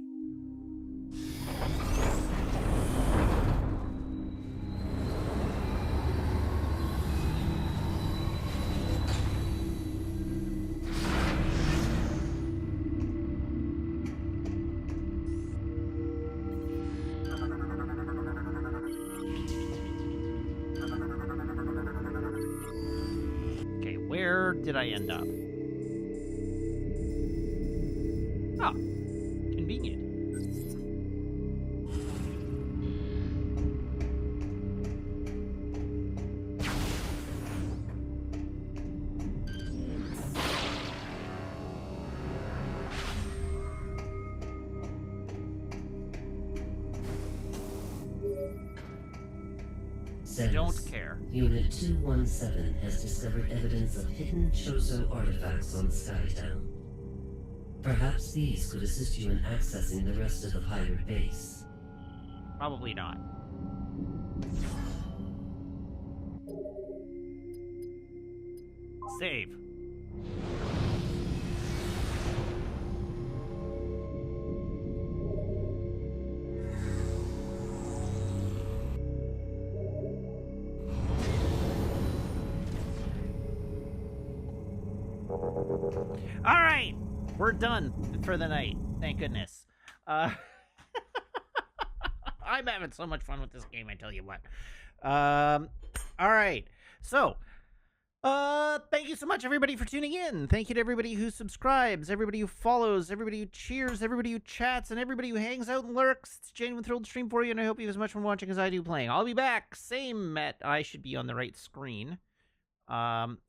Where did I end up? Ah, convenient. Don't care. Unit 217 has discovered evidence of hidden Chozo artifacts on Skytown. Perhaps these could assist you in accessing the rest of the pirate base. Probably not. Save. All right, we're done for the night. Thank goodness. I'm having so much fun with this game, I tell you what. All right, so thank you so much, everybody, for tuning in. Thank you to everybody who subscribes, everybody who follows, everybody who cheers, everybody who chats, and everybody who hangs out and lurks. It's Genuine Thrilled Stream for you, and I hope you have as much fun watching as I do playing. I'll be back. Same Met. I should be on the right screen.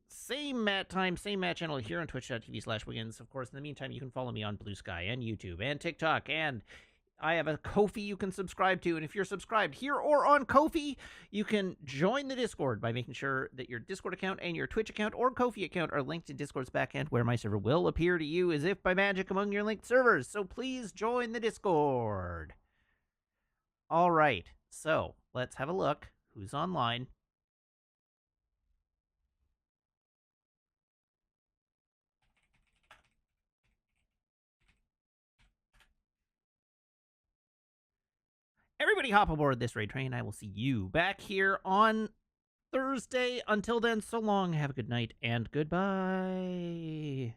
Same Matt time, same Matt channel here on twitch.tv/Wiggins. Of course, in the meantime, you can follow me on Blue Sky and YouTube and TikTok, and I have a Ko-fi you can subscribe to, and if you're subscribed here or on Ko-fi, you can join the Discord by making sure that your Discord account and your Twitch account or Ko-fi account are linked in Discord's backend, where my server will appear to you as if by magic among your linked servers, so please join the Discord. All right. So let's have a look. Who's online? Everybody hop aboard this raid train. I will see you back here on Thursday. Until then, so long. Have a good night and goodbye.